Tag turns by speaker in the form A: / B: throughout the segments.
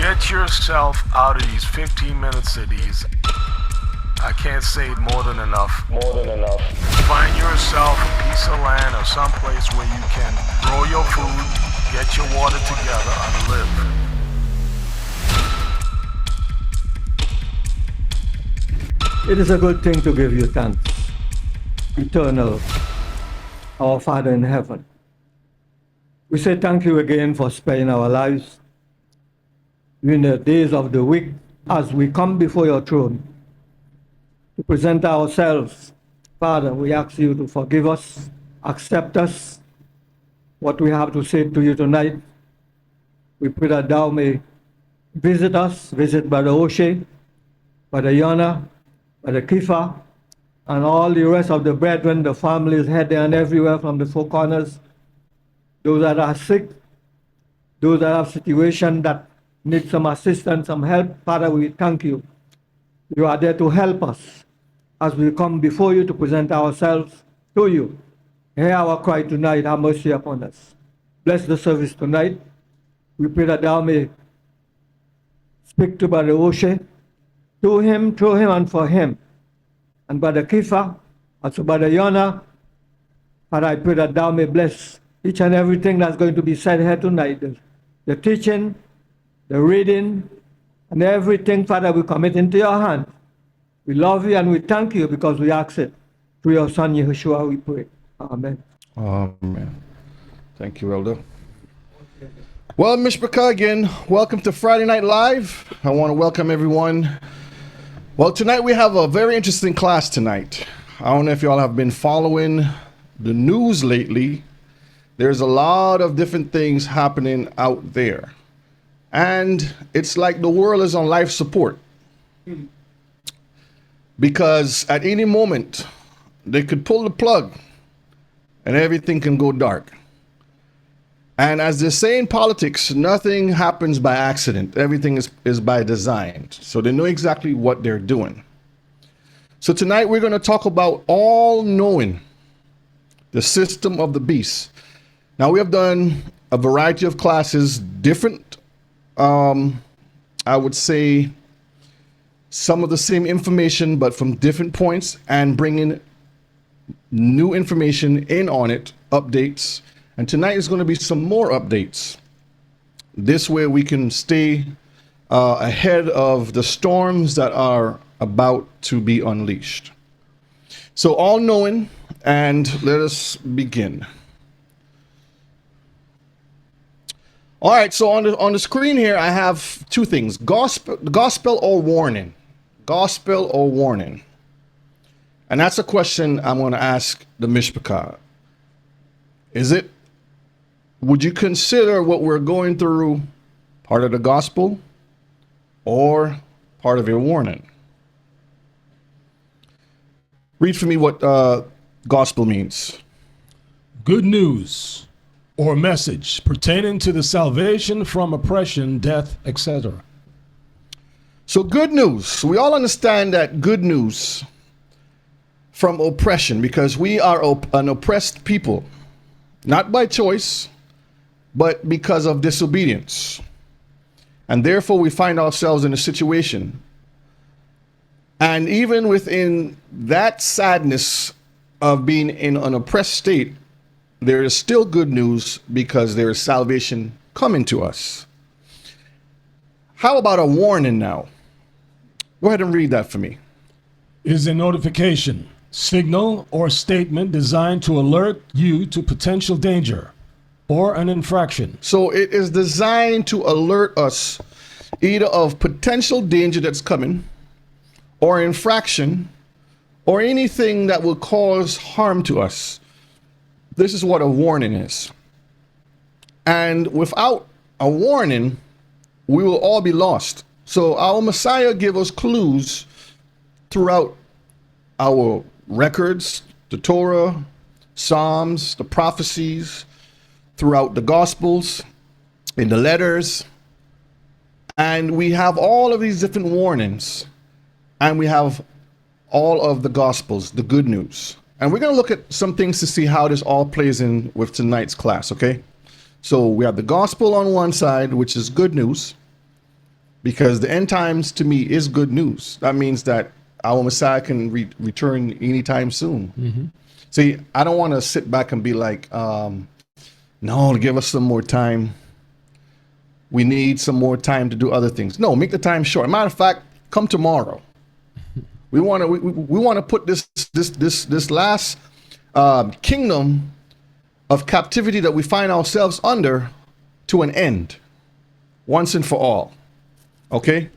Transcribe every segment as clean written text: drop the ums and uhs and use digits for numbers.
A: Get yourself out of these 15-minute cities. I can't say it more than enough. Find yourself a piece of land or someplace where you can grow your food, get your water together, and live.
B: It is a good thing to give you thanks, eternal, our Father in heaven. We say thank you again for sparing our lives in the days of the week as we come before your throne to present ourselves. Father, we ask you to forgive us, accept us, what we have to say to you tonight. We pray that thou may visit us, visit Brother O'Shea, Brother Yana, Brother Kifa, and all the rest of the brethren, the families here, there, and everywhere from the four corners, those that are sick, those that have situations that need some assistance, some help. Father, we thank you. You are there to help us as we come before you to present ourselves to you. Hear our cry tonight, have mercy upon us. Bless the service tonight. We pray that thou may speak to Brother O'Shea, to him, through him, and for him. And Brother Kifa, also Brother Yona, Father, I pray that thou may bless each and everything that's going to be said here tonight. The teaching, the reading, and everything, Father, we commit into your hand. We love you and we thank you because we ask it. Through your Son, Yeshua, we pray. Amen.
C: Amen. Thank you, Elder. Well, Mishpachah again, welcome to Friday Night Live. I want to welcome everyone. Well, tonight we have a very interesting class tonight. I don't know if y'all have been following the news lately. There's a lot of different things happening out there. And it's like the world is on life support. Because at any moment, they could pull the plug and everything can go dark. And as they say in politics, nothing happens by accident. Everything is by design. So they know exactly what they're doing. So tonight we're going to talk about all knowing, the system of the beast. Now we have done a variety of classes, different, I would say, some of the same information, but from different points, and bringing new information in on it, updates. And tonight is going to be some more updates. This way we can stay ahead of the storms that are about to be unleashed. So all knowing, and let us begin. All right, so on the screen here, I have two things: gospel or warning. Gospel or warning. And that's a question I'm going to ask the Mishpachah. Would you consider what we're going through part of the gospel or part of your warning? Read for me what gospel means.
A: Good news or message pertaining to the salvation from oppression, death, etc.
C: So good news. We all understand that good news from oppression, because we are an oppressed people, not by choice, but because of disobedience. And therefore we find ourselves in a situation. And even within that sadness of being in an oppressed state, there is still good news because there is salvation coming to us. How about a warning now? Go ahead and read that for me.
A: Is a notification, signal, or statement designed to alert you to potential danger or an infraction.
C: So it is designed to alert us either of potential danger that's coming, or infraction, or anything that will cause harm to us. This is what a warning is. And without a warning, we will all be lost. So our Messiah gave us clues throughout our records, the Torah, Psalms, the prophecies, throughout the Gospels, in the letters. And we have all of these different warnings. And we have all of the Gospels, the good news. And we're going to look at some things to see how this all plays in with tonight's class, okay? So we have the Gospel on one side, which is good news. because the end times to me is good news. That means that our Messiah can return anytime soon. See, I don't want to sit back and be like, no, give us some more time. We need some more time to do other things. No, make the time short. Matter of fact, come tomorrow. We want to put this last kingdom of captivity that we find ourselves under to an end, once and for all. Okay?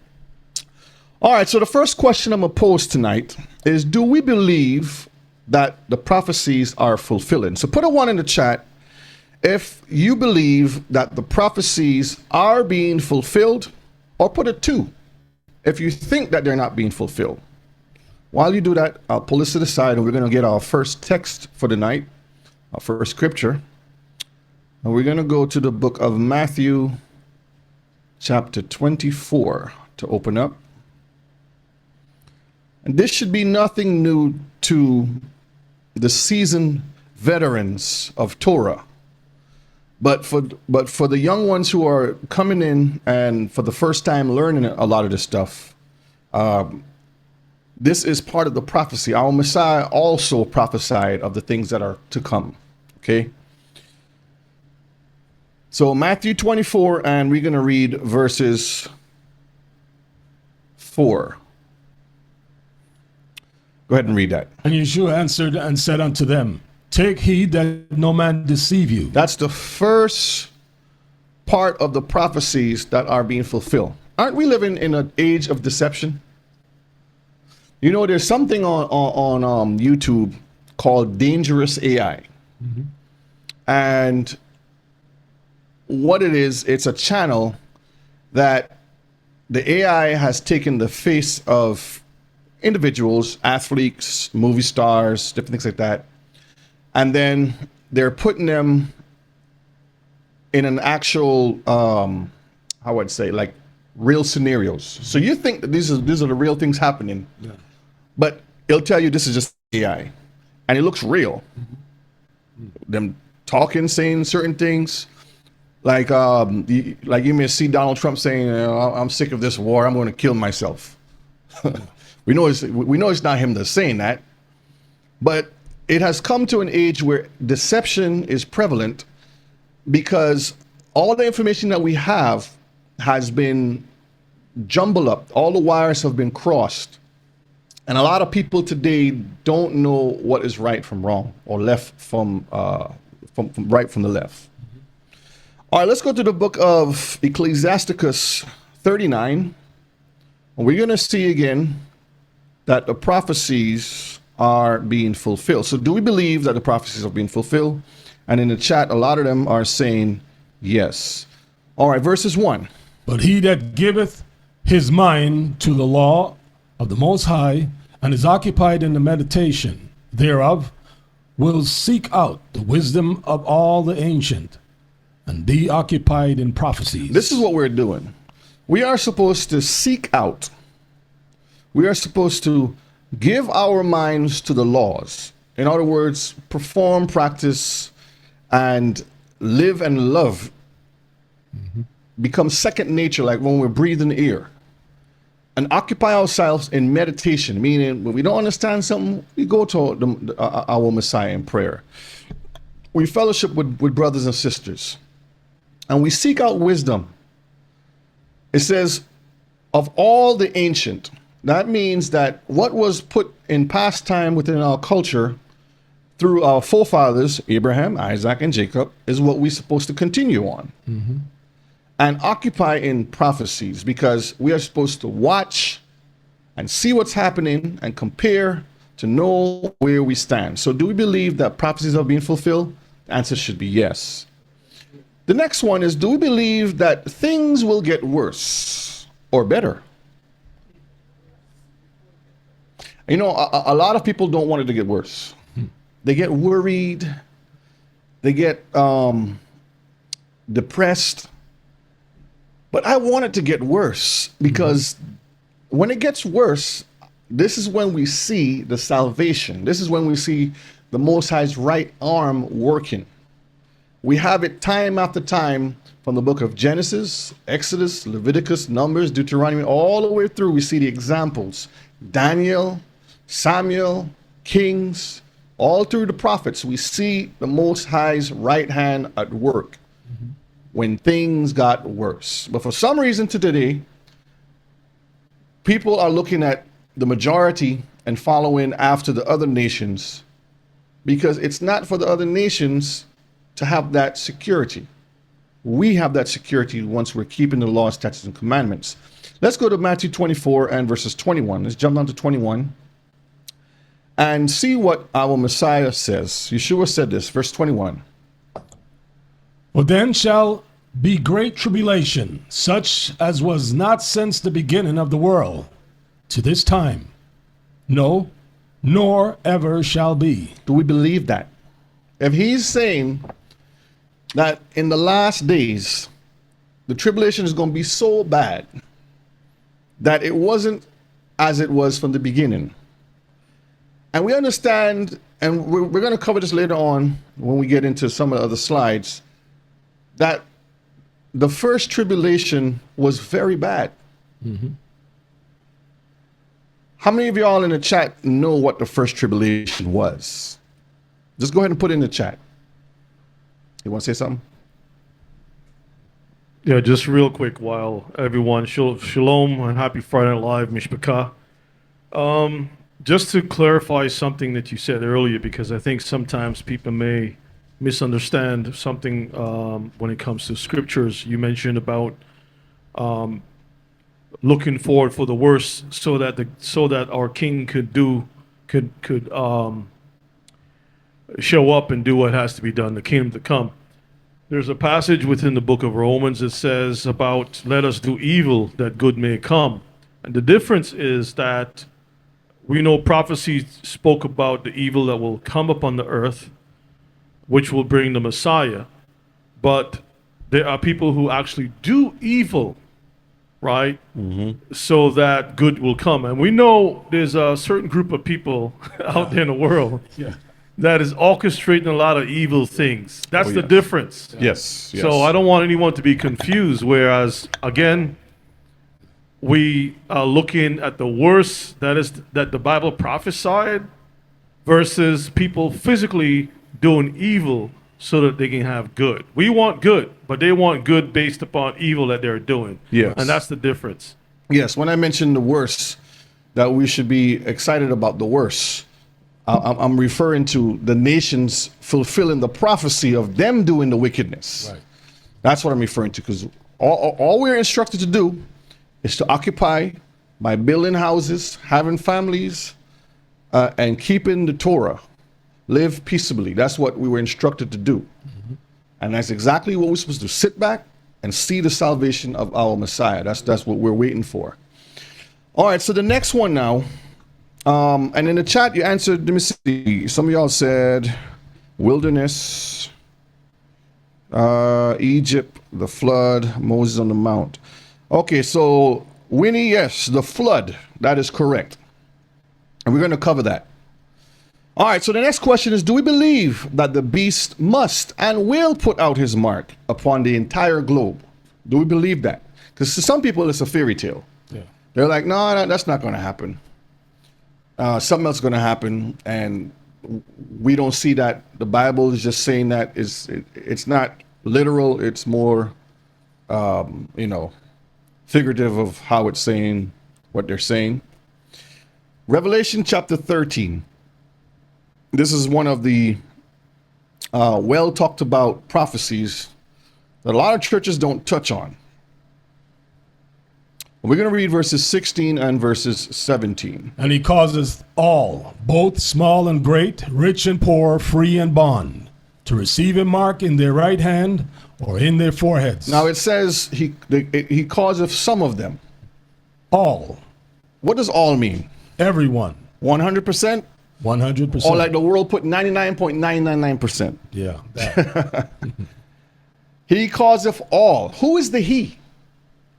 C: All right, so the first question I'm going to pose tonight is, do we believe that the prophecies are fulfilling? So put a 1 in the chat if you believe that the prophecies are being fulfilled, or put a 2 if you think that they're not being fulfilled. While you do that, I'll pull this to the side and we're going to get our first text for the night, our first scripture. And we're going to go to the book of Matthew, chapter 24, to open up. And this should be nothing new to the seasoned veterans of Torah. But for the young ones who are coming in and for the first time learning a lot of this stuff, this is part of the prophecy. Our Messiah also prophesied of the things that are to come. Okay? So Matthew 24, and we're going to read verses 4. Go ahead and read that.
D: And Yeshua answered and said unto them, Take heed that no man deceive you.
C: That's the first part of the prophecies that are being fulfilled. Aren't we living in an age of deception? You know, there's something on YouTube called Dangerous AI. And what it is, it's a channel that the AI has taken the face of individuals, athletes, movie stars, different things like that. And then they're putting them in an actual, how would I say, like real scenarios. So you think that these are the real things happening, but it'll tell you this is just AI, and it looks real. Them talking, saying certain things, like you may see Donald Trump saying, "I'm sick of this war. I'm going to kill myself." we know it's not him that's saying that, but it has come to an age where deception is prevalent because all the information that we have has been jumbled up. All the wires have been crossed. And a lot of people today don't know what is right from wrong, or left from right from the left. All right, let's go to the book of Ecclesiasticus 39. And we're going to see again that the prophecies are being fulfilled. So do we believe that the prophecies are being fulfilled? And in the chat, a lot of them are saying yes. All right, verses 1.
D: But he that giveth his mind to the law of the Most High, and is occupied in the meditation thereof, will seek out the wisdom of all the ancient, and be occupied in prophecies.
C: This is what we're doing. We are supposed to seek out. We are supposed to give our minds to the laws. In other words, perform, practice, and live and love. Become second nature, like when we're breathing air. And occupy ourselves in meditation, meaning when we don't understand something, we go to our Messiah in prayer. We fellowship with brothers and sisters. And we seek out wisdom. It says, of all the ancient. That means that what was put in past time within our culture through our forefathers, Abraham, Isaac, and Jacob, is what we're supposed to continue on. And occupy in prophecies, because we are supposed to watch and see what's happening and compare to know where we stand. So do we believe that prophecies are being fulfilled? The answer should be yes. The next one is, do we believe that things will get worse or better? You know, a lot of people don't want it to get worse. They get worried. They get depressed. But I want it to get worse, because when it gets worse, this is when we see the salvation. This is when we see the Most High's right arm working. We have it time after time from the book of Genesis, Exodus, Leviticus, Numbers, Deuteronomy, all the way through. We see the examples. Daniel, Samuel, Kings, all through the prophets. We see the Most High's right hand at work when things got worse. But for some reason today, people are looking at the majority and following after the other nations because it's not for the other nations to have that security. We have that security once we're keeping the law, statutes, and commandments. Let's go to Matthew 24 and verses 21. Let's jump down to 21 and see what our Messiah says. Yeshua said this, verse 21.
D: For then shall be great tribulation, such as was not since the beginning of the world to this time. No, nor ever shall be.
C: Do we believe that? If he's saying that in the last days, the tribulation is going to be so bad that it wasn't as it was from the beginning. And we understand, and we're going to cover this later on when we get into some of the other slides, that the first tribulation was very bad.
D: Mm-hmm.
C: How many of y'all in the chat know what the first tribulation was? Just go ahead and put it in the chat. You want to say something?
E: Yeah, just real quick while everyone, shalom and happy Friday Night Live, Mishpachah. Just to clarify something that you said earlier, because I think sometimes people may misunderstand something when it comes to scriptures. You mentioned about looking forward for the worst, so that our King could show up and do what has to be done, the kingdom to come. There's a passage within the book of Romans that says about let us do evil that good may come. And the difference is that we know prophecy spoke about the evil that will come upon the earth, which will bring the Messiah. But there are people who actually do evil, right? Mm-hmm. So that good will come. And we know there's a certain group of people out there in the world that is orchestrating a lot of evil things. That's the difference.
C: Yes.
E: So I don't want anyone to be confused, whereas, again, we are looking at the worst that the Bible prophesied versus people physically doing evil so that they can have good. We want good, but they want good based upon evil that they're doing.
C: Yes.
E: And that's the difference.
C: Yes, when I mentioned the worst, that we should be excited about the worst, I'm referring to the nations fulfilling the prophecy of them doing the wickedness.
D: Right.
C: That's what I'm referring to, because all we're instructed to do is to occupy by building houses, having families, and keeping the Torah. Live peaceably. That's what we were instructed to do. Mm-hmm. And that's exactly what we're supposed to do. Sit back and see the salvation of our Messiah. That's what we're waiting for. All right, so the next one now. And in the chat, you answered, let me see, some of y'all said wilderness, Egypt, the flood, Moses on the mount. Okay, so Winnie, yes, the flood. That is correct. And we're going to cover that. All right, so the next question is, do we believe that the beast must and will put out his mark upon the entire globe? Do we believe that? Because to some people, it's a fairy tale.
D: Yeah.
C: They're like, no, that's not going to happen. Something else is going to happen, and we don't see that. The Bible is just saying that it's not literal. It's more, figurative of how it's saying what they're saying. Revelation chapter 13. This is one of the well talked about prophecies that a lot of churches don't touch on. We're going to read verses 16 and verses 17.
D: And he causes all, both small and great, rich and poor, free and bond, to receive a mark in their right hand or in their foreheads.
C: Now it says he causeth some of them.
D: All.
C: What does all mean?
D: Everyone.
C: 100%?
D: 100%.
C: Or like the world put 99.999%.
D: Yeah. That.
C: He causeth all. Who is the he?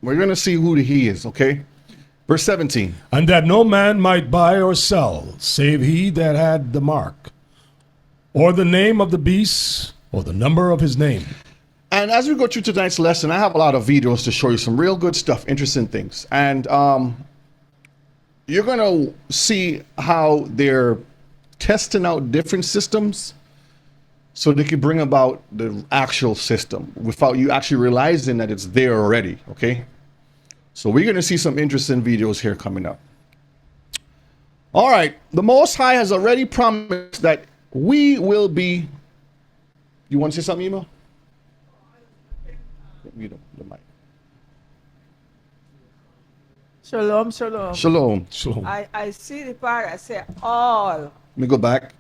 C: We're going to see who the he is, okay? Verse 17.
D: And that no man might buy or sell, save he that had the mark, or the name of the beast, or the number of his name.
C: And as we go through tonight's lesson, I have a lot of videos to show you some real good stuff, interesting things. And you're going to see how they're testing out different systems so they can bring about the actual system without you actually realizing that it's there already, okay? So we're going to see some interesting videos here coming up. All right, the Most High has already promised that we will be... You want to say something, Ema? You don't, the mic.
F: Shalom, shalom.
C: Shalom.
D: So
F: I see the part I say all.
C: Let me go back.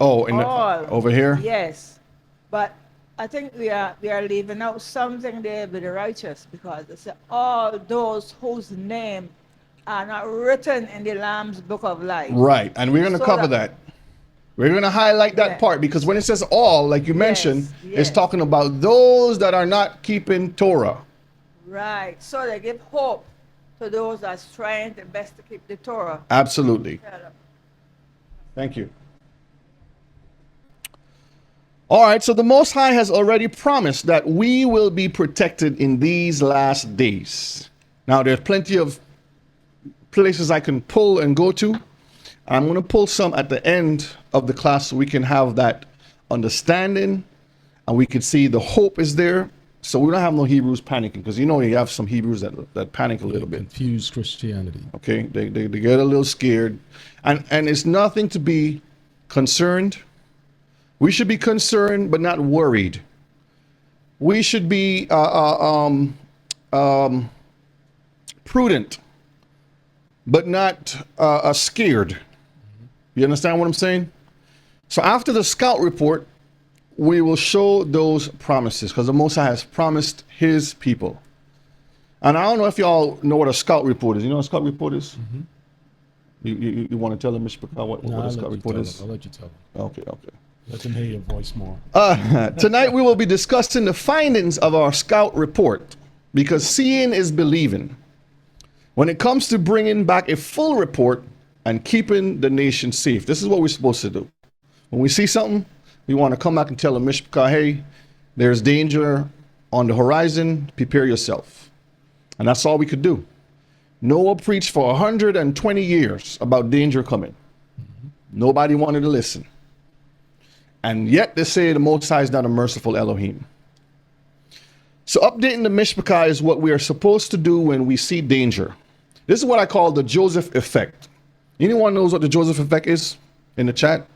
C: Oh,
F: All.
C: over here?
F: Yes. But I think we are leaving out something there with the righteous, because they say all those whose name are not written in the Lamb's book of life.
C: Right, and we're going to
F: So
C: cover that. We're going to highlight that
F: Yeah.
C: part, because when it says all, like you mentioned, it's
F: yes.
C: talking about those that are not keeping Torah.
F: Right. So they give hope to those that's trying their best to keep the Torah.
C: Absolutely. Thank you. All right, so the Most High has already promised that we will be protected in these last days. Now, there's plenty of places I can pull and go to. I'm going to pull some at the end of the class so we can have that understanding and we can see the hope is there. So we don't have no Hebrews panicking, because you know you have some Hebrews that panic a little bit.
D: confused Christianity.
C: Okay, they get a little scared, and it's nothing to be concerned. We should be concerned but not worried. We should be prudent but not scared. You understand what I'm saying? So after the scout report, we will show those promises, because the Most High has promised his people. And I don't know if y'all know what a scout report is. You know what a scout report is? You want to tell them, Mr. Bakar, what
D: Nah,
C: a
D: I'll
C: scout
D: let you
C: report
D: tell
C: is?
D: them. I'll let you tell them.
C: Okay.
D: Let them hear your voice more.
C: Tonight we will be discussing the findings of our scout report, because seeing is believing. When it comes to bringing back a full report and keeping the nation safe, this is what we're supposed to do. When we see something, we want to come back and tell them, Mishpachah, hey, there's danger on the horizon, prepare yourself. And that's all we could do. Noah preached for 120 years about danger coming. Nobody wanted to listen. And yet they say the Most High is not a merciful Elohim. So updating the Mishpachah is what we are supposed to do when we see danger. This is what I call the Joseph effect. Anyone knows what the Joseph effect is in the chat?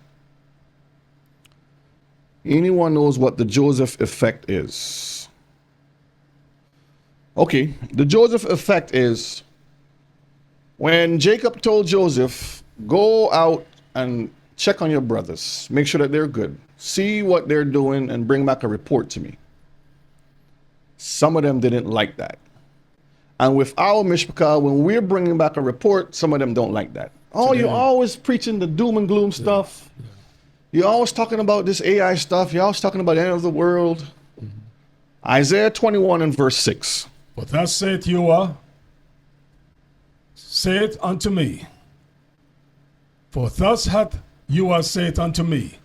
C: Anyone knows what the Joseph effect is? Okay, the Joseph effect is when Jacob told Joseph, go out and check on your brothers, make sure that they're good, see what they're doing and bring back a report to me. Some of them didn't like that. And with our Mishpachah, when we're bringing back a report, some of them don't like that. Oh, you're always preaching the doom and gloom stuff. You're always talking about this AI stuff. You're always talking about the end of the world. Isaiah 21 and verse 6.
D: But thus saith Yahweh, saith unto me, for thus hath Yahweh saith unto me,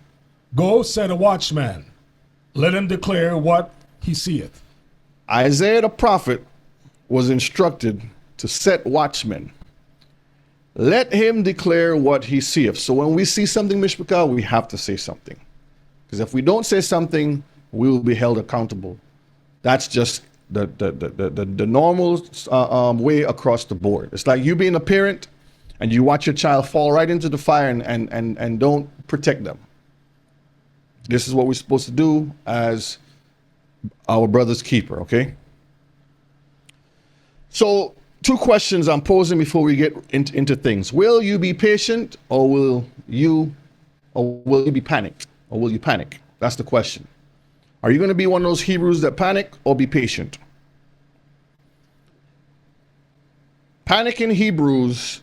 D: go set a watchman, let him declare what he seeth.
C: Isaiah the prophet was instructed to set watchmen. Let him declare what he seeth. So when we see something, Mishpachah, we have to say something. Because if we don't say something, we will be held accountable. That's just the normal way across the board. It's like you being a parent and you watch your child fall right into the fire and don't protect them. This is what we're supposed to do as our brother's keeper, okay? So, two questions I'm posing before we get into things. Will you be patient, or will you be panicked? Or will you panic? That's the question. Are you going to be one of those Hebrews that panic, or be patient? Panicking Hebrews,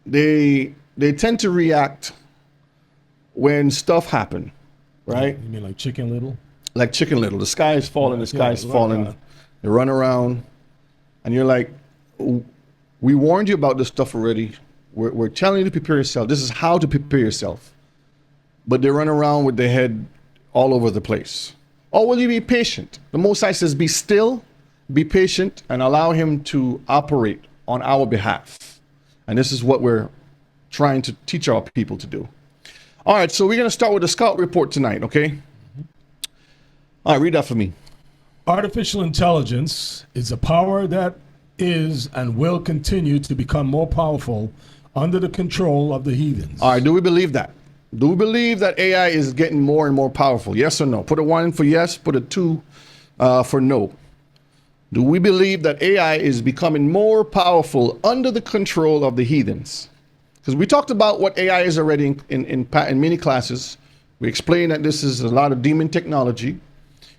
C: they tend to react when stuff happen, right?
D: You mean like Chicken Little?
C: Like Chicken Little. The sky is falling, the sky is
D: right,
C: falling.
D: right.
C: They run around, and you're like, we warned you about this stuff already. We're telling you to prepare yourself. This is how to prepare yourself. But they run around with their head all over the place? Or will you be patient? The Most High says, be still, be patient, and allow him to operate on our behalf. And this is what we're trying to teach our people to do. All right, so we're going to start with the scout report tonight, okay? All right, read that for me.
D: Artificial intelligence is a power that is and will continue to become more powerful under the control of the heathens.
C: All right, do we believe that? Do we believe that AI is getting more and more powerful? Yes or no? Put a 1 for yes, put a 2 for no. Do we believe that AI is becoming more powerful under the control of the heathens? Because we talked about what AI is already in many classes. We explained that this is a lot of demon technology,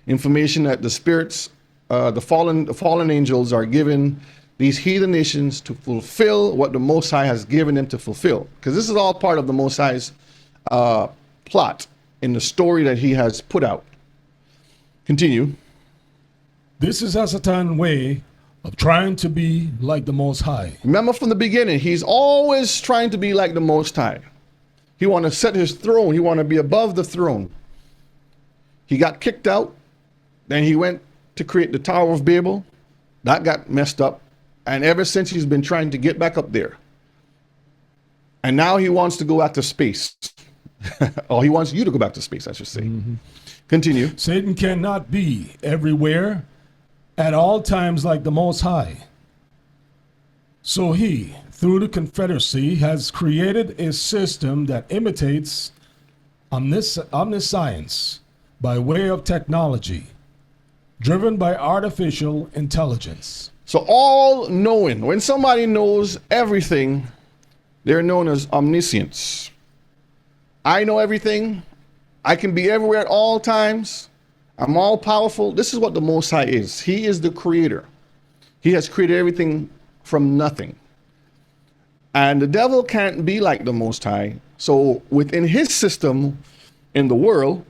C: information that the spirits, the fallen angels are giving these heathen nations to fulfill what the Most High has given them to fulfill. Because this is all part of the Most High's plot in the story that he has put out. Continue.
D: This is Hasatan way of trying to be like the Most High.
C: Remember from the beginning, he's always trying to be like the Most High. He want to set his throne. He want to be above the throne. He got kicked out. Then he went to create the Tower of Babel. That got messed up. And ever since, he's been trying to get back up there. And now he wants to go back to space. Or he wants you to go back to space, I should say. Mm-hmm. Continue.
D: Satan cannot be everywhere at all times like the Most High. So he, through the Confederacy, has created a system that imitates omniscience by way of technology, driven by artificial intelligence.
C: So all knowing, when somebody knows everything, they're known as omniscience. I know everything. I can be everywhere at all times. I'm all powerful. This is what the Most High is. He is the creator. He has created everything from nothing. And the devil can't be like the Most High. So within his system in the world,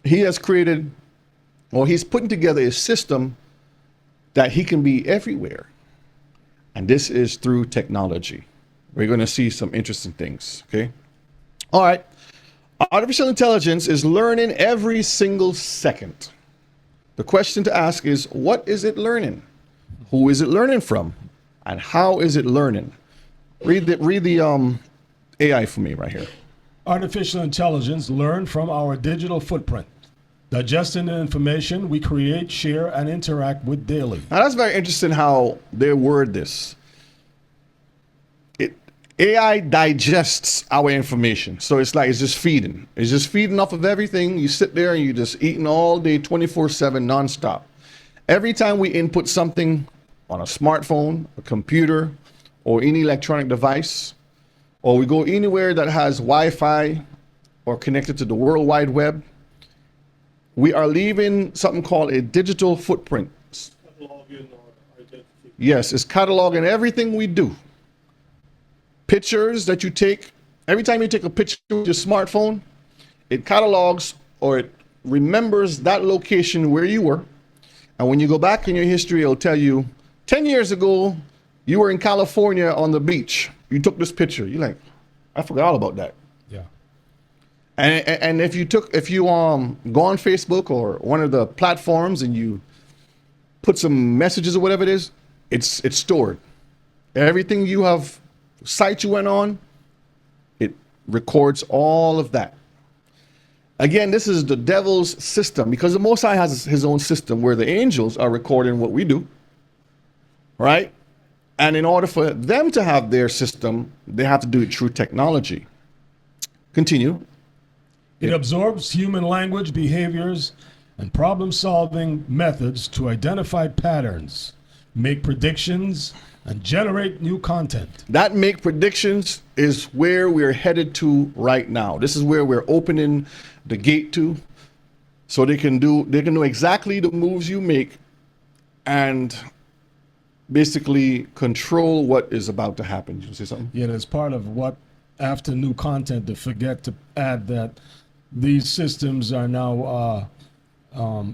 C: he has created, or he's putting together a system that he can be everywhere. And this is through technology. We're going to see some interesting things, okay? All right. Artificial intelligence is learning every single second. The question to ask is, what is it learning? Who is it learning from? And how is it learning? Read the AI for me right here.
D: Artificial intelligence learn from our digital footprint, digesting the information we create, share, and interact with daily.
C: Now that's very interesting how they word this. AI digests our information. So it's like it's just feeding. It's just feeding off of everything. You sit there and you're just eating all day, 24/7, nonstop. Every time we input something on a smartphone, a computer, or any electronic device, or we go anywhere that has Wi-Fi or connected to the World Wide Web, we are leaving something called a digital footprint. Yes, it's cataloging everything we do. Pictures that you take, every time you take a picture with your smartphone, it catalogs or it remembers that location where you were. And when you go back in your history, it'll tell you, 10 years ago, you were in California on the beach. You took this picture. You're like, I forgot all about that.
D: Yeah.
C: And if you go on Facebook or one of the platforms and you put some messages or whatever it is, it's stored. Everything you have, site you went on, it records all of that. Again, this is the devil's system, because the Most High has his own system where the angels are recording what we do, right? And in order for them to have their system, they have to do it through technology. Continue.
D: It absorbs human language, behaviors, and problem-solving methods to identify patterns, make predictions, and generate new content.
C: That make predictions is where we're headed to right now. This is where we're opening the gate to, so they can know exactly the moves you make and basically control what is about to happen. You say something?
D: Yeah, that's part of what, after new content, to forget to add that these systems are now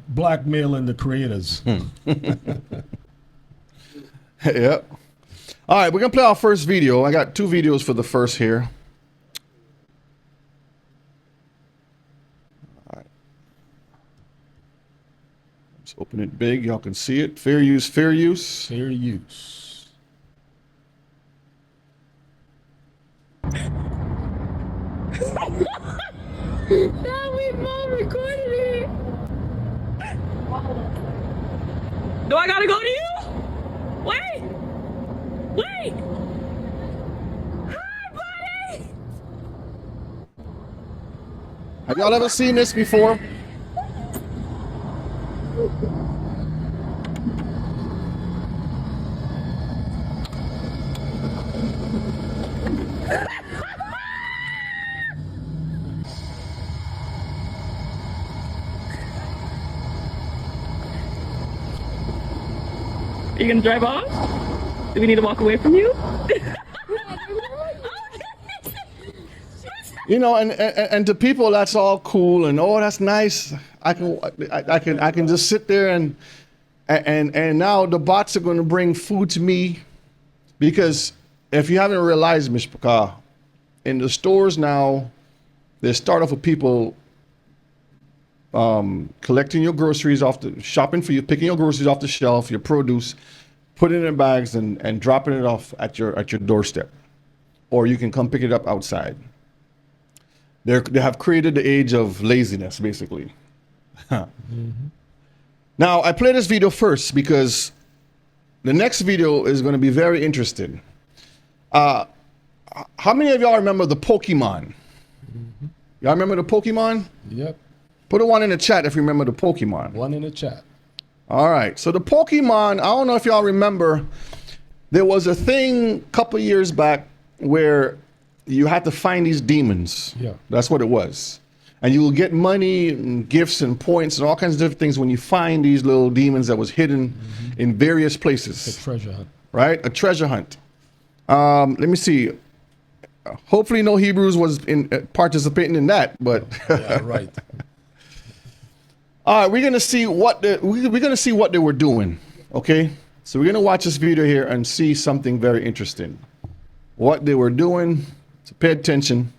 D: blackmailing the creators.
C: Yep. All right, we're going to play our first video. I got 2 videos for the first here. All right. Open it big. Y'all can see it. Fair use, fair use.
D: Fair use.
G: Now we mom recorded it. Do I gotta go to you? Wait. Wait. Hi, buddy.
C: Have y'all ever seen this before?
G: Are you gonna drive off? Do we need to walk away from you?
C: You know, and to people that's all cool and oh that's nice. I can just sit there and now the bots are going to bring food to me, because if you haven't realized, Mishpaka, in the stores now, they start off with people collecting your groceries shopping for you, picking your groceries off the shelf, your produce, putting it in bags and dropping it off at your doorstep, or you can come pick it up outside. They have created the age of laziness, basically. Now, I play this video first because the next video is going to be very interesting. How many of y'all remember the Pokemon? Y'all remember the Pokemon?
D: Yep.
C: Put a one in the chat if you remember the Pokemon.
D: One in the chat.
C: All right. So the Pokemon, I don't know if y'all remember, there was a thing a couple years back where you had to find these demons.
D: Yeah.
C: That's what it was. And you will get money and gifts and points and all kinds of different things when you find these little demons that was hidden in various places.
D: A treasure hunt.
C: Right? A treasure hunt. Let me see. Hopefully no Hebrews was participating in that, but
D: Yeah, right.
C: all right, we're gonna see what they were doing. Okay, so we're gonna watch this video here and see something very interesting. What they were doing. So pay attention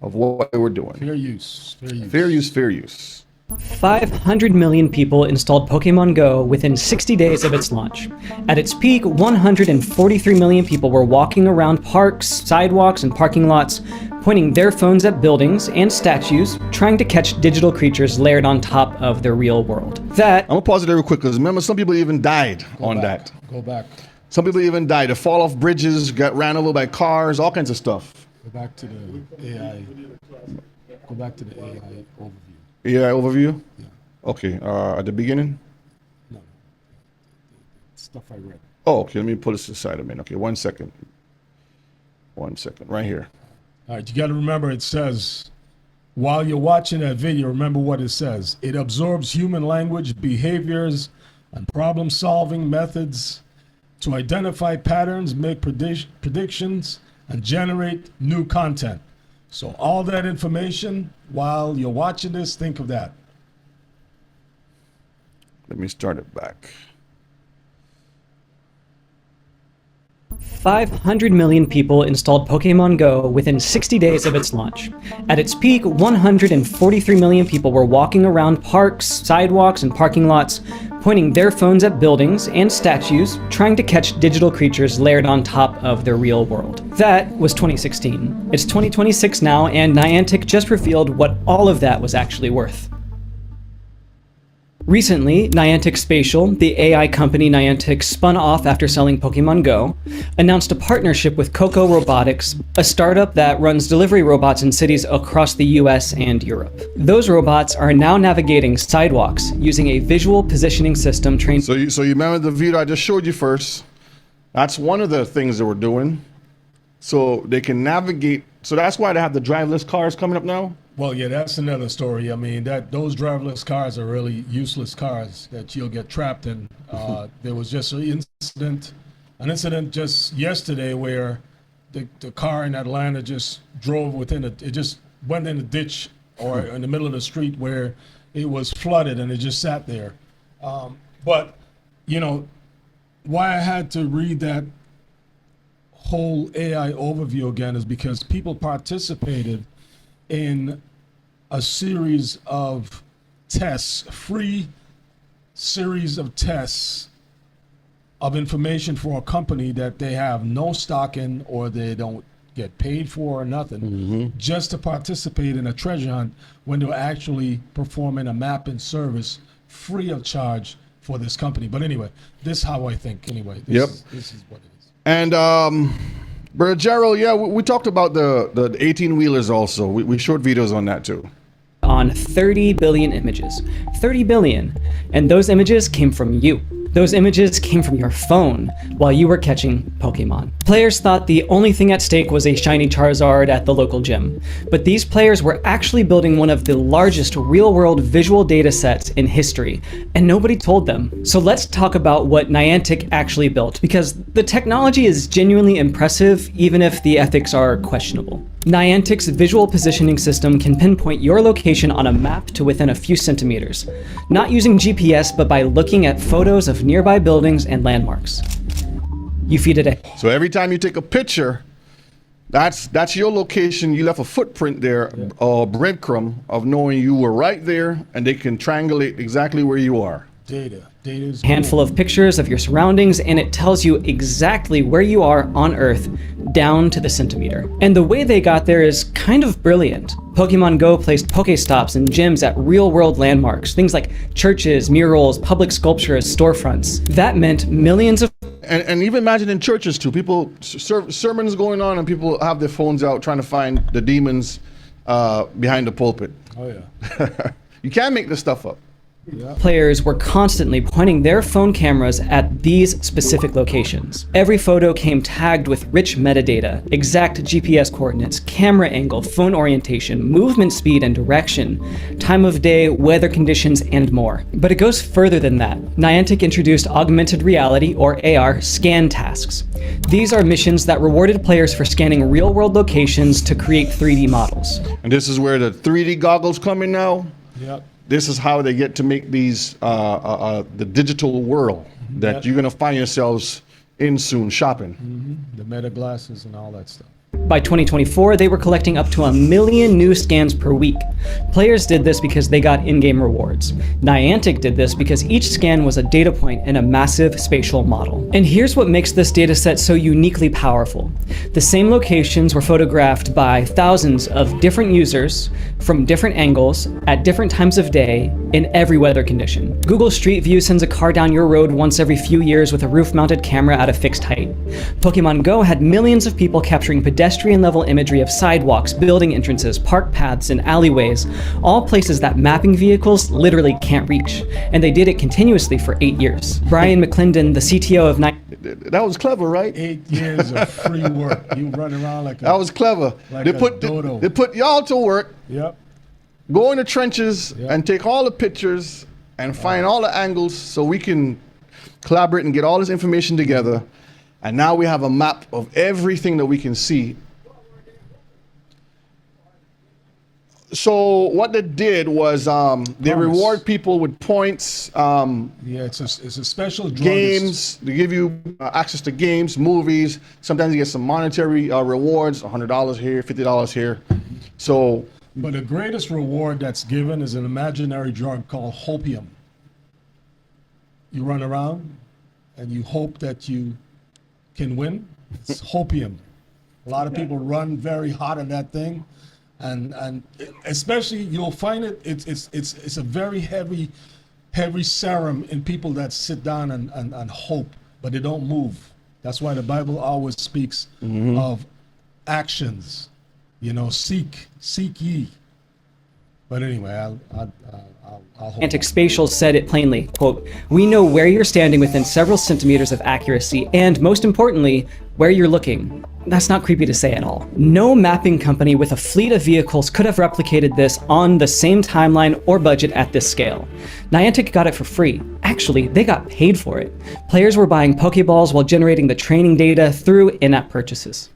C: of what they were doing.
D: Fair use. Fair use.
C: Fair use. Fair use.
H: 500 million people installed Pokemon Go within 60 days of its launch. At its peak, 143 million people were walking around parks, sidewalks, and parking lots, pointing their phones at buildings and statues, trying to catch digital creatures layered on top of the real world. That
C: I'm gonna pause it there real quick because remember, some people even died on
D: back.
C: that.
D: Go back.
C: Some people even died. They fall off bridges, got ran over by cars, all kinds of stuff.
D: Go back to the AI. Go back to the AI overview.
C: Yeah, overview?
D: Yeah.
C: Okay, at the beginning?
D: No. Stuff I read.
C: Oh, okay, let me pull this aside a minute. Okay, 1 second. 1 second, right here.
D: All right, you got to remember it says, while you're watching that video, remember what it says. It absorbs human language, behaviors, and problem-solving methods to identify patterns, make predictions, and generate new content. So all that information, while you're watching this, think of that.
C: Let me start it back.
H: 500 million people installed Pokemon Go within 60 days of its launch. At its peak, 143 million people were walking around parks, sidewalks, and parking lots, pointing their phones at buildings and statues, trying to catch digital creatures layered on top of the real world. That was 2016. It's 2026 now, and Niantic just revealed what all of that was actually worth. Recently, Niantic Spatial, the AI company Niantic spun off after selling Pokemon Go, announced a partnership with Coco Robotics, a startup that runs delivery robots in cities across the US and Europe. Those robots are now navigating sidewalks using a visual positioning system trained.
C: So you remember the video I just showed you first? That's one of the things that we're doing. So they can navigate. So that's why they have the driverless cars coming up now.
D: Well, yeah, that's another story. I mean, those driverless cars are really useless cars that you'll get trapped in. There was just an incident just yesterday where the car in Atlanta just drove it just went in a ditch or in the middle of the street where it was flooded and it just sat there. But, you know, why I had to read that whole AI overview again is because people participated in a series of tests, free series of tests of information for a company that they have no stock in or they don't get paid for or nothing, just to participate in a treasure hunt when they're actually performing a mapping service free of charge for this company. But anyway, this is how I think anyway. This is what it is.
C: And Brother Gerald, yeah, we talked about the 18-wheelers also. We showed videos on that too.
H: On 30 billion images. 30 billion. And those images came from you. Those images came from your phone while you were catching Pokemon. Players thought the only thing at stake was a shiny Charizard at the local gym. But these players were actually building one of the largest real-world visual data sets in history, and nobody told them. So let's talk about what Niantic actually built, because the technology is genuinely impressive, even if the ethics are questionable. Niantic's visual positioning system can pinpoint your location on a map to within a few centimeters, not using GPS, but by looking at photos of nearby buildings and landmarks. You feed it a
C: So every time you take a picture, that's your location. You left a footprint there, or breadcrumb of knowing you were right there, and they can triangulate exactly where you are.
D: Data is
H: handful of pictures of your surroundings, and it tells you exactly where you are on Earth, down to the centimeter. And the way they got there is kind of brilliant. Pokemon Go placed Pokestops and gyms at real-world landmarks, things like churches, murals, public sculptures, storefronts. That meant millions of
C: And even imagine in churches too. People, sermons going on, and people have their phones out trying to find the demons behind the pulpit.
D: Oh yeah.
C: You can't make this stuff up.
H: players were constantly pointing their phone cameras at these specific locations. Every photo came tagged with rich metadata, exact GPS coordinates, camera angle, phone orientation, movement speed and direction, time of day, weather conditions, and more. But it goes further than that. Niantic introduced augmented reality, or AR, scan tasks. These are missions that rewarded players for scanning real-world locations to create 3D models.
C: And this is where the 3D goggles come in now.
D: Yep.
C: This is how they get to make these the digital world that you're gonna find yourselves in soon shopping.
D: The meta glasses and all that stuff.
H: By 2024, they were collecting up to 1 million new scans per week. Players did this because they got in-game rewards. Niantic did this because each scan was a data point in a massive spatial model. And here's what makes this dataset so uniquely powerful. The same locations were photographed by thousands of different users from different angles at different times of day in every weather condition. Google Street View sends a car down your road once every few years with a roof-mounted camera at a fixed height. Pokemon Go had millions of people capturing pedestrian-level imagery of sidewalks, building entrances, park paths, and alleyways, all places that mapping vehicles literally can't reach. And they did it continuously for 8 years. Brian McClendon, the CTO of
C: That was clever, right?
D: 8 years of free work. You run around like a...
C: That was clever.
D: Like
C: They
D: a
C: put
D: dodo.
C: they put y'all to work.
D: Yep.
C: Go in the trenches
D: Yeah.
C: and take all the pictures and find all the angles so we can collaborate and get all this information together. And now we have a map of everything that we can see. So what they did was they
D: Promise.
C: reward people with points,
D: Yeah, it's a special drug.
C: games. They give you access to games, movies. Sometimes you get some monetary rewards, $100 here, $50 here. So
D: But the greatest reward that's given is an imaginary drug called hopium. You run around and you hope that you can win. It's hopium. A lot of people run very hot on that thing, and especially you'll find it's a very heavy serum in people that sit down and hope, but they don't move. That's why the Bible always speaks of actions. You know, seek ye. But anyway, I'll hold
H: Niantic
D: on.
H: Spatial said it plainly, quote, "We know where you're standing within several centimeters of accuracy, and most importantly, where you're looking." That's not creepy to say at all. No mapping company with a fleet of vehicles could have replicated this on the same timeline or budget at this scale. Niantic got it for free. Actually, they got paid for it. Players were buying Pokeballs while generating the training data through in-app purchases.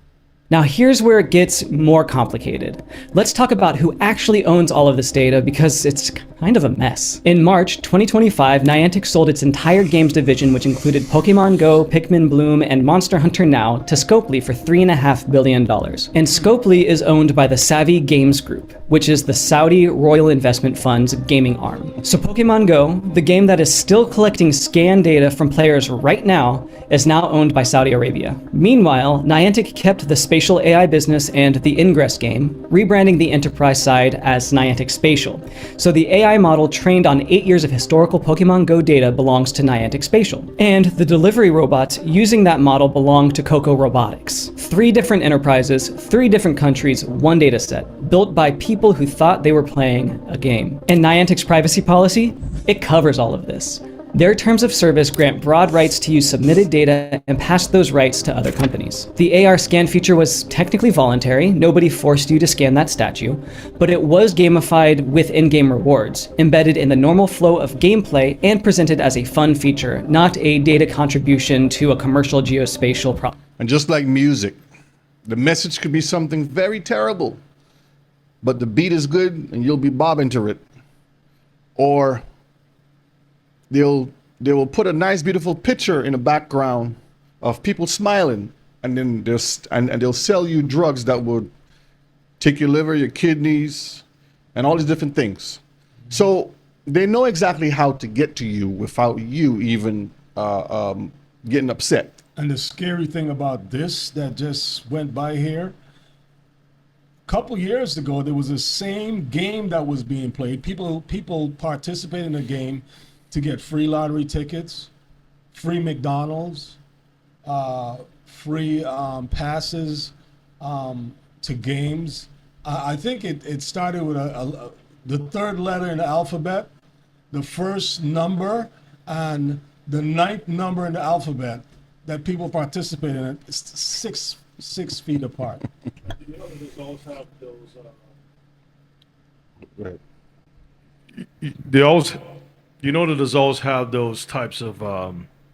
H: Now here's where it gets more complicated. Let's talk about who actually owns all of this data because it's kind of a mess. In March 2025, Niantic sold its entire games division, which included Pokemon Go, Pikmin Bloom, and Monster Hunter Now, to Scopely for $3.5 billion. And Scopely is owned by the Savvy Games Group, which is the Saudi Royal Investment Fund's gaming arm. So Pokemon Go, the game that is still collecting scan data from players right now, is now owned by Saudi Arabia. Meanwhile, Niantic kept the spatial AI business and the Ingress game, rebranding the enterprise side as Niantic Spatial. So the AI model trained on 8 years of historical Pokemon Go data belongs to Niantic Spatial. And the delivery robots using that model belong to Coco Robotics. 3 different enterprises, 3 different countries, 1 data set, built by people who thought they were playing a game. And Niantic's privacy policy? It covers all of this. Their terms of service grant broad rights to use submitted data and pass those rights to other companies. The AR scan feature was technically voluntary, nobody forced you to scan that statue, but it was gamified with in-game rewards, embedded in the normal flow of gameplay and presented as a fun feature, not a data contribution to a commercial geospatial problem.
C: And just like music, the message could be something very terrible, but the beat is good and you'll be bobbing to it. Or they will put a nice, beautiful picture in the background of people smiling, and then they'll sell you drugs that would take your liver, your kidneys, and all these different things. So they know exactly how to get to you without you even getting upset.
D: And the scary thing about this that just went by here, a couple years ago, there was the same game that was being played. People participated in the game to get free lottery tickets, free McDonald's, free passes to games. I think it started with the 3rd letter in the alphabet, the 1st number, and the 9th number in the alphabet that people participated in. It's six feet apart.
E: You know, the results have those.
C: Right.
E: They always, you know, the results have those types of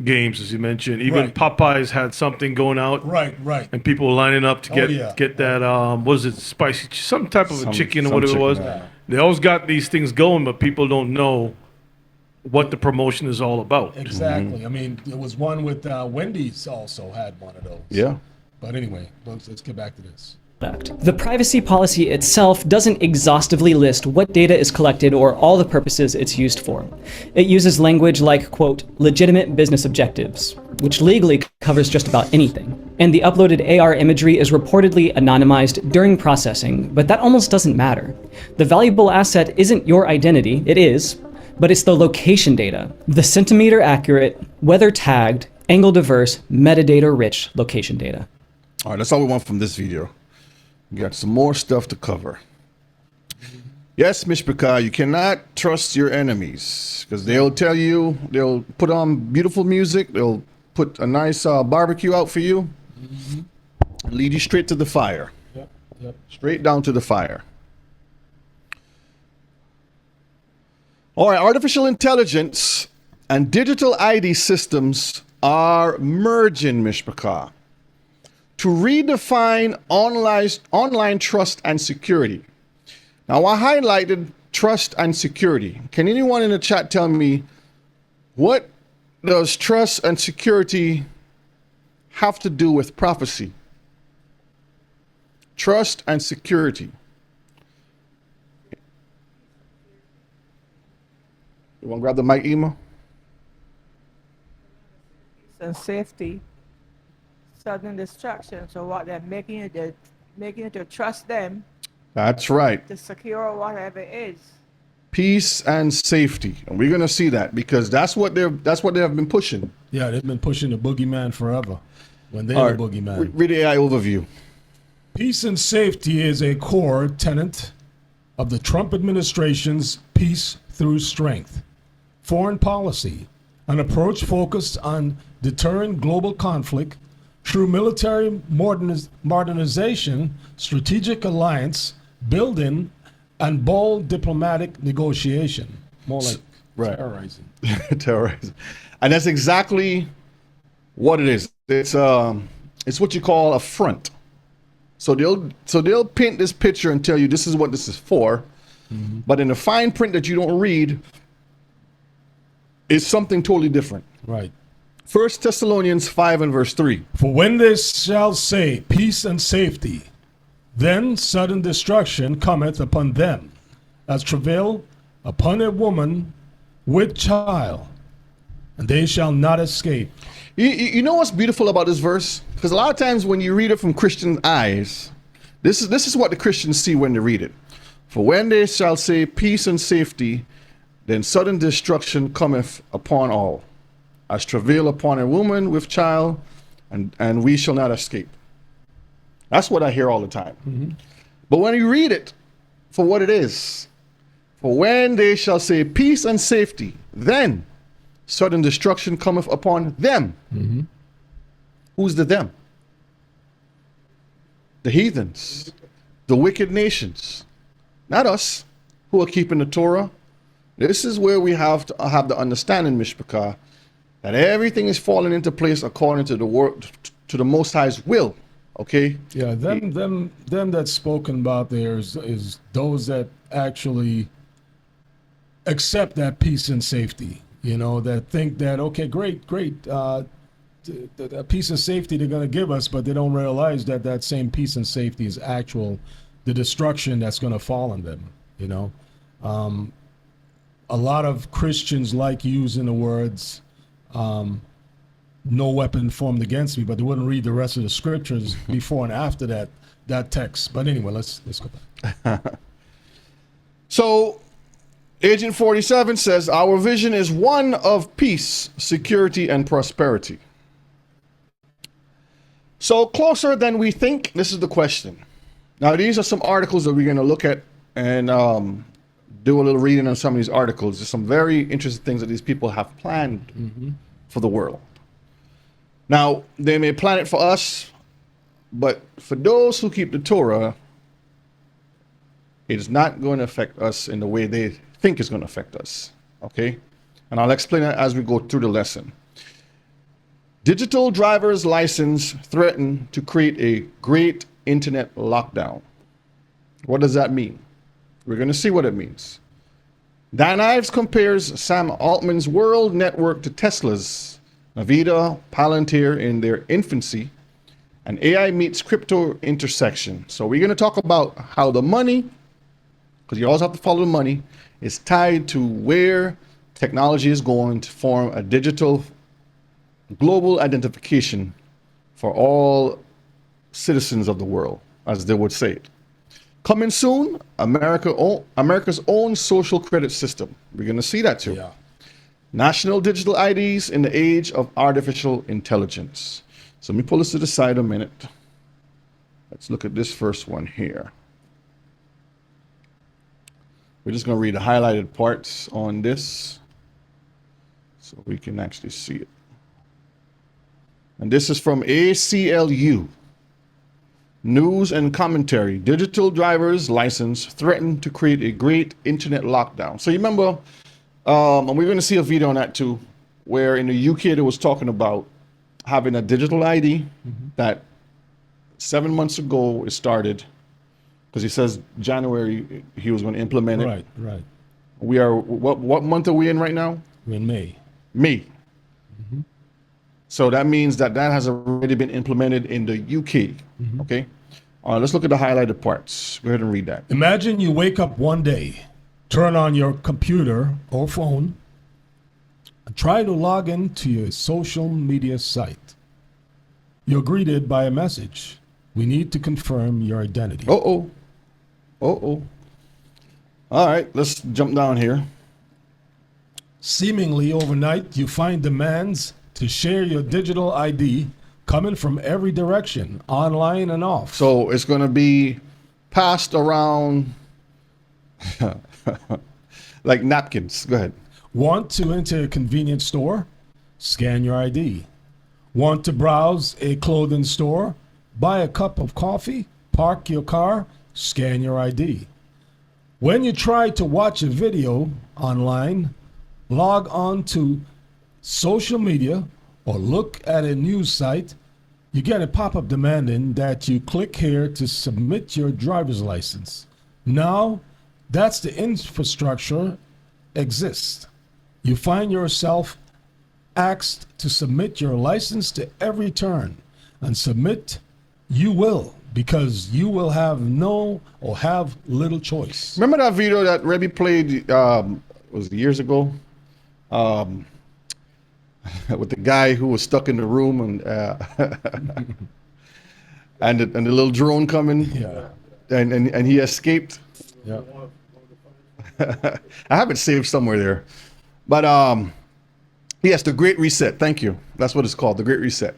E: games, as you mentioned. Even
D: Right.
E: Popeyes had something going out,
D: Right.
E: and people were lining up to get
D: yeah.
E: get that. What is it? Spicy, some type of a chicken or
C: some
E: whatever it was.
C: chicken, yeah.
E: They always got these things going, but people don't know what the promotion is all about.
D: Exactly. I mean, there was one with Wendy's also had one of those.
C: Yeah.
D: But anyway, let's get back to this.
H: The privacy policy itself doesn't exhaustively list what data is collected or all the purposes it's used for. It uses language like, quote, legitimate business objectives, which legally covers just about anything. And the uploaded AR imagery is reportedly anonymized during processing, but that almost doesn't matter. The valuable asset isn't your identity, it is, but it's the location data, the centimeter accurate, weather tagged, angle diverse, metadata rich location data.
C: All right, that's all we want from this video. We got some more stuff to cover. Yes, Mishpaka, you cannot trust your enemies because they'll tell you, they'll put on beautiful music, they'll put a nice barbecue out for you, and lead you straight to the fire.
D: Yep.
C: Straight down to the fire. All right, artificial intelligence and digital ID systems are merging, Mishpaka, to redefine online trust and security. Now, I highlighted trust and security. Can anyone in the chat tell me what does trust and security have to do with prophecy? Trust and security. You want to grab the mic, Ema?
F: And safety, sudden distraction. So what they're making you to trust them
C: That's right.
F: to secure whatever it is.
C: Peace and safety. And we're going to see that because that's what they have been pushing.
D: Yeah, they've been pushing the boogeyman forever. When they're
C: All
D: the
C: right,
D: boogeyman.
C: read the AI overview.
D: Peace and safety is a core tenet of the Trump administration's peace through strength foreign policy, an approach focused on deterring global conflict through military modernization, strategic alliance building, and bold diplomatic negotiation. More like
C: Right.
D: terrorizing.
C: Terrorism. And that's exactly what it is. It's what you call a front. So they'll paint this picture and tell you this is what this is for. But in the fine print that you don't read is something totally different.
D: Right.
C: 1 Thessalonians 5 and verse 3.
D: For when they shall say peace and safety, then sudden destruction cometh upon them, as travail upon a woman with child, and they shall not escape.
C: You know what's beautiful about this verse? Because a lot of times when you read it from Christian eyes, this is what the Christians see when they read it. For when they shall say peace and safety, then sudden destruction cometh upon all, as travail upon a woman with child, and we shall not escape. That's what I hear all the time. But when you read it for what it is, for when they shall say peace and safety, then sudden destruction cometh upon them. Who's the them? The heathens, the wicked nations, not us who are keeping the Torah. This is where we have to have the understanding, Mishpachah, that everything is falling into place according to the word, to the Most High's will. Okay.
D: Yeah, them that's spoken about there is those that actually accept that peace and safety. You know, that think that okay, great, the peace and safety they're going to give us, but they don't realize that that same peace and safety is the destruction that's going to fall on them. You know, a lot of Christians like using the words no weapon formed against me, but they wouldn't read the rest of the scriptures before and after that text. But anyway, let's go back.
C: So Agent 47 says our vision is one of peace, security, and prosperity. So closer than we think, this is the question. Now, these are some articles that we're going to look at and do a little reading on some of these articles. There's some very interesting things that these people have planned for the world. Now, they may plan it for us, but for those who keep the Torah, it is not going to affect us in the way they think it's going to affect us. Okay? And I'll explain that as we go through the lesson. Digital driver's license threaten to create a great internet lockdown. What does that mean? We're going to see what it means. Dan Ives compares Sam Altman's World Network to Tesla's Nvidia, Palantir in their infancy, and AI meets crypto intersection. So we're going to talk about how the money, because you always have to follow the money, is tied to where technology is going to form a digital global identification for all citizens of the world, as they would say it. Coming soon, America's own social credit system. We're going to see that too.
D: Yeah.
C: National digital IDs in the age of artificial intelligence. So let me pull this to the side a minute. Let's look at this first one here. We're just going to read the highlighted parts on this so we can actually see it. And this is from ACLU. News and commentary. Digital driver's license threatened to create a great internet lockdown. So you remember, and we're going to see a video on that too, where in the UK they was talking about having a digital ID that 7 months ago it started, because he says January he was going to implement it.
D: Right.
C: We are, what month are we in right now?
D: We're in May.
C: May. So that means that has already been implemented in the UK. Okay. All right, let's look at the highlighted parts. Go ahead and read that.
D: Imagine you wake up one day, turn on your computer or phone, and try to log into your social media site. You're greeted by a message. We need to confirm your identity.
C: All right, let's jump down here.
D: Seemingly overnight, you find demands to share your digital ID coming from every direction, online and off.
C: So it's going to be passed around like napkins. Go ahead.
D: Want to enter a convenience store? Scan your ID. Want to browse a clothing store? Buy a cup of coffee? Park your car? Scan your ID. When you try to watch a video online, log on to social media or look at a news site, you get a pop-up demanding that you click here to submit your driver's license. Now, that's the infrastructure exists. You find yourself asked to submit your license to every turn, and submit you will, because you will have no or have little choice.
C: Remember that video that Rebbe played was it years ago? With the guy who was stuck in the room and and the little drone coming,
D: Yeah.
C: and he escaped.
D: Yeah.
C: I have it saved somewhere there, but yes, the Great Reset. Thank you. That's what it's called, the Great Reset.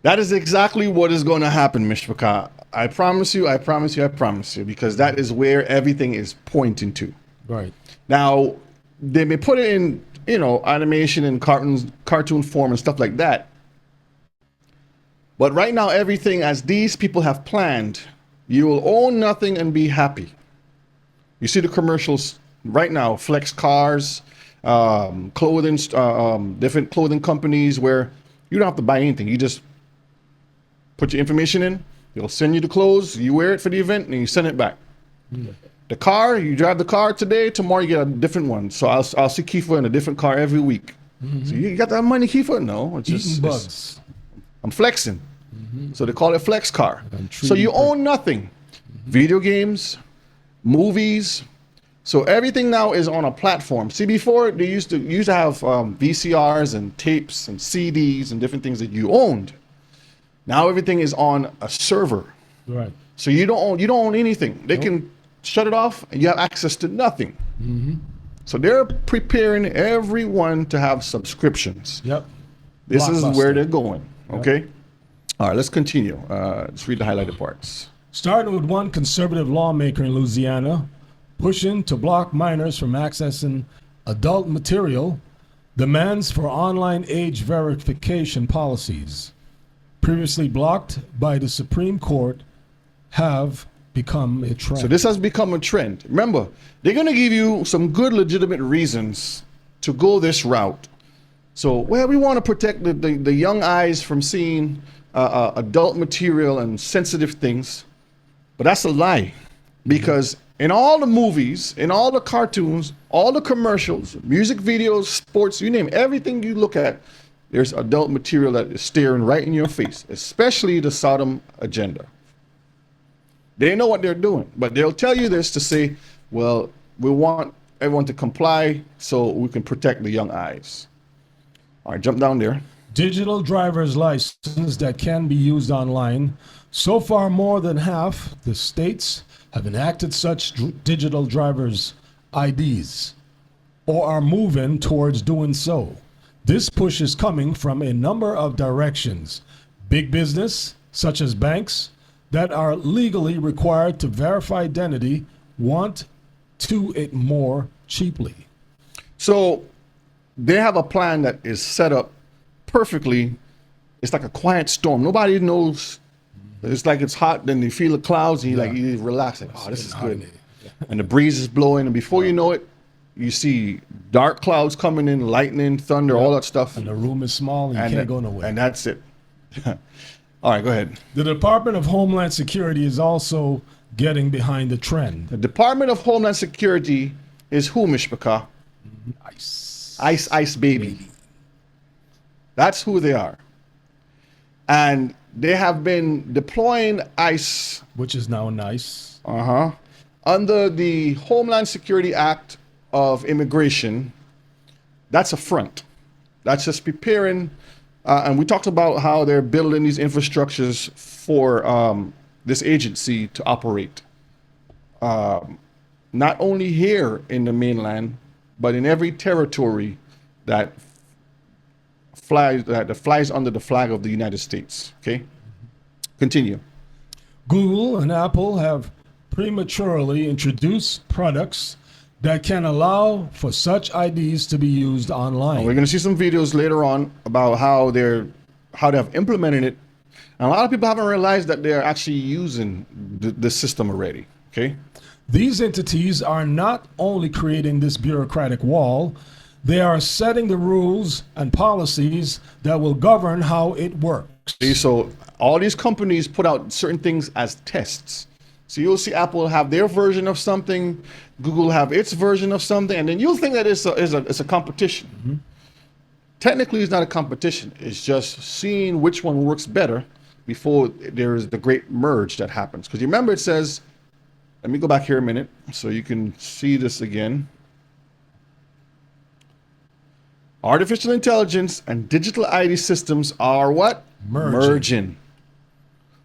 C: That is exactly what is going to happen, Mishpaka. I promise you, I promise you, I promise you, because that is where everything is pointing to.
D: Right.
C: Now, they may put it in, animation and cartoon form and stuff like that. But right now, everything as these people have planned, you will own nothing and be happy. You see the commercials right now, flex cars, clothing, different clothing companies where you don't have to buy anything. You just put your information in, they'll send you the clothes, you wear it for the event, and you send it back. The car, you drive the car today, tomorrow you get a different one. So I'll see Kiefer in a different car every week. So you got that money, Kiefer? No, it's
D: Eating
C: just
D: bugs.
C: I'm flexing. So they call it flex car.
D: And
C: So you
D: 3D
C: own nothing. Video games, movies. So everything now is on a platform. See, before they used to have VCRs and tapes and CDs and different things that you owned. Now everything is on a server.
D: Right.
C: So you don't own anything. They can shut it off and you have access to nothing. So they're preparing everyone to have subscriptions.
D: Yep.
C: This is
D: Blockbuster.
C: where they're going. Okay. All right, let's continue. Let's read the highlighted parts.
D: Starting with one conservative lawmaker in Louisiana pushing to block minors from accessing adult material, demands for online age verification policies, previously blocked by the Supreme Court, have become a trend.
C: So this has become a trend. Remember, they're going to give you some good legitimate reasons to go this route. So, well, we want to protect the young eyes from seeing adult material and sensitive things. But that's a lie. Because in all the movies, in all the cartoons, all the commercials, music videos, sports, you name it, everything you look at, there's adult material that is staring right in your face, especially the Sodom agenda. They know what they're doing, but they'll tell you this to say, well, we want everyone to comply so we can protect the young eyes. All right, jump down there.
D: Digital driver's license that can be used online. So far, more than half the states have enacted such digital driver's IDs or are moving towards doing so. This push is coming from a number of directions. Big business, such as banks, that are legally required to verify identity, want to it more cheaply.
C: So they have a plan that is set up perfectly. It's like a quiet storm. Nobody knows. It's like it's hot, then you feel the clouds, and you relax. Like, oh, this is good. And the breeze is blowing, and before you know it, you see dark clouds coming in, lightning, thunder, all that stuff.
D: And the room is small and you can't go nowhere.
C: And that's it. All right, go ahead.
D: The Department of Homeland Security is also getting behind the trend.
C: The Department of Homeland Security is who, Mishpaka? Ice baby. That's who they are. And they have been deploying ICE.
D: Which is now nice.
C: Under the Homeland Security Act of Immigration. That's a front. That's just preparing. And we talked about how they're building these infrastructures for this agency to operate. Not only here in the mainland, but in every territory that flies under the flag of the United States. Okay? Continue.
D: Google and Apple have prematurely introduced products that can allow for such IDs to be used online.
C: We're going to see some videos later on about how they have implemented it. And a lot of people haven't realized that they're actually using the system already. Okay?
D: These entities are not only creating this bureaucratic wall, they are setting the rules and policies that will govern how it works.
C: See, so all these companies put out certain things as tests. So you'll see Apple have their version of something, Google have its version of something, and then you'll think that it's a competition.
D: Mm-hmm.
C: Technically, it's not a competition. It's just seeing which one works better before there's the great merge that happens. Because you remember it says, let me go back here a minute so you can see this again. Artificial intelligence and digital ID systems are what? Merging.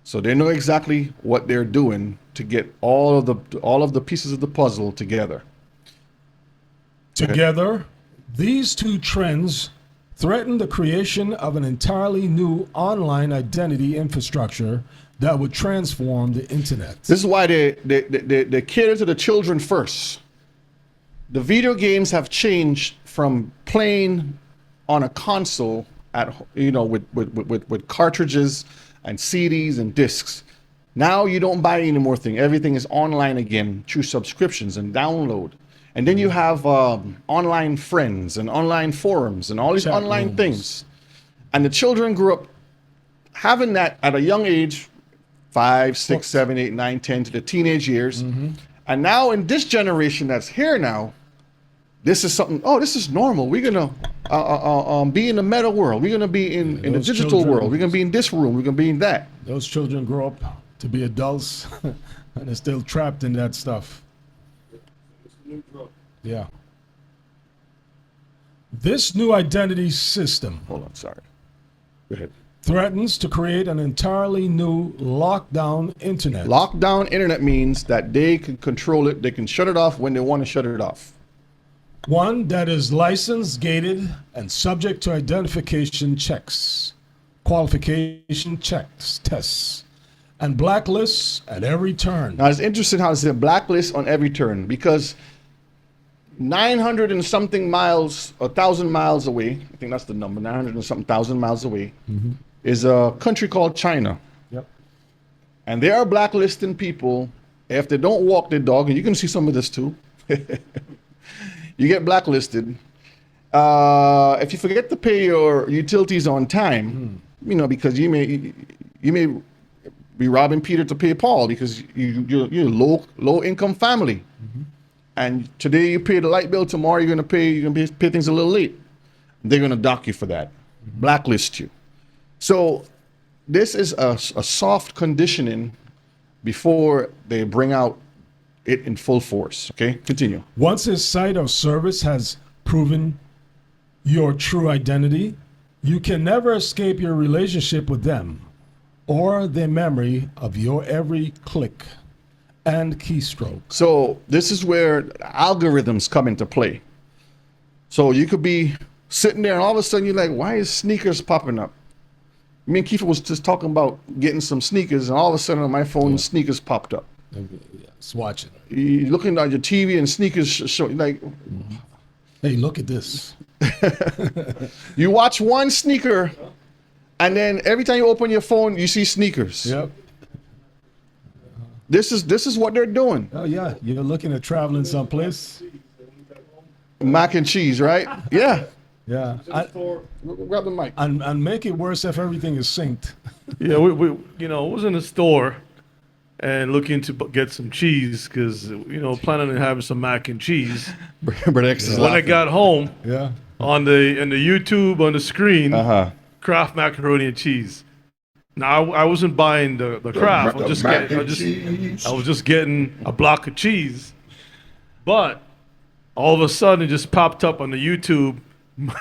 C: So they know exactly what they're doing to get all of the pieces of the puzzle together.
D: Together, these two trends threaten the creation of an entirely new online identity infrastructure that would transform the internet.
C: This is why they cater to the children first. The video games have changed from playing on a console with cartridges and CDs and discs. Now you don't buy any more thing. Everything is online again through subscriptions and download. And then you have online friends and online forums and all these
D: Chat
C: online
D: rooms.
C: things. And the children grew up having that at a young age, 5, 6, 7, 8, 9, 10 to the teenage years. And now in this generation that's here now, this is something, this is normal. We're going to be in the meta world. We're going to be in the
D: those
C: digital
D: children-
C: world. We're going to be in this room. We're going to be in that.
D: Those children grow up to be adults and they're still trapped in that stuff. Yeah. This new identity system
C: Hold on, sorry. Go ahead.
D: threatens to create an entirely new lockdown internet.
C: Lockdown internet means that they can control it. They can shut it off when they want to shut it off.
D: One that is licensed, gated, and subject to identification checks, qualification checks, tests, and blacklists at every turn.
C: Now, it's interesting how it's a blacklist on every turn because 900 and something miles, 1,000 miles away, I think that's the number, 900 and something thousand miles away, is a country called China.
D: Yep.
C: And they are blacklisting people if they don't walk their dog, and you can see some of this too. You get blacklisted. If you forget to pay your utilities on time, because you may be robbing Peter to pay Paul because you're a low income family. And today you pay the light bill, tomorrow you're gonna pay things a little late. They're gonna dock you for that, blacklist you. So this is a soft conditioning before they bring out it in full force. Okay, continue.
D: Once a site or service has proven your true identity, you can never escape your relationship with them or their memory of your every click and keystroke.
C: So this is where algorithms come into play. So you could be sitting there and all of a sudden you're like, why is sneakers popping up? Me and Kiefer was just talking about getting some sneakers and all of a sudden on my phone, sneakers popped up.
D: It's watching.
C: You're looking at your TV and sneakers show, like,
D: Hey, look at this.
C: you watch one sneaker and then every time you open your phone, you see sneakers.
D: Yep.
C: This is what they're doing.
D: Oh yeah, you're looking at traveling someplace.
C: Mac and cheese, right? Yeah.
D: Yeah.
C: Grab the mic.
D: And make it worse if everything is synced.
E: Yeah, we was in the store and looking to get some cheese because planning on having some mac and cheese.
C: Brother X is
E: When I
C: laughing.
E: got home,
D: Yeah.
E: on the YouTube on the screen,
C: Uh-huh.
E: Kraft macaroni and cheese. Now I wasn't buying the Kraft. I was just getting a block of cheese. But all of a sudden it just popped up on the YouTube, and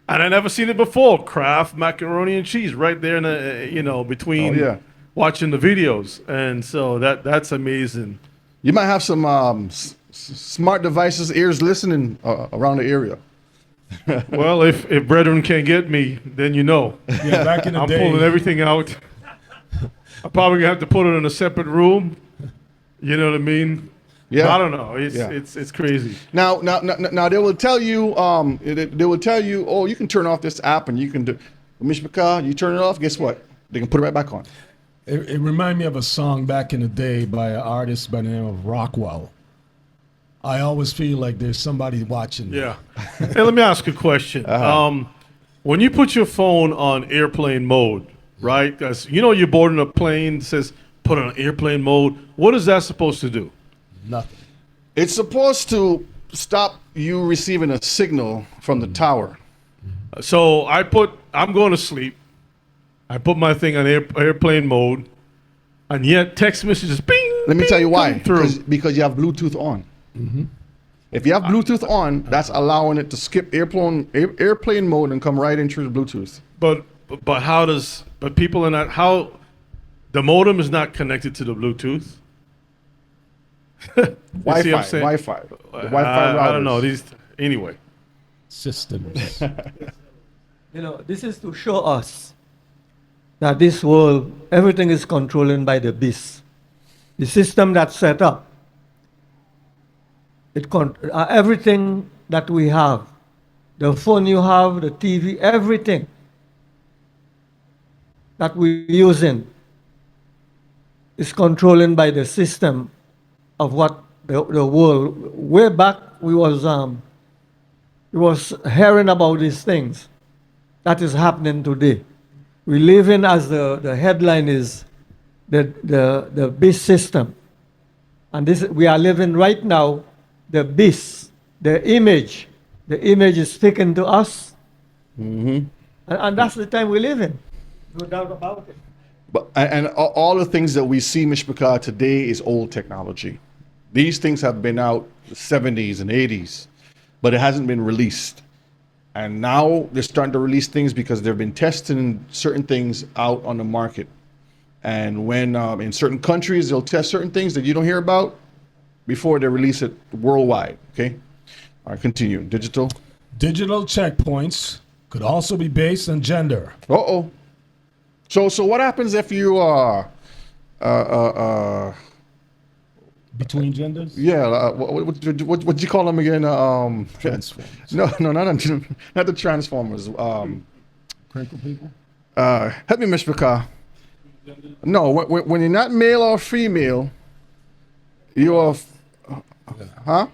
E: I never seen it before. Kraft macaroni and cheese right there in the between
C: Oh, yeah.
E: watching the videos, and so that's amazing.
C: You might have some smart devices, ears listening around the area.
E: Well, if brethren can't get me, then
D: Yeah, back in the
E: I'm
D: day.
E: pulling everything out. I'm probably gonna have to put it in a separate room. You know what I mean?
C: Yeah.
E: I don't know.
C: Yeah.
E: It's crazy.
C: Now they will tell you, oh, you can turn off this app and you can do. Mishpaka, you turn it off. Guess what? They can put it right back on.
D: It reminded me of a song back in the day by an artist by the name of Rockwell. I always feel like there's somebody watching me.
E: Yeah. Hey, let me ask a question. When you put your phone on airplane mode, right? Because you know you're boarding a plane, says put on airplane mode. What is that supposed to do?
D: Nothing.
C: It's supposed to stop you receiving a signal from the tower.
E: So I'm going to sleep. I put my thing on airplane mode, and yet text messages, bing.
C: Let me
E: bing,
C: tell you why.
E: come through.
C: Because you have Bluetooth on. If you have Bluetooth on, that's allowing it to skip airplane mode and come right in through the Bluetooth.
E: But people are not, how, the modem is not connected to the Bluetooth. You see what I'm saying?
C: Wi-Fi. The Wi-Fi routers.
E: I don't know. Anyway.
D: Systems.
B: You know, this is to show us that this world, everything is controlled by the beast. The system that's set up, everything that we have, the phone you have, the TV, everything that we're using is controlled by the system of what the world. Way back, we was hearing about these things that is happening today. We live in, as the headline is, the beast system, and this we are living right now. The beast, the image is speaking to us, and that's the time we live in. No doubt about it.
C: But and all the things that we see, Mishpachah, today is old technology. These things have been out the 70s and 80s, but it hasn't been released. And now they're starting to release things because they've been testing certain things out on the market. And when in certain countries, they'll test certain things that you don't hear about before they release it worldwide. Okay? All right, continue. Digital.
D: Digital checkpoints could also be based on gender.
C: Uh-oh. So what happens if you are
D: Between genders?
C: yeah, what do you call them again?
D: Transformers.
C: No, not the Transformers.
D: Crinkle people?
C: Help me, Mr. Car. No, when you're not male or female, you are, huh?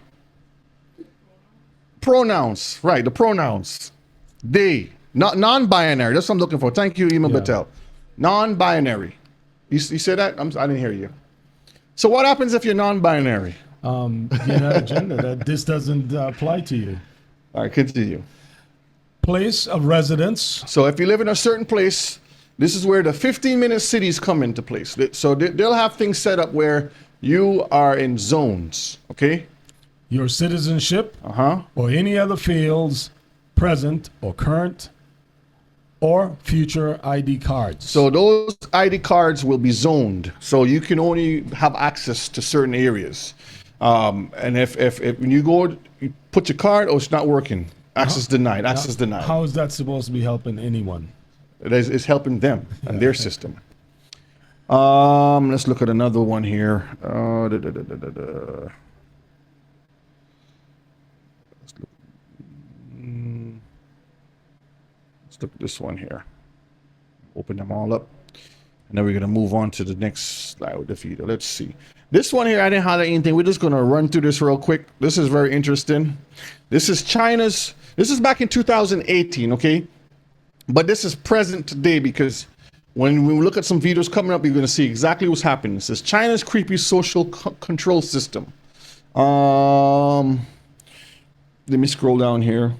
C: Pronouns, right? The pronouns. They, not non-binary. That's what I'm looking for. Thank you, Emma Battelle. Non-binary. You said that? I didn't hear you. So what happens if you're non-binary?
D: You're not a gender. That this doesn't apply to you.
C: All right, continue.
D: Place of residence.
C: So if you live in a certain place, this is where the 15-minute cities come into place. So they'll have things set up where you are in zones, okay?
D: Your citizenship.
C: Uh-huh.
D: Or any other fields, present or current, or future ID cards.
C: So those ID cards will be zoned, so you can only have access to certain areas. And if when you go, you put your card, oh, it's not working. Access denied. Access denied.
D: How is that supposed to be helping anyone?
C: It's helping them and their system. Let's look at another one here. Let's look at this one here. Open them all up. And then we're going to move on to the next slide with the feeder. Let's see. This one here, I didn't highlight anything. We're just going to run through this real quick. This is very interesting. This is China's, this is back in 2018, okay? But this is present today because when we look at some videos coming up, you're going to see exactly what's happening. This is China's creepy social control system. Let me scroll down here.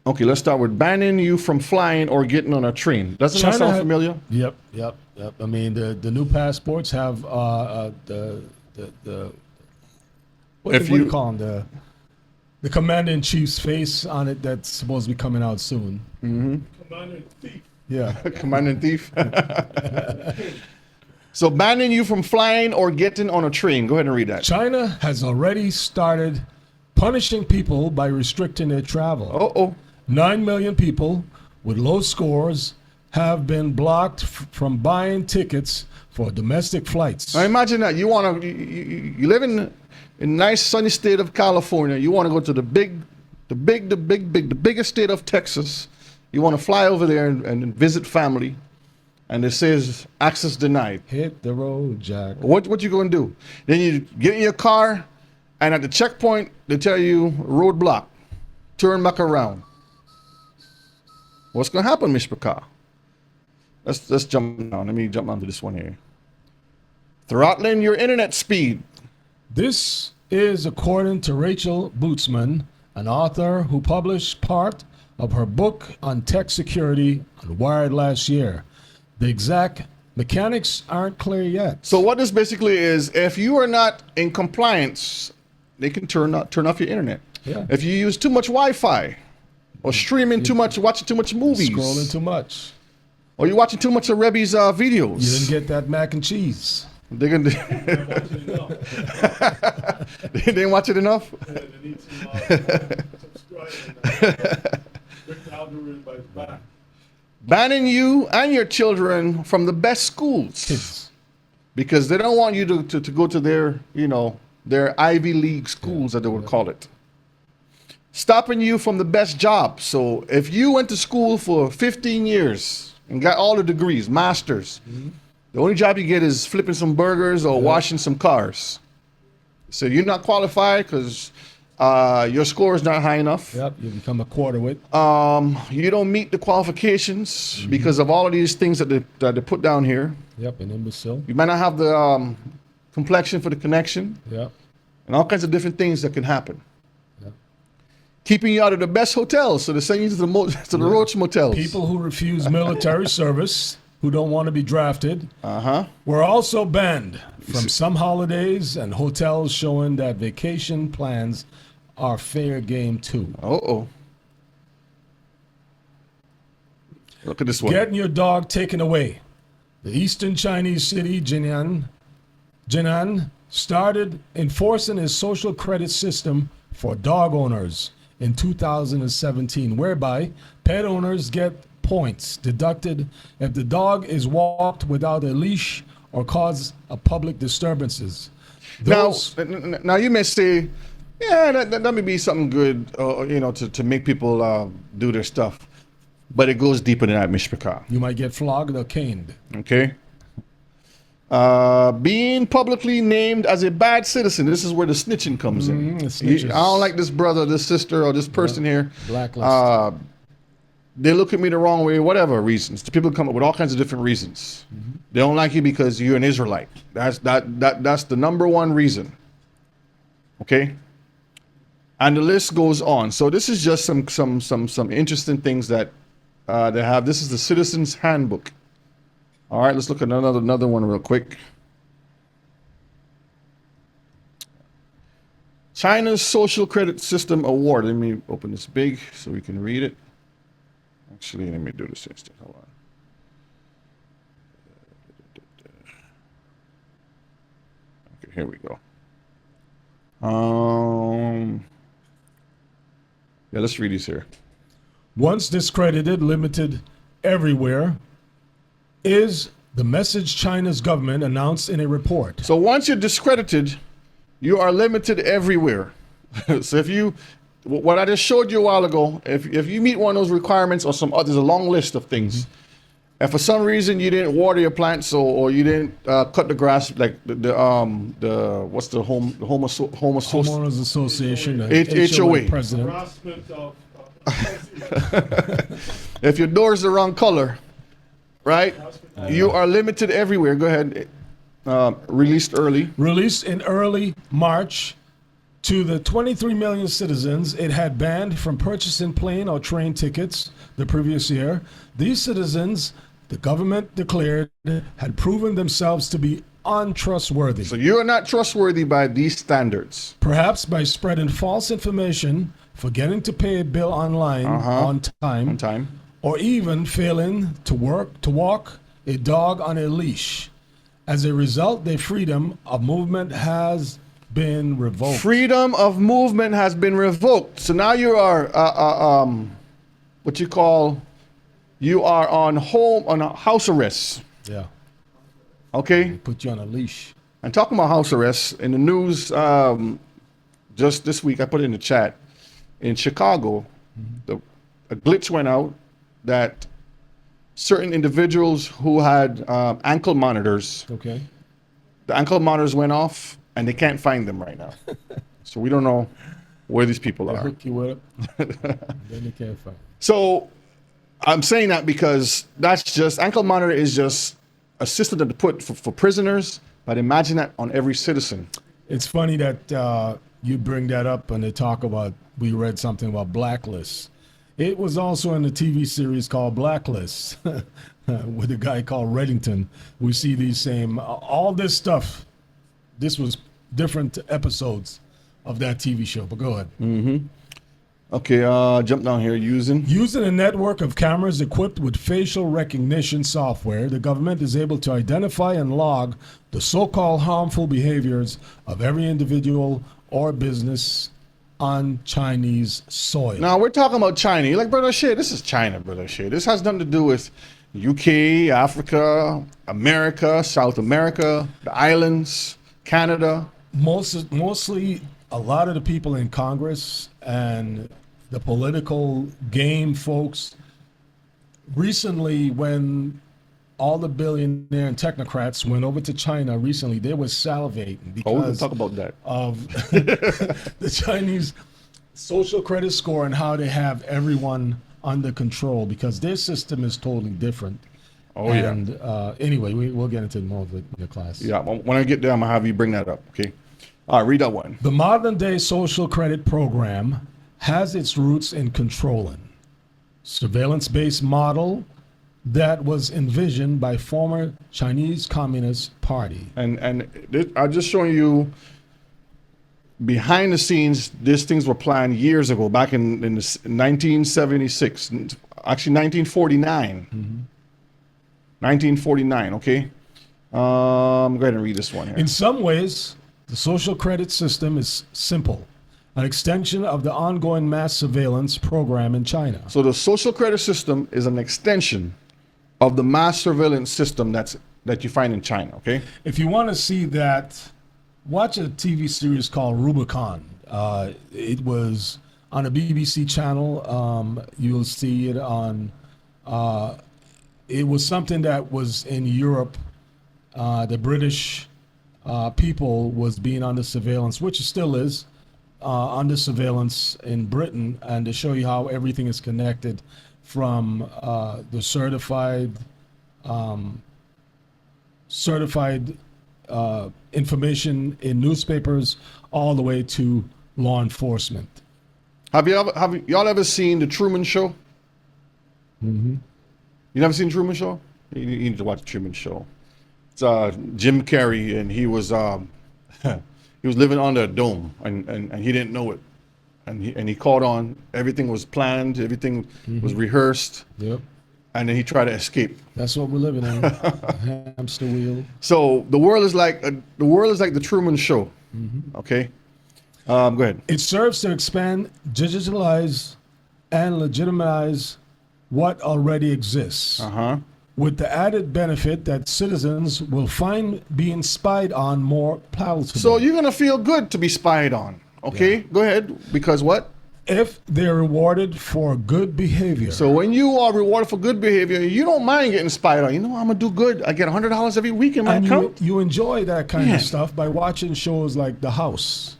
C: Okay, let's start with banning you from flying or getting on a train. Doesn't that sound familiar?
D: Yep. I mean, the new passports have the what do you call them? The commander-in-chief's face on it that's supposed to be coming out soon.
C: Mm-hmm.
E: Commander-in-Chief.
C: Yeah. Commander-in-Chief. So banning you from flying or getting on a train. Go ahead and read that.
D: China has already started punishing people by restricting their travel.
C: Uh-oh.
D: 9 million people with low scores have been blocked from buying tickets for domestic flights.
C: Now imagine that you want to you live in nice sunny state of California. You want to go to the biggest state of Texas. You want to fly over there and visit family, and it says access denied.
D: Hit the road, Jack.
C: What you going to do? Then you get in your car, and at the checkpoint they tell you roadblock, turn back around. What's going to happen, Mr. Car? Let's jump down. Let me jump onto this one here. Throttling your internet speed.
D: This is according to Rachel Bootsman, an author who published part of her book on tech security on Wired last year. The exact mechanics aren't clear yet.
C: So what this basically is, if you are not in compliance, they can turn off your internet.
D: Yeah.
C: If you use too much Wi-Fi, or streaming too much, watching too much movies,
D: Scrolling too much.
C: or you're watching too much of Rebby's videos,
D: You didn't get that mac and cheese.
C: they're gonna. They didn't watch it enough. Banning you and your children from the best schools
D: Kids.
C: because they don't want you to go to their, their Ivy League schools, that they would call it. Stopping you from the best jobs. So if you went to school for 15 years and got all the degrees, masters, the only job you get is flipping some burgers or washing some cars. So you're not qualified because your score is not high enough.
D: Yep, you become a quarter with.
C: You don't meet the qualifications because of all of these things that they put down here.
D: Yep, an imbecile.
C: You might not have the complexion for the connection,
D: Yep.
C: and all kinds of different things that can happen.
D: Yep.
C: Keeping you out of the best hotels, so they send you to the Roach motels.
D: People who refuse military service, who don't want to be drafted,
C: Uh-huh.
D: were also banned from some holidays and hotels, showing that vacation plans are fair game too.
C: Uh-oh. Look at this one.
D: Getting your dog taken away. The eastern Chinese city, Jinan, started enforcing a social credit system for dog owners in 2017, whereby pet owners get points deducted if the dog is walked without a leash or cause a public disturbances. Those,
C: Now you may say, yeah, that may be something good, to make people do their stuff. But it goes deeper than that, Mishpaka.
D: you might get flogged or caned.
C: Okay. Being publicly named as a bad citizen. This is where the snitching comes in.
D: the snitches.
C: I don't like this brother, this sister, or this person here.
D: Blacklist.
C: They look at me the wrong way, whatever reasons. The people come up with all kinds of different reasons. They don't like you because you're an Israelite. That's the number one reason. Okay? And the list goes on. So this is just some interesting things that they have. This is the Citizens Handbook. All right, let's look at another one real quick. China's Social Credit System Award. Let me open this big so we can read it. Actually, let me do this instead. Hold on. Okay, here we go. Yeah, let's read these here.
D: Once discredited, limited everywhere, is the message China's government announced in a report.
C: So once you're discredited, you are limited everywhere. So if you, what I just showed you a while ago, if you meet one of those requirements or some others, a long list of things. If for some reason you didn't water your plants or you didn't cut the grass, like the what's the
D: Homeowners Association,
C: HOA
D: president.
E: Harassment of
C: if your door is the wrong color, right? You are limited everywhere. Go ahead. Released early.
D: Released in early March to the 23 million citizens it had banned from purchasing plane or train tickets the previous year. These citizens, the government declared, had proven themselves to be untrustworthy.
C: So you are not trustworthy by these standards.
D: Perhaps by spreading false information, forgetting to pay a bill online on time, or even failing to walk a dog on a leash. As a result, their freedom of movement has been revoked.
C: Freedom of movement has been revoked. So now you are you are on house arrest.
D: Yeah.
C: Okay.
D: Put you on a leash.
C: And talking about house arrest, in the news just this week, I put it in the chat, in Chicago, a glitch went out that certain individuals who had ankle monitors,
D: Okay.
C: the ankle monitors went off and they can't find them right now. So we don't know where these people
D: They
C: are.
D: hook you up. Then they can't find.
C: So I'm saying that because that's just ankle monitor is just a system that they put for prisoners, but imagine that on every citizen.
D: It's funny that you bring that up and they talk about, we read something about blacklists. It was also in the TV series called Blacklist with a guy called Reddington. We see these same, all this stuff. This was different episodes of that TV show, but go ahead.
C: Okay, jump down here.
D: Using a network of cameras equipped with facial recognition software, the government is able to identify and log the so-called harmful behaviors of every individual or business on Chinese soil.
C: Now we're talking about China. You're like, brother, shit. This is China, brother, shit. This has nothing to do with UK, Africa, America, South America, the islands, Canada.
D: Mostly, a lot of the people in Congress and the political game folks, recently when all the billionaire and technocrats went over to China recently, they were salivating
C: Oh, we can
D: because
C: talk about that.
D: of the Chinese social credit score and how they have everyone under control because their system is totally different.
C: Oh,
D: and anyway, we'll get into more of it in the class.
C: Yeah, when I get there, I'm going to have you bring that up, okay? All right, read that one.
D: The modern day social credit program has its roots in controlling surveillance-based model that was envisioned by former Chinese Communist Party.
C: And I'm just showing you behind the scenes, these things were planned years ago, back in 1976, actually 1949. 1949, okay? Go ahead and read this one here.
D: In some ways, the social credit system is simple, an extension of the ongoing mass surveillance program in China.
C: So the social credit system is an extension of the mass surveillance system that you find in China, okay?
D: If you want to see that, watch a TV series called Rubicon. It was on a BBC channel. You'll see it on, it was something that was in Europe. The British people was being under surveillance, which it still is, under surveillance in Britain, and to show you how everything is connected from the certified information in newspapers all the way to law enforcement.
C: Have y'all ever seen the Truman Show? You never seen Truman Show? You need to watch the Truman Show. It's Jim Carrey, and he was he was living under a dome, and he didn't know it, and he caught on. Everything was planned, everything was rehearsed.
D: Yep.
C: And then he tried to escape.
D: That's what we're living in. A hamster wheel.
C: So the world is like the Truman Show. Okay, go ahead.
D: It serves to expand, digitalize, and legitimize what already exists, with the added benefit that citizens will find being spied on more palatable.
C: So you're gonna feel good to be spied on. Okay, go ahead. Because what?
D: If they're rewarded for good behavior.
C: So when you are rewarded for good behavior, you don't mind getting spied on. You know, I'm gonna do good. I get $100 every week in my account.
D: You enjoy that kind of stuff by watching shows like The House.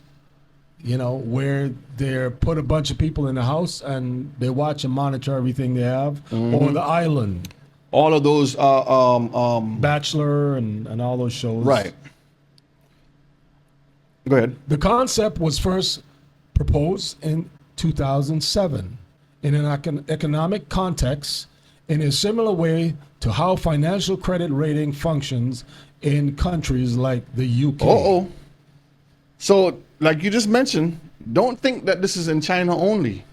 D: You know, where they put a bunch of people in the house and they watch and monitor everything they have, or The Island.
C: All of those,
D: Bachelor and all those shows.
C: Right. Go ahead.
D: The concept was first proposed in 2007 in an economic context in a similar way to how financial credit rating functions in countries like the UK.
C: So, like you just mentioned, don't think that this is in China only.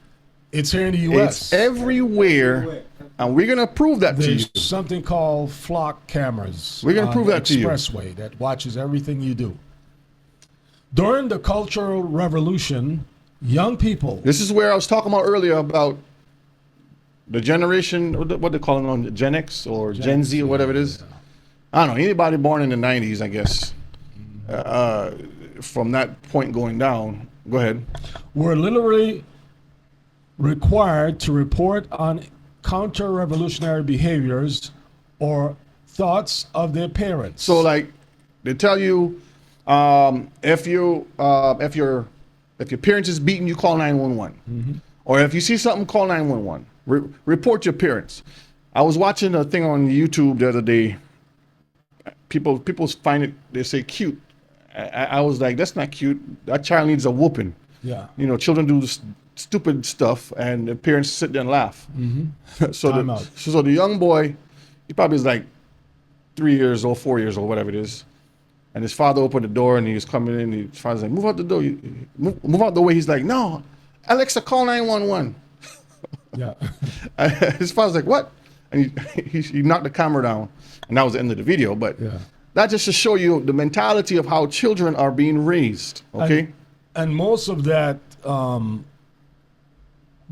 D: It's here in the U.S.
C: It's everywhere, and we're going to prove that to you.
D: There's something called flock cameras.
C: We're going to prove that to you.
D: Expressway that watches everything you do. During the Cultural Revolution, young people.
C: This is where I was talking about earlier about the generation, what they call it on Gen X or Gen Z or whatever it is. I don't know, anybody born in the 90s, I guess. From that point going down, go ahead.
D: Were literally required to report on counter-revolutionary behaviors or thoughts of their parents.
C: So, like, they tell you if your parents is beating you, call 911. Or if you see something, call 911. report your parents. I was watching a thing on YouTube the other day. People find it, they say cute. I was like, that's not cute. That child needs a whooping.
D: Yeah.
C: You know, children do stupid stuff, and the parents sit there and laugh. So the young boy, he probably is like 3 years old, 4 years old, whatever it is. And his father opened the door, and he was coming in. His father's like, move out the door. Move out the way. He's like, no, Alexa, call 911.
D: Yeah.
C: His father's like, what? And he knocked the camera down. And that was the end of the video. But that just to show you the mentality of how children are being raised. Okay.
D: And most of that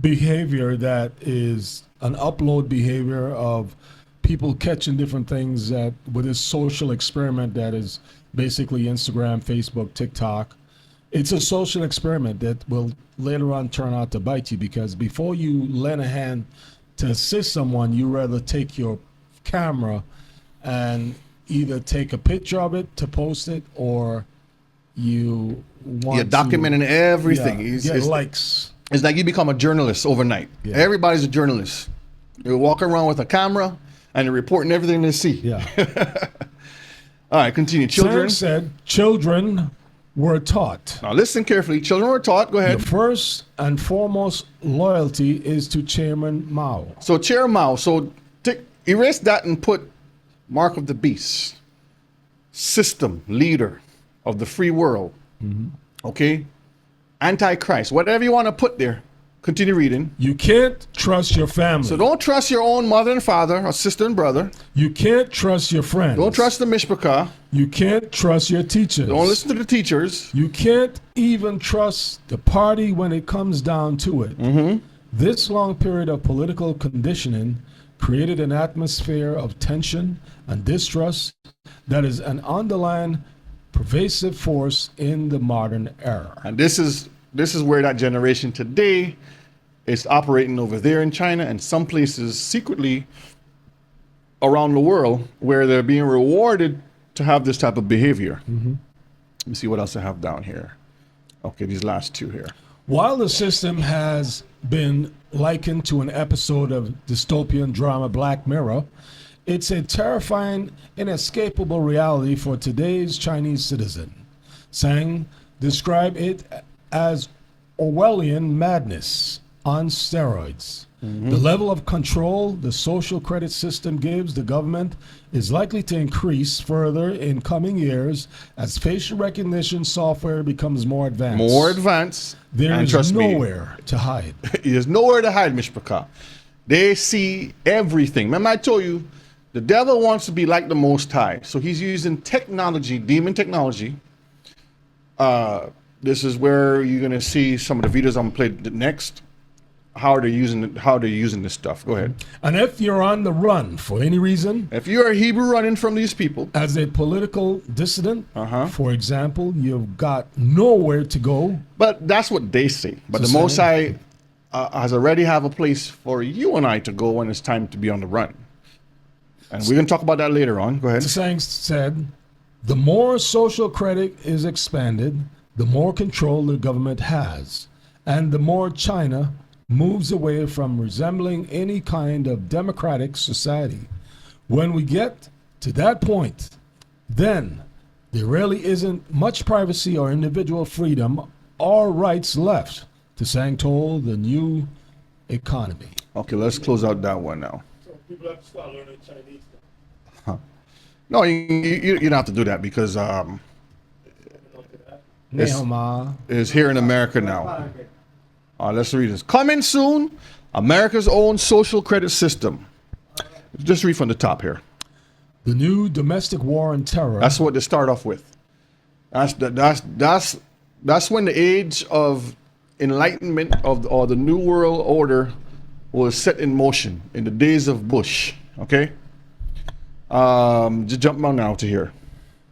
D: behavior that is an upload behavior of people catching different things that with this social experiment that is basically Instagram, Facebook, TikTok. It's a social experiment that will later on turn out to bite you, because before you lend a hand to assist someone, you rather take your camera and either take a picture of it to post it, or you're
C: documenting everything.
D: Get likes.
C: It's like you become a journalist overnight.
D: Yeah.
C: Everybody's a journalist. You walk around with a camera and they're reporting everything they see.
D: Yeah.
C: All right, continue. Children
D: said children were taught.
C: Now listen carefully. Children were taught. Go ahead.
D: The first and foremost loyalty is to Chairman Mao.
C: So Chair Mao. So erase that and put mark of the beast, system, leader of the free world. Okay? Antichrist, whatever you want to put there. Continue reading.
D: You can't trust your family.
C: So don't trust your own mother and father or sister and brother.
D: You can't trust your friends.
C: Don't trust the mishpachah.
D: You can't trust your teachers.
C: Don't listen to the teachers.
D: You can't even trust the party when it comes down to it. This long period of political conditioning created an atmosphere of tension and distrust that is an underlying pervasive force in the modern era.
C: And this is where that generation today is operating over there in China and some places secretly around the world where they're being rewarded to have this type of behavior. Let me see what else I have down here. Okay, these last two here.
D: While the system has been likened to an episode of dystopian drama Black Mirror, it's a terrifying, inescapable reality for today's Chinese citizen. Sang described it as Orwellian madness on steroids. The level of control the social credit system gives the government is likely to increase further in coming years as facial recognition software becomes more advanced. There is nowhere to hide.
C: There's nowhere to hide, Mishpachah. They see everything. Remember I told you, the devil wants to be like the Most High. So he's using technology, demon technology. This is where you're going to see some of the videos I'm going to play next. How they're using this stuff. Go ahead.
D: And if you're on the run for any reason,
C: if you're a Hebrew running from these people,
D: as a political dissident, for example, you've got nowhere to go.
C: But that's what they say. But the Most High has already have a place for you and I to go when it's time to be on the run. And we're going to talk about that later on. Go ahead.
D: Tsang said, the more social credit is expanded, the more control the government has, and the more China moves away from resembling any kind of democratic society. When we get to that point, then there really isn't much privacy or individual freedom or rights left, Tsang told the New Economy.
C: Okay, let's close out that one now.
E: So people have to start learning Chinese.
C: No, you don't have to do that because it's here in America now. Let's read this. Coming soon, America's own social credit system. Just read from the top here.
D: The new domestic war on terror.
C: That's what they start off with. That's when the age of enlightenment or the new world order was set in motion in the days of Bush. Okay. Just jump on now to here.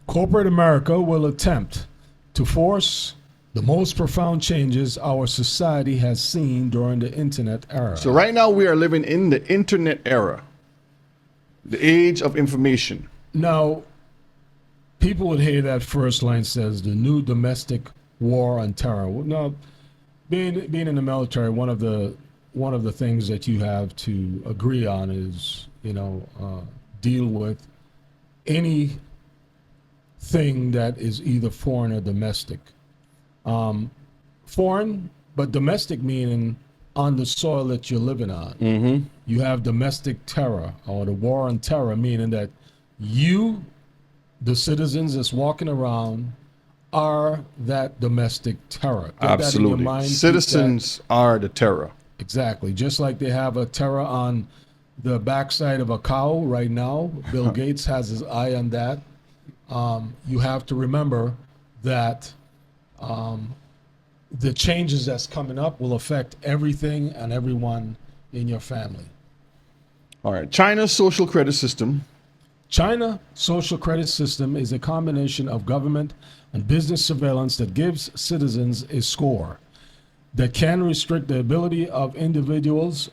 D: Corporate America will attempt to force the most profound changes our society has seen during the internet era.
C: So right now we are living in the internet era, the age of information.
D: Now, people would hear that first line says the new domestic war on terror. Now, being in the military, one of the one of the things that you have to agree on is, deal with anything that is either foreign or domestic. Foreign, but domestic meaning on the soil that you're living on.
C: Mm-hmm.
D: You have domestic terror, or the war on terror, meaning that you, the citizens that's walking around, are that domestic terror. Get that in your
C: Absolutely.
D: mind. Keep
C: Citizens are the terror.
D: that- exactly. Just like they have a terror on the backside of a cow right now. Bill Gates has his eye on that. You have to remember that the changes that's coming up will affect everything and everyone in your family.
C: All right. China's social credit system.
D: China social credit system is a combination of government and business surveillance that gives citizens a score that can restrict the ability of individuals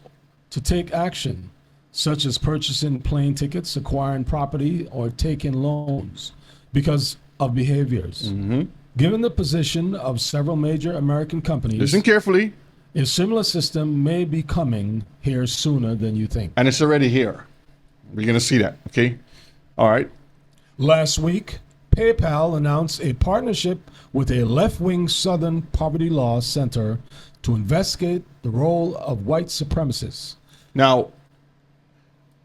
D: to take action, such as purchasing plane tickets, acquiring property, or taking loans because of behaviors.
C: Mm-hmm.
D: Given the position of several major American companies,
C: Listen carefully.
D: a similar system may be coming here sooner than you think.
C: And it's already here. We're going to see that. Okay. All right.
D: Last week, PayPal announced a partnership with a left-wing Southern Poverty Law Center to investigate the role of white supremacists.
C: Now,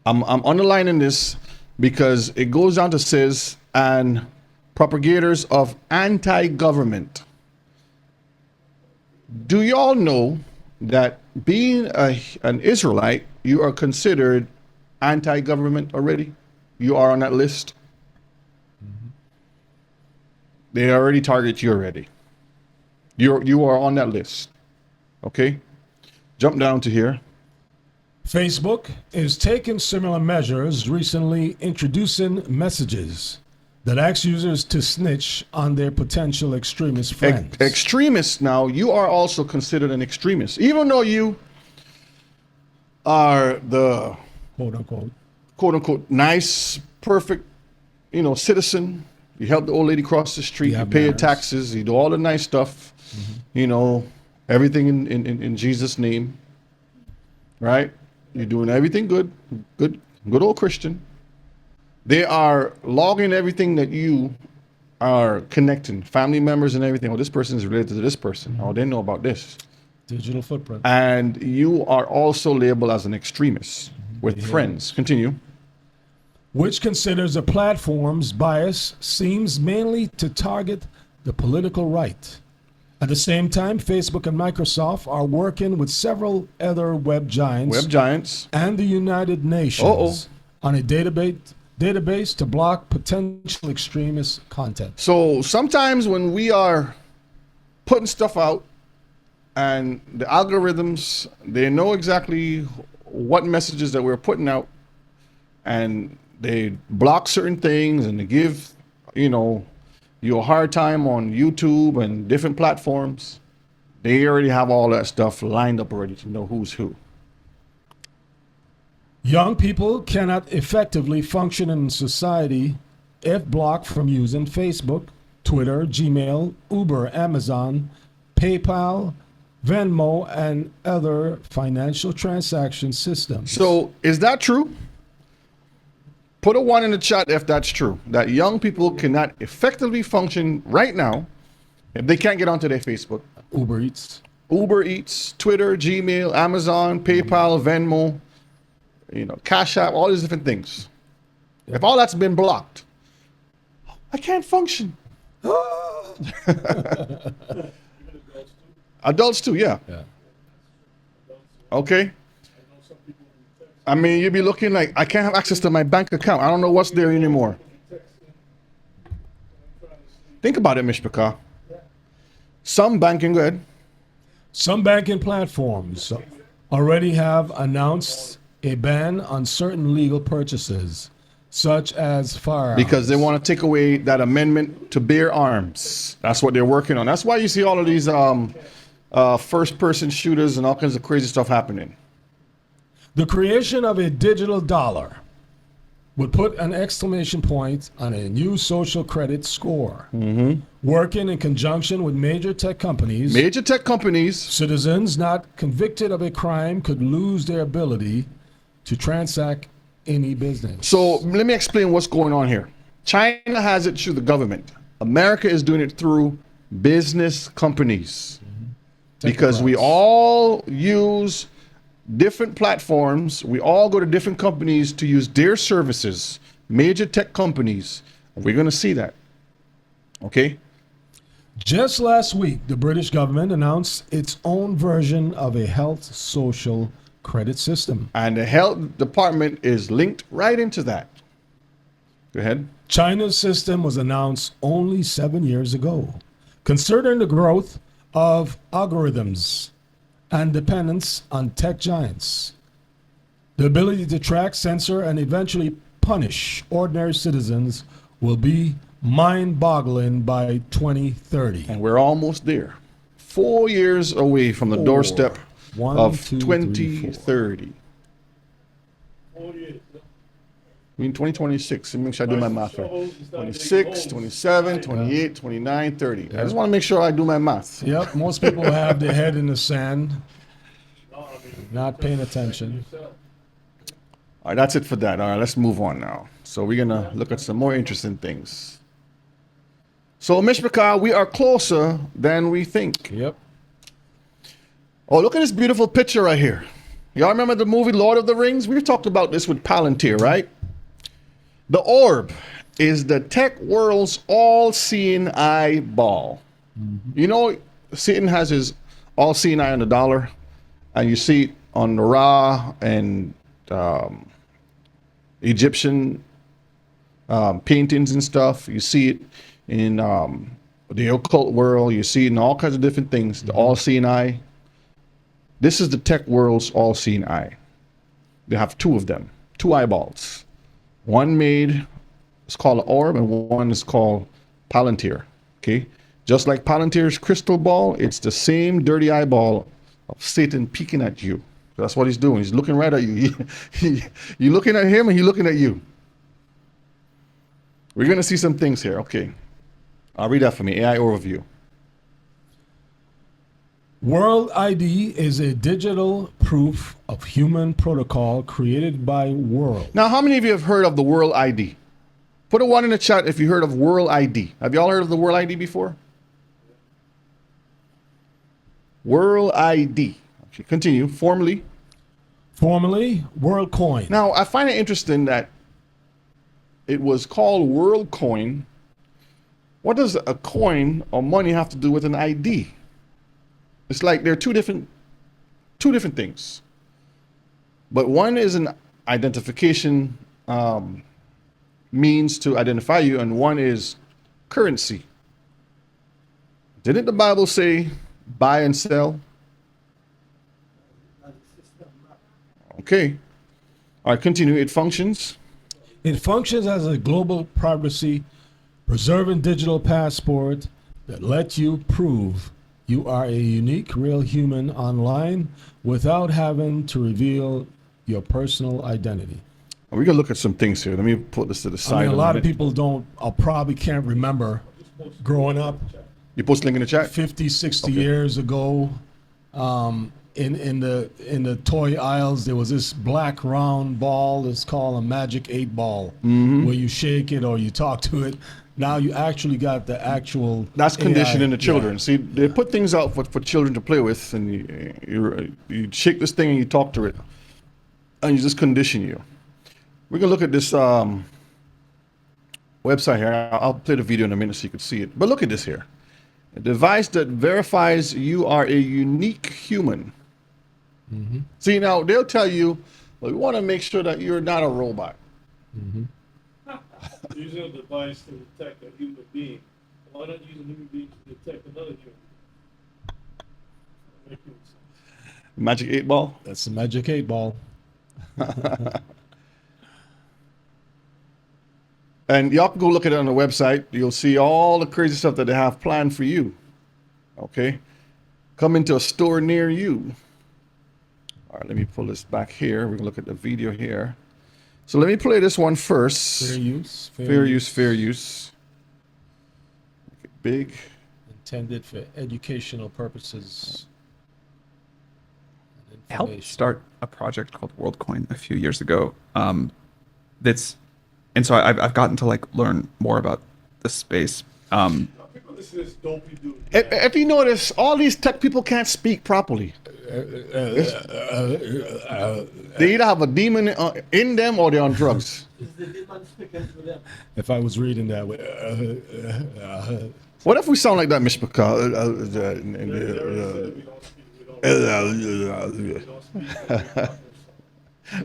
C: I'm underlining this because it goes down to says, and propagators of anti-government. Do y'all know that being an Israelite, you are considered anti-government already? You are on that list. They already target you already. You are on that list. Okay? Jump down to here.
D: Facebook is taking similar measures, recently introducing messages that ask users to snitch on their potential extremist friends.
C: Extremists now, you are also considered an extremist. Even though you are the
D: Quote unquote.
C: quote unquote nice, perfect, citizen. You help the old lady cross the street, you
D: have
C: pay your
D: manners.
C: taxes, you do all the nice stuff, everything in Jesus' name. Right? You're doing everything good old Christian. They are logging everything that you are connecting, family members and everything. Oh, this person is related to this person. Oh, they know about this.
D: Digital footprint.
C: And you are also labeled as an extremist with friends. Continue.
D: Which considers a platform's bias seems mainly to target the political right. At the same time, Facebook and Microsoft are working with several other web giants
C: Web giants.
D: and the United Nations on a database to block potential extremist content.
C: So sometimes when we are putting stuff out and the algorithms, they know exactly what messages that we're putting out, and they block certain things, and they give, you a hard time on YouTube and different platforms. They already have all that stuff lined up already to know who's who.
D: Young people cannot effectively function in society if blocked from using Facebook, Twitter, Gmail, Uber, Amazon, PayPal, Venmo, and other financial transaction systems.
C: So is that true? Put a 1 in the chat if that's true. That young people cannot effectively function right now if they can't get onto their Facebook.
D: Uber Eats,
C: Twitter, Gmail, Amazon, PayPal, Venmo, Cash App, all these different things. If all that's been blocked, I can't function. Adults too, yeah. Okay. I mean, you'd be looking like, I can't have access to my bank account. I don't know what's there anymore. Think about it, Mishpaka. Some banking, go ahead.
D: Some banking platforms already have announced a ban on certain legal purchases, such as firearms.
C: Because they want to take away that amendment to bear arms. That's what they're working on. That's why you see all of these first-person shooters and all kinds of crazy stuff happening.
D: The creation of a digital dollar would put an exclamation point on a new social credit score, working in conjunction with major tech companies.
C: Major tech companies.
D: Citizens not convicted of a crime could lose their ability to transact any business.
C: So let me explain what's going on here. China has it through the government. America is doing it through business companies. Because we all use different platforms. We all go to different companies to use their services, major tech companies. We're going to see that. Okay?
D: Just last week, the British government announced its own version of a health social credit system.
C: And the health department is linked right into that. Go ahead.
D: China's system was announced only 7 years ago, considering the growth of algorithms and dependence on tech giants. The ability to track, censor, and eventually punish ordinary citizens will be mind-boggling by 2030.
C: And we're almost there. 4 years away from the doorstep of 2030. I mean 2026. Let me make sure I do my math right. 26, 27, 28, 29, 30. I just want to make sure I do my math.
D: Yep, most people have their head in the sand, not paying attention.
C: All right, that's it for that. All right, let's move on now. So we're going to look at some more interesting things. So, Mishpachah, we are closer than we think.
D: Yep.
C: Oh, look at this beautiful picture right here. Y'all remember the movie Lord of the Rings? We've talked about this with Palantir, right? The orb is the tech world's all-seeing eyeball. You know, Satan has his all-seeing eye on the dollar, and you see it on the Ra and Egyptian paintings and stuff. You see it in the occult world. You see it in all kinds of different things. The all-seeing eye. This is the tech world's all-seeing eye. They have two of them, two eyeballs. One made, it's called an orb, and one is called Palantir. Okay, just like Palantir's crystal ball, it's the same dirty eyeball of Satan peeking at you. That's what he's doing. He's looking right at you. You're looking at him, and he's looking at you. We're going to see some things here. Okay, I'll read that for me. AI overview.
D: World ID is a digital proof of human protocol created by World.
C: Now, how many of you have heard of the World ID? Put a 1 in the chat if you heard of World ID. Have you all heard of the World ID before? World ID. Okay, continue. Formerly
D: WorldCoin.
C: Now, I find it interesting that it was called WorldCoin. What does a coin or money have to do with an ID? It's like they're two different things. But one is an identification means to identify you, and one is currency. Didn't the Bible say buy and sell? Okay. All right, continue. It functions.
D: It functions as a global privacy preserving digital passport that lets you prove you are a unique, real human online without having to reveal your personal identity.
C: We're going to look at some things here. Let me put this to the side.
D: I mean, a lot of people probably can't remember growing up.
C: You post link in the chat?
D: 50, 60
C: Okay.
D: years ago, in the toy aisles, there was this black round ball that's called a magic 8 ball, where you shake it or you talk to it. Now you actually got the actual.
C: That's conditioning
D: AI.
C: the children.
D: Yeah.
C: See, they put things out for children to play with, and you shake this thing and you talk to it, and you just condition you. We're gonna look at this website here. I'll play the video in a minute so you can see it. But look at this here. A device that verifies you are a unique human. See, now they'll tell you, well, we want to make sure that you're not a robot.
E: Using a device to detect a human being. Why not use a human being to detect another human?
C: Magic 8 ball.
D: That's the magic 8 ball.
C: And y'all can go look at it on the website. You'll see all the crazy stuff that they have planned for you. Okay? Come into a store near you. All right, let me pull this back here. We can look at the video here. So let me play this one first.
D: Fair use.
C: Fair use, fair use. big.
D: Intended for educational purposes. and
I: I helped
D: information.
I: start a project called WorldCoin a few years ago. And so I've gotten to like learn more about the space.
C: If you notice, all these tech people can't speak properly. They either have a demon in them or they're on drugs.
D: If I was reading that way,
C: What if we sound like that, Mr.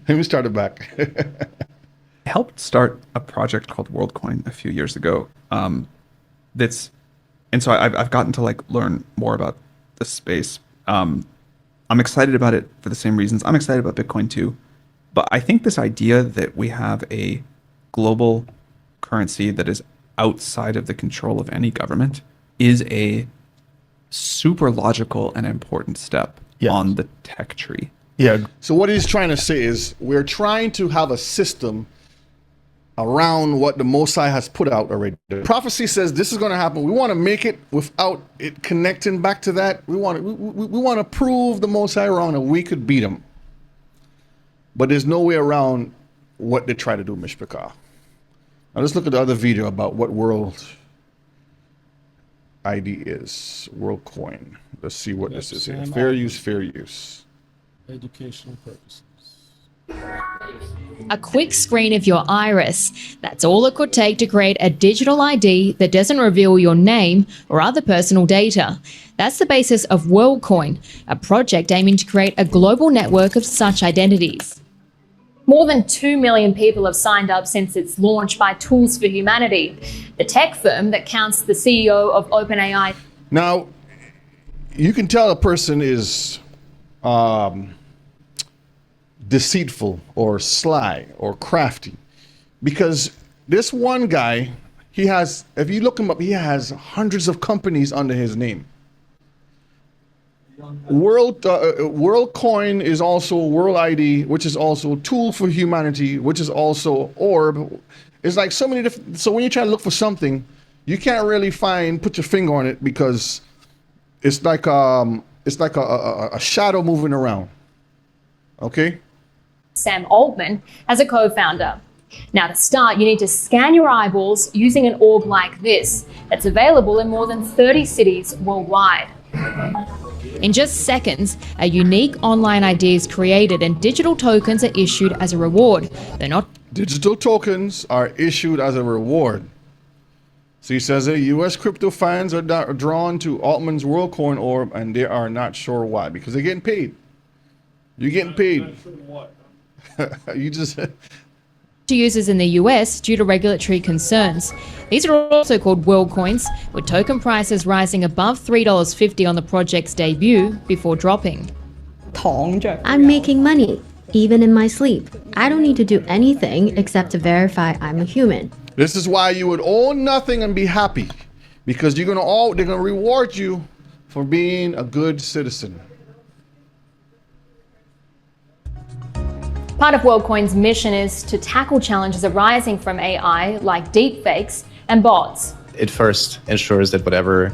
C: Let me start it back.
I: I helped start a project called WorldCoin a few years ago. And so I've gotten to like learn more about the space. I'm excited about it for the same reasons. I'm excited about Bitcoin too. But I think this idea that we have a global currency that is outside of the control of any government is a super logical and important step on the tech tree.
C: Yeah. So what he's trying to say is we're trying to have a system around what the Most High has put out already. The prophecy says this is going to happen. We want to make it without it connecting back to that. We want to prove the Most High wrong and we could beat him. But there's no way around what they try to do, Mishpachah. Now let's look at the other video about what World ID is. World Coin. Let's see what this is here. Fair use, fair use.
D: educational purposes.
J: A quick screen of your iris. That's all it could take to create a digital ID that doesn't reveal your name or other personal data. That's the basis of WorldCoin, a project aiming to create a global network of such identities. More than 2 million people have signed up since its launch by Tools for Humanity, the tech firm that counts the CEO of OpenAI.
C: Now, you can tell a person is deceitful or sly or crafty because this one guy, he has, if you look him up, he has hundreds of companies under his name. WorldCoin is also World ID, which is also Tool for Humanity, which is also Orb. It's like so many different. So when you try to look for something, you can't really put your finger on it because it's like a shadow moving around. Okay.
J: Sam Altman as a co-founder. Now to start, you need to scan your eyeballs using an orb like this. It's available in more than 30 cities worldwide. In just seconds, a unique online ID is created and digital tokens are issued as a reward. They're not.
C: Digital tokens are issued as a reward. So he says that U.S. crypto fans are drawn to Altman's WorldCoin orb and they are not sure why. Because they're getting paid. You're getting paid. You just...
J: to users in the US due to regulatory concerns. These are also called world coins, with token prices rising above $3.50 on the project's debut before dropping.
K: I'm making money, even in my sleep. I don't need to do anything except to verify I'm a human.
C: This is why you would own nothing and be happy, because they're gonna reward you for being a good citizen.
J: Part of WorldCoin's mission is to tackle challenges arising from AI, like deepfakes and bots.
L: It first ensures that whatever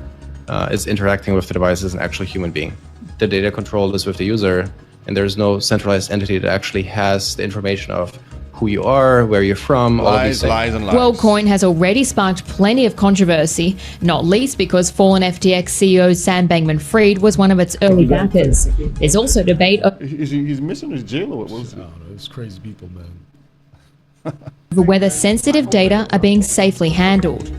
L: is interacting with the device is an actual human being. The data control is with the user, and there's no centralized entity that actually has the information of who you are, where you're from, all of these things.
C: Lies.
J: WorldCoin has already sparked plenty of controversy, not least because fallen FTX CEO Sam Bankman-Fried was one of its early backers. There's also debate
C: He's missing his jail or what was it?
D: I don't know, it's crazy people, man.
J: over whether sensitive data are being safely handled.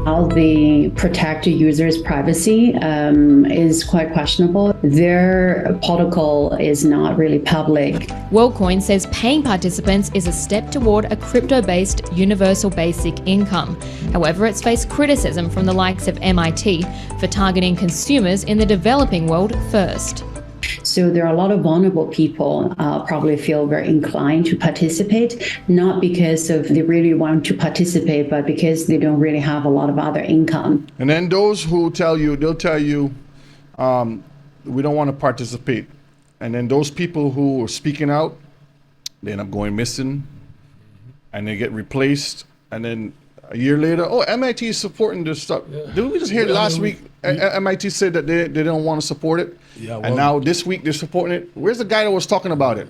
M: How they protect a user's privacy is quite questionable. Their protocol is not really public.
J: WorldCoin says paying participants is a step toward a crypto-based universal basic income. However, it's faced criticism from the likes of MIT for targeting consumers in the developing world first.
M: So there are a lot of vulnerable people probably feel very inclined to participate, not because of they really want to participate, but because they don't really have a lot of other income.
C: And then those who they'll tell you, we don't want to participate. And then those people who are speaking out, they end up going missing and they get replaced. And then A year later, oh, MIT is supporting this stuff. Didn't we just hear last week MIT said that they don't want to support it?
D: Yeah,
C: and now this week they're supporting it. Where's the guy that was talking about it?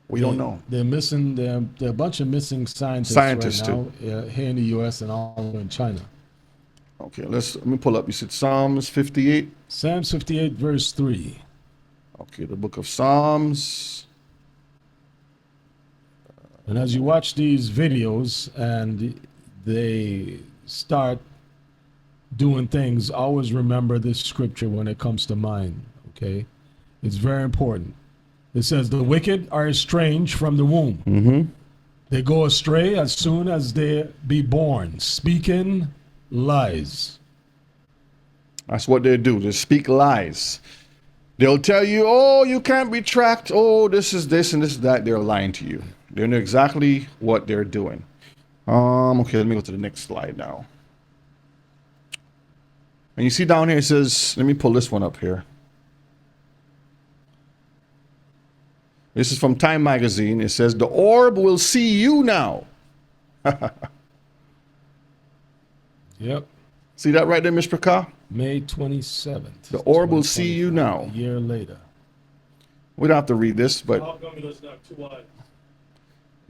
C: We don't know.
D: They're missing. There are a bunch of missing scientists right now here in the U.S. and all in China.
C: Okay, let me pull up. You said Psalms 58.
D: Psalms 58, verse 3.
C: Okay, the book of Psalms.
D: And as you watch these videos and they start doing things, always remember this scripture when it comes to mind, okay? It's very important. It says, the wicked are estranged from the womb.
C: Mm-hmm.
D: They go astray as soon as they be born, speaking lies.
C: That's what they do. They speak lies. They'll tell you, oh, you can't be tracked. Oh, this is this and this is that. They're lying to you. They know exactly what they're doing. Okay, let me go to the next slide now. And you see down here, it says, let me pull this one up here. This is from Time Magazine. It says, the orb will see you now.
D: Yep.
C: See that right there, Mr. Ka?
D: May 27th.
C: The orb will see you now.
D: A year later.
C: We don't have to read this, but
E: How come it's not too wide?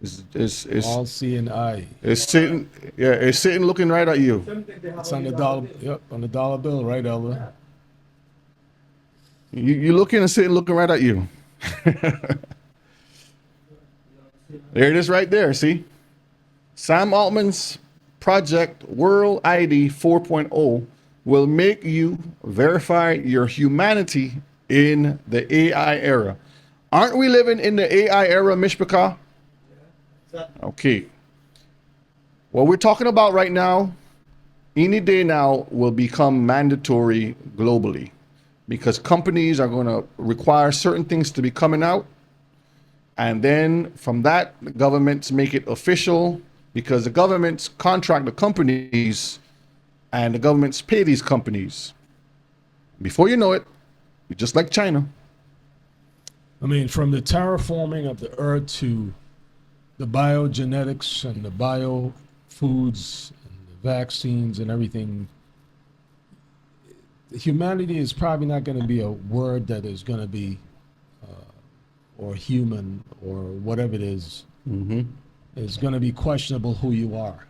C: it's
D: all seeing eye.
C: It's sitting, yeah, it's sitting looking right at you.
D: It's on the dollar, yep, on the dollar bill, right, Elder?
C: You looking and sitting looking right at you. There it is right there, see? Sam Altman's project World ID 4.0 will make you verify your humanity in the AI era. Aren't we living in the AI era, Mishpaka? Okay. What we're talking about right now, any day now, will become mandatory globally because companies are going to require certain things to be coming out. And then from that, the governments make it official because the governments contract the companies and the governments pay these companies. Before you know it, you're just like China.
D: I mean, from the terraforming of the earth to the biogenetics and the biofoods and the vaccines and everything, humanity is probably not going to be a word that is going to be or human or whatever it is.
C: Mm-hmm.
D: It's going to be questionable who you are.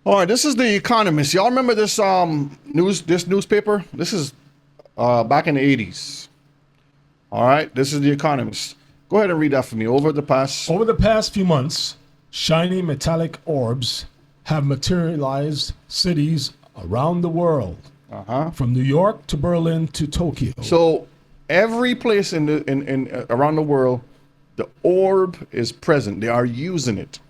C: All right, this is The Economist. Y'all remember this newspaper? This is back in the 80s. All right, this is The Economist. Go ahead and read that for me. Over the past
D: few months, shiny metallic orbs have materialized cities around the world, from New York to Berlin to Tokyo.
C: So every place in around the world, the orb is present. They are using it.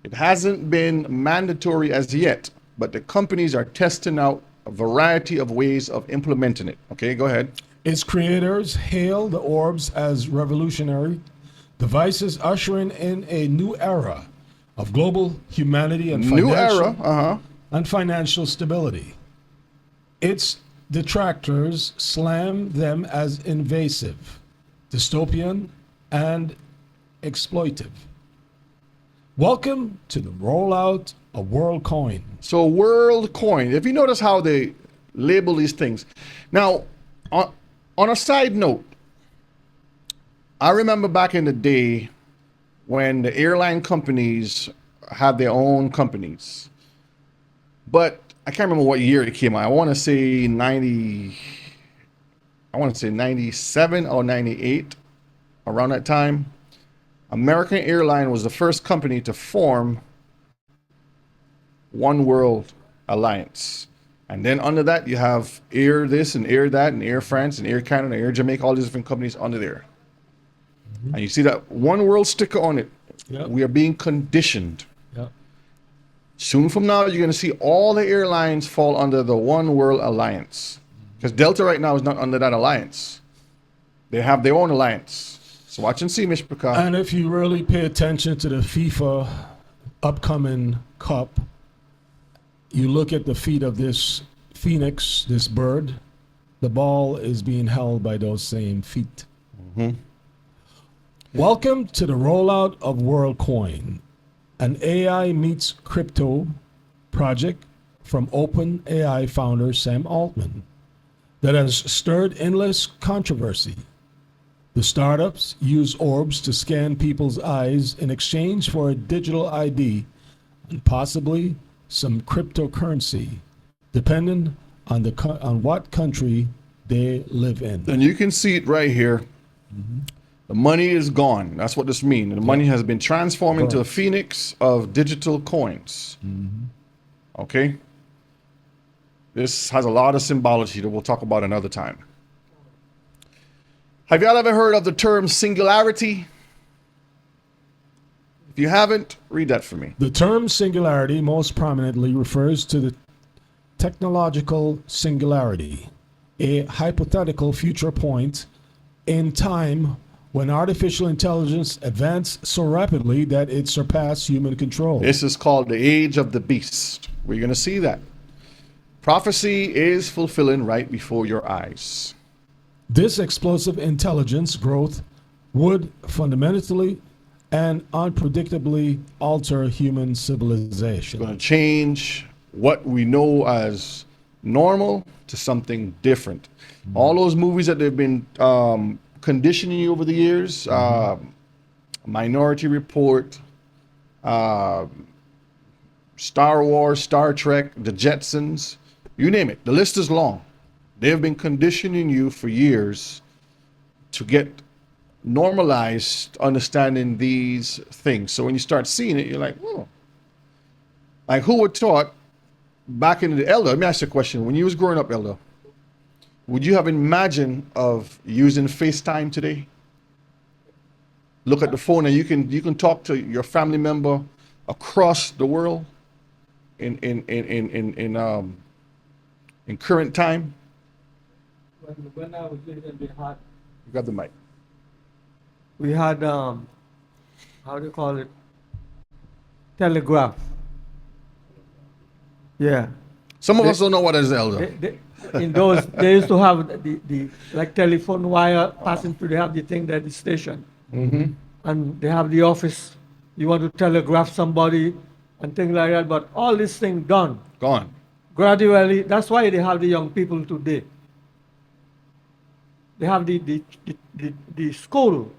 C: It hasn't been mandatory as yet, but the companies are testing out a variety of ways of implementing it. Okay, go ahead.
D: Its creators hail the orbs as revolutionary devices ushering in a new era of global humanity and and financial stability. Its detractors slam them as invasive, dystopian, and exploitive. Welcome to the rollout of WorldCoin.
C: So WorldCoin, if you notice how they label these things. Now, on a side note, I remember back in the day when the airline companies had their own companies. But I can't remember what year it came out. I want to say 97 or 98, around that time. American Airlines was the first company to form One World Alliance. And then under that, you have Air this and Air that and Air France and Air Canada, Air Jamaica, all these different companies under there. Mm-hmm. And you see that One World sticker on it. Yep. We are being conditioned.
D: Yep.
C: Soon from now, you're going to see all the airlines fall under the One World Alliance. Because Delta right now is not under that alliance. They have their own alliance. So watch and see, Mr. Picard.
D: And if you really pay attention to the FIFA upcoming cup, you look at the feet of this phoenix, this bird, the ball is being held by those same feet.
C: Mm-hmm.
D: Welcome to the rollout of WorldCoin. an AI meets crypto project from OpenAI founder Sam Altman that has stirred endless controversy. The startups use orbs to scan people's eyes in exchange for a digital ID and possibly some cryptocurrency, depending on on what country they live in.
C: And you can see it right here. The money is gone. That's what this means. The money has been transformed into a phoenix of digital coins. Okay? This has a lot of symbology that we'll talk about another time. Have y'all ever heard of the term singularity? If you haven't, read that for me.
D: The term singularity most prominently refers to the technological singularity, a hypothetical future point in time when artificial intelligence advanced so rapidly that it surpassed human control.
C: This is called the age of the beast. We're going to see that. Prophecy is fulfilling right before your eyes.
D: This explosive intelligence growth would fundamentally and unpredictably alter human civilization.
C: It's going to change what we know as normal to something different. All those movies that they've been conditioning you over the years, Minority Report, Star Wars, Star Trek, The Jetsons, you name it. The list is long. They've been conditioning you for years to get normalized understanding these things. So when you start seeing it, you're like, oh. Like who would thought back in the Elder, let me ask you a question. When you was growing up, Elder, would you have imagined of using FaceTime today? Look at the phone and you can talk to your family member across the world in current time.
B: When I was living, we had
C: You got the mic.
B: how do you call it? Telegraph. Yeah.
C: Some of us don't know what is Elder.
B: In those, they used to have the like telephone wire passing through. They have the thing that is station, and they have the office. You want to telegraph somebody and things like that. But all this thing done.
C: Gone.
B: Gradually, that's why they have the young people today. They have the school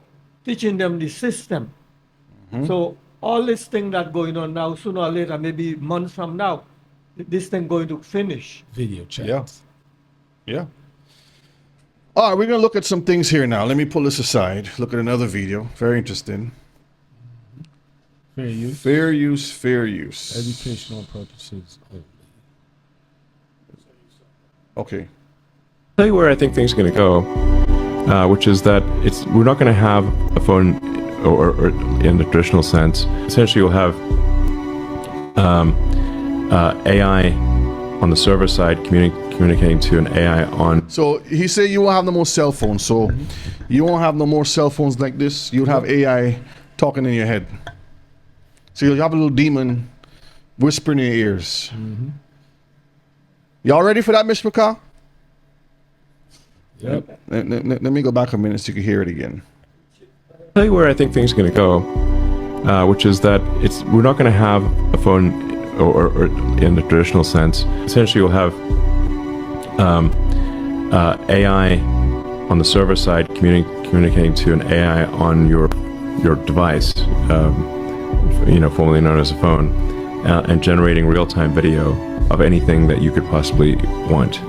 B: teaching them the system. So all this thing that going on now, sooner or later, maybe months from now, this thing going to finish.
D: Video chat.
C: Yeah. All right, we're going to look at some things here now. Let me pull this aside. Look at another video. Very interesting.
D: Fair use.
C: Fair use, fair use.
D: Educational purposes only.
C: Okay.
N: Tell you where I think things are going to go, which is that we're not going to have a phone, or in the traditional sense. Essentially, you'll have AI on the server side communicating to an AI on.
C: So he said you won't have no more cell phones. So you won't have no more cell phones like this. You'll have AI talking in your head. So you'll have a little demon whispering in your ears. Y'all ready for that, Mr. McCall?
D: Yep.
C: Let me go back a minute so you can hear it again.
N: Tell you where I think things are going to go, which is that we're not going to have a phone, or in the traditional sense. Essentially, you'll have AI on the server side communicating to an AI on your device, formerly known as a phone, and generating real-time video of anything that you could possibly want.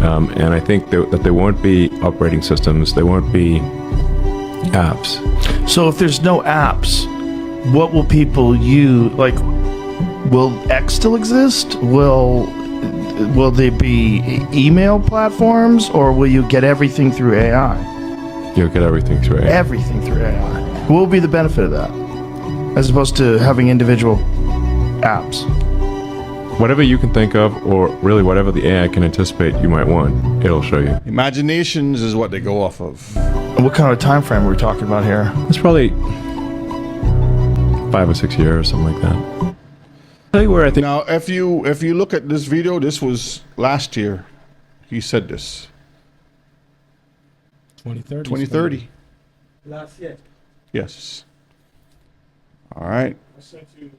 N: And I think that there won't be operating systems, there won't be apps.
O: So if there's no apps, what will people use? Like, will X still exist? Will there be email platforms, or will you get everything through AI?
N: You'll get everything through AI.
O: Everything through AI. What will be the benefit of that, as opposed to having individual apps?
N: Whatever you can think of, or really whatever the AI can anticipate you might want, it'll show you.
C: Imaginations is what they go off of.
O: And what kind of time frame are we talking about here?
N: It's probably 5 or 6 years or something like that. Tell you where I think.
C: Now, if you look at this video, this was last year. He said this.
D: 2030.
C: 2030.
B: Last year.
C: Yes. All right.
E: I sent you.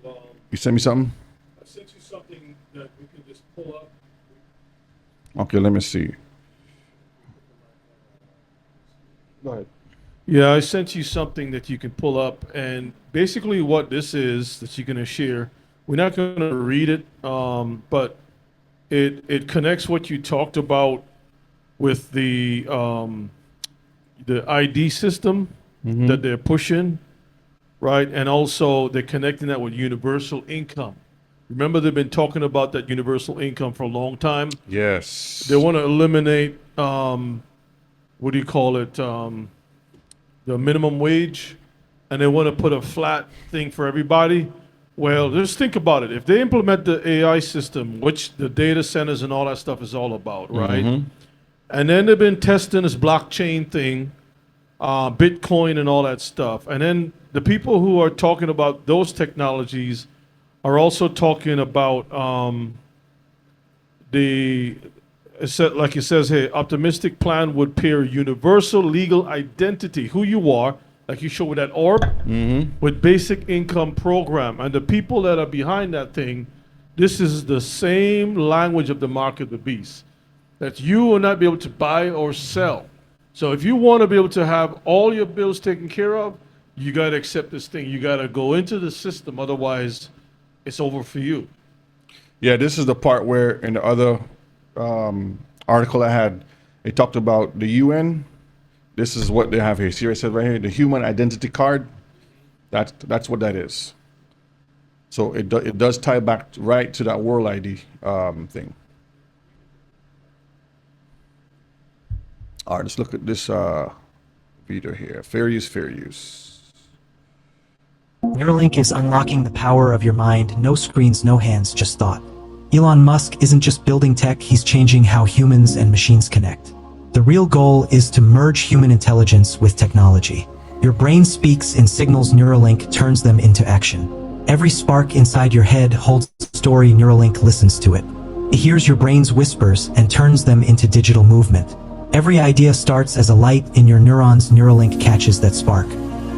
C: You sent me something?
E: I sent you something that we can just pull up.
C: Okay, let me see. Go ahead.
E: Yeah, I sent you something that you can pull up, and basically what this is that you're going to share. We're not going to read it, but it connects what you talked about with the ID system that they're pushing, right? And also they're connecting that with universal income. Remember, they've been talking about that universal income for a long time.
C: Yes.
E: They want to eliminate, what do you call it, the minimum wage, and they want to put a flat thing for everybody. Well, just think about it. If they implement the AI system, which the data centers and all that stuff is all about, right? And then they've been testing this blockchain thing, Bitcoin and all that stuff. And then the people who are talking about those technologies are also talking about like it says here, optimistic plan would pair universal legal identity, who you are, like you show with that orb, with basic income program. And the people that are behind that thing, this is the same language of the mark of the beast, that you will not be able to buy or sell. So if you want to be able to have all your bills taken care of, you got to accept this thing. You got to go into the system. Otherwise, it's over for you.
C: Yeah, this is the part where in the other article I had, they talked about the UN. This is what they have here. See what it said right here? The human identity card. That's what that is. So it does tie back right to that World ID thing. All right, let's look at this video here. Fair use, fair use.
P: Neuralink is unlocking the power of your mind. No screens, no hands, just thought. Elon Musk isn't just building tech, he's changing how humans and machines connect. The real goal is to merge human intelligence with technology. Your brain speaks in signals, Neuralink turns them into action. Every spark inside your head holds a story, Neuralink listens to it. It hears your brain's whispers and turns them into digital movement. Every idea starts as a light in your neurons, Neuralink catches that spark.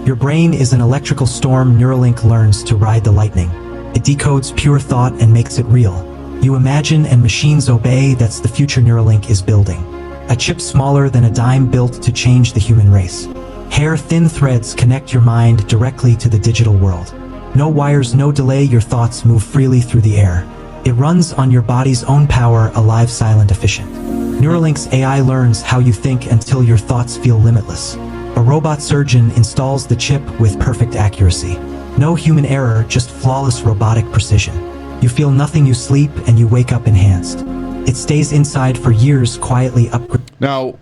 P: Your brain is an electrical storm, Neuralink learns to ride the lightning. It decodes pure thought and makes it real. You imagine and machines obey, that's the future Neuralink is building. A chip smaller than a dime built to change the human race. Hair-thin threads connect your mind directly to the digital world. No wires, no delay, your thoughts move freely through the air. It runs on your body's own power, alive, silent, efficient. Neuralink's AI learns how you think until your thoughts feel limitless. A robot surgeon installs the chip with perfect accuracy. No human error, just flawless robotic precision. You feel nothing, you sleep, and you wake up enhanced. It stays inside for years, quietly upgrade.
C: Now,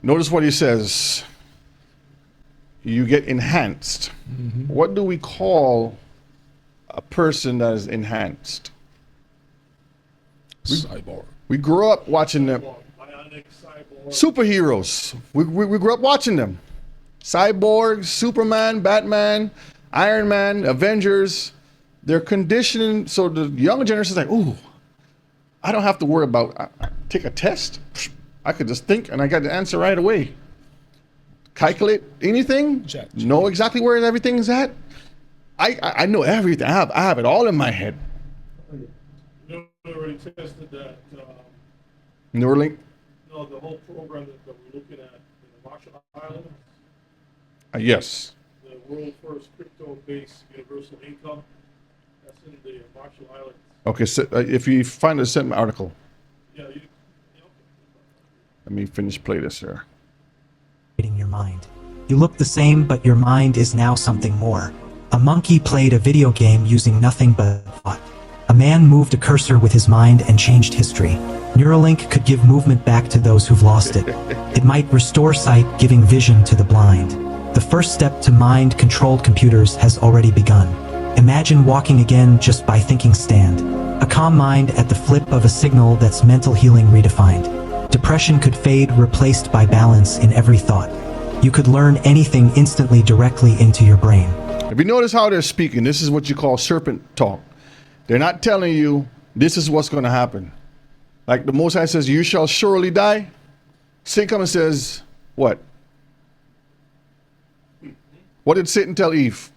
C: notice what he says. You get enhanced. What do we call a person that is enhanced?
D: Cyborg.
C: We grew up watching them. Superheroes. We grew up watching them. Cyborg, Superman, Batman, Iron Man, Avengers. They're conditioning, so the younger generation is like, ooh, I don't have to worry about, take a test. I could just think and I got the answer right away. Calculate anything, know exactly where everything's at. I know everything. I have it all in my head.
E: You already tested that.
C: Neuralink?
E: No, the whole program that we're looking at in the Marshall Islands.
C: Yes.
E: The world first crypto-based universal income. That's in the Marshall Islands.
C: Okay, so if you find a send article.
E: Yeah,
C: Let me finish play this here.
P: In your mind. You look the same, but your mind is now something more. A monkey played a video game using nothing but thought. A man moved a cursor with his mind and changed history. Neuralink could give movement back to those who've lost it. It might restore sight, giving vision to the blind. The first step to mind-controlled computers has already begun. Imagine walking again just by thinking stand. A calm mind at the flip of a signal, that's mental healing redefined. Depression could fade, replaced by balance in every thought. You could learn anything instantly directly into your brain.
C: If you notice how they're speaking, this is what you call serpent talk. They're not telling you this is what's going to happen. Like the Most High says, you shall surely die. Satan comes and says, what? What did Satan tell Eve?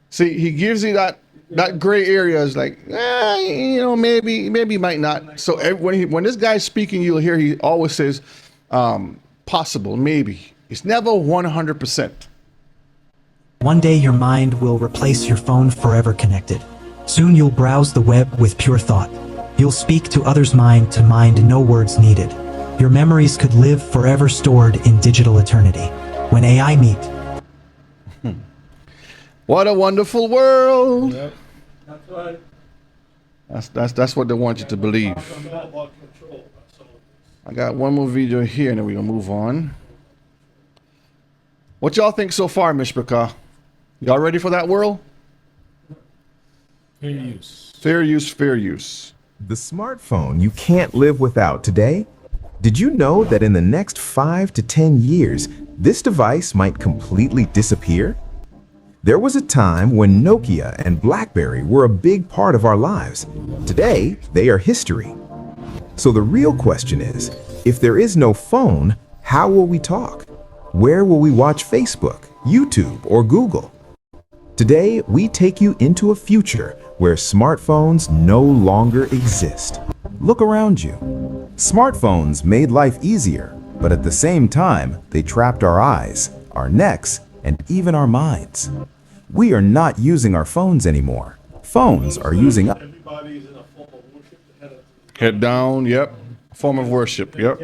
C: See, he gives you that gray area is like, maybe might not. So when this guy's speaking, you'll hear he always says, possible, maybe. It's never 100%.
P: One day your mind will replace your phone forever connected. Soon you'll browse the web with pure thought. You'll speak to others' mind to mind, no words needed. Your memories could live forever stored in digital eternity. When AI meet.
C: What a wonderful world.
D: Yep. That's right.
C: That's what they want you to believe. I got one more video here and then we're gonna move on. What y'all think so far, Mishpaka? Y'all ready for that world?
D: Fair use.
C: Fair use, fair use.
Q: The smartphone you can't live without today? Did you know that in the next 5 to 10 years, this device might completely disappear? There was a time when Nokia and BlackBerry were a big part of our lives. Today, they are history. So the real question is, if there is no phone, how will we talk? Where will we watch Facebook, YouTube, or Google? Today, we take you into a future where smartphones no longer exist. Look around you. Smartphones made life easier, but at the same time, they trapped our eyes, our necks, and even our minds. We are not using our phones anymore. Phones are using us.
C: Head down, yep. Form of worship, yep.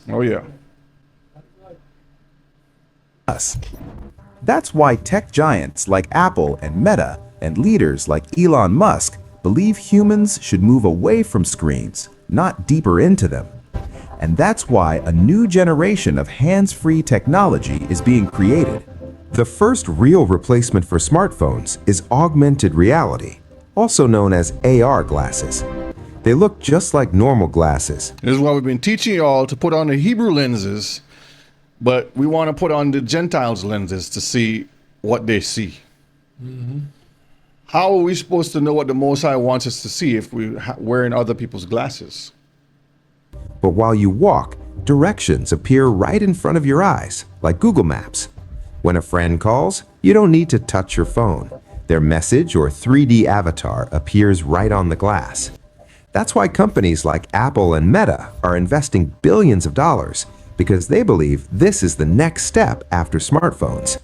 C: Oh, yeah.
Q: Us. That's why tech giants like Apple and Meta and leaders like Elon Musk believe humans should move away from screens, not deeper into them. And that's why a new generation of hands-free technology is being created. The first real replacement for smartphones is augmented reality, also known as AR glasses. They look just like normal glasses.
C: This is why we've been teaching y'all to put on the Hebrew lenses, but we want to put on the Gentiles lenses to see what they see. How are we supposed to know what the Most High wants us to see if we're wearing other people's glasses?
Q: But while you walk, directions appear right in front of your eyes, like Google Maps. When a friend calls, you don't need to touch your phone. Their message or 3D avatar appears right on the glass. That's why companies like Apple and Meta are investing billions of dollars, because they believe this is the next step after smartphones.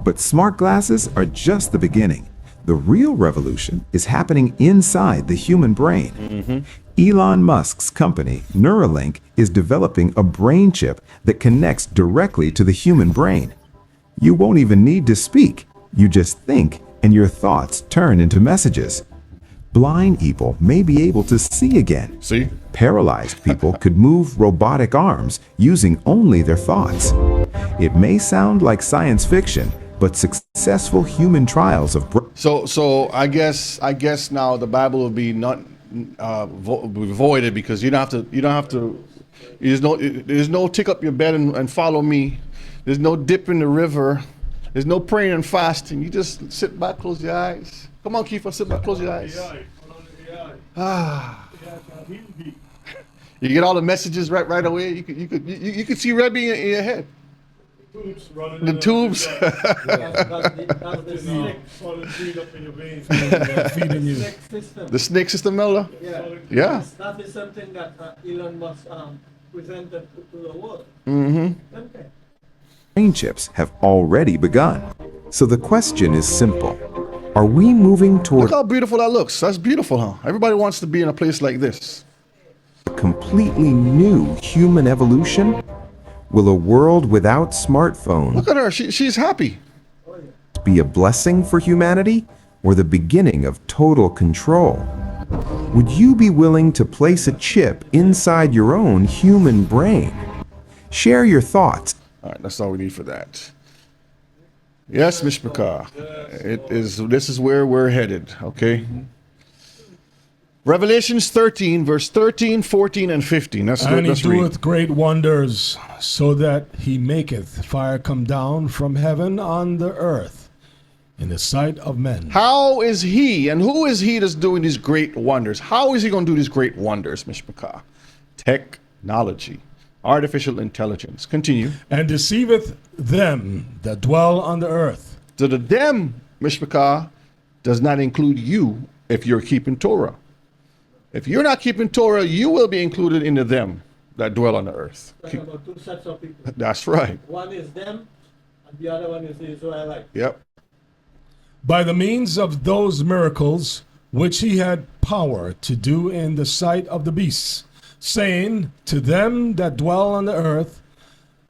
Q: But smart glasses are just the beginning. The real revolution is happening inside the human brain. Elon Musk's company, Neuralink, is developing a brain chip that connects directly to the human brain. You won't even need to speak. You just think, and your thoughts turn into messages. Blind people may be able to see again.
C: See?
Q: Paralyzed people could move robotic arms using only their thoughts. It may sound like science fiction, but successful human trials of
C: So I guess now the Bible will be not voided because you don't have to. There's no tick up your bed and follow me. There's no dip in the river. There's no praying and fasting. You just sit back, close your eyes. Come on, Kiefer, sit back, close your eyes. You get all the messages right away. You could see Rebbe in your head. The tubes. The snake system, Melda? Yeah.
B: That is something that Elon Musk presented to the world. Okay.
Q: Brain chips have already begun. So the question is simple. Are we moving toward
C: Look how beautiful that looks. That's beautiful, huh? Everybody wants to be in a place like this.
Q: a completely new human evolution? Will a world without smartphones
C: Look at her. She's happy.
Q: be a blessing for humanity or the beginning of total control? Would you be willing to place a chip inside your own human brain? Share your thoughts.
C: All right, that's all we need for that. Yes, Mishpaka. This is where we're headed, okay? Revelations 13, verse 13, 14, and 15.
D: And he
C: let's read.
D: doeth great wonders, so that he maketh fire come down from heaven on the earth in the sight of men.
C: How is he, and who is he that's doing these great wonders? How is he going to do these great wonders, Mishpaka? Technology. artificial intelligence. Continue.
D: And deceiveth them that dwell on the earth.
C: So the them, Mishpachah, does not include you if you're keeping Torah. If you're not keeping Torah, you will be included in the them that dwell on the earth.
B: Talking about two sets of people.
C: That's right.
B: One is them, and the other one is the Israelites.
C: Yep.
D: By the means of those miracles which he had power to do in the sight of the beasts, saying to them that dwell on the earth,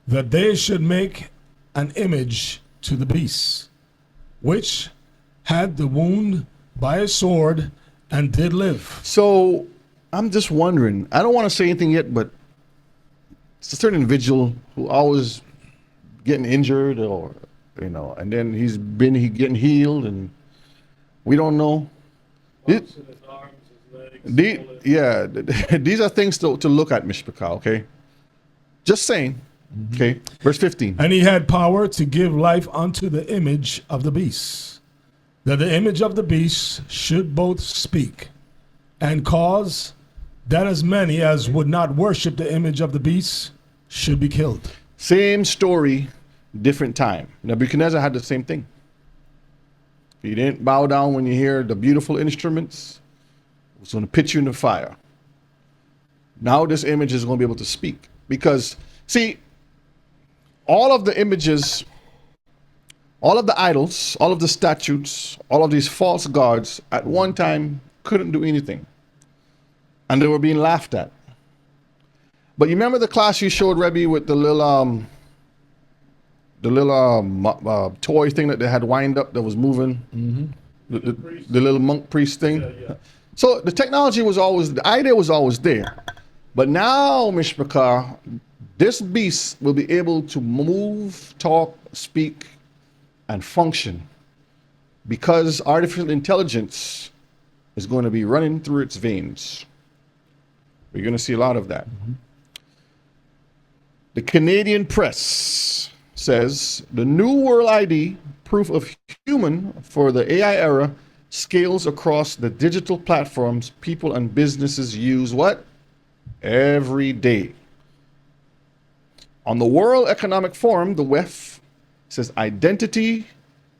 D: that they should make an image to the beasts, which had the wound by a sword and did live.
C: So I'm just wondering, I don't want to say anything yet, but it's a certain individual who always getting injured or, and then he's getting healed and we don't know. These are things to look at, Mishpachah, okay? Just saying. Okay, verse 15.
D: And he had power to give life unto the image of the beast, that the image of the beast should both speak and cause that as many as would not worship the image of the beast should be killed.
C: Same story, different time. Nebuchadnezzar had the same thing. He didn't bow down when you hear the beautiful instruments. It was going to put you in the fire. Now this image is going to be able to speak. Because, see, all of the images, all of the idols, all of the statues, all of these false gods at one time couldn't do anything. And they were being laughed at. But you remember the class you showed, Rebbe, with the little toy thing that they had wind up that was moving? Mm-hmm. The little monk priest thing? Yeah. So the technology was always, the idea was always there. But now, Mishpachah, this beast will be able to move, talk, speak, and function because artificial intelligence is going to be running through its veins. We're going to see a lot of that. Mm-hmm. The Canadian Press says the New World ID, proof of human for the AI era, scales across the digital platforms people and businesses use what? Every day. On the World Economic Forum, the WEF says identity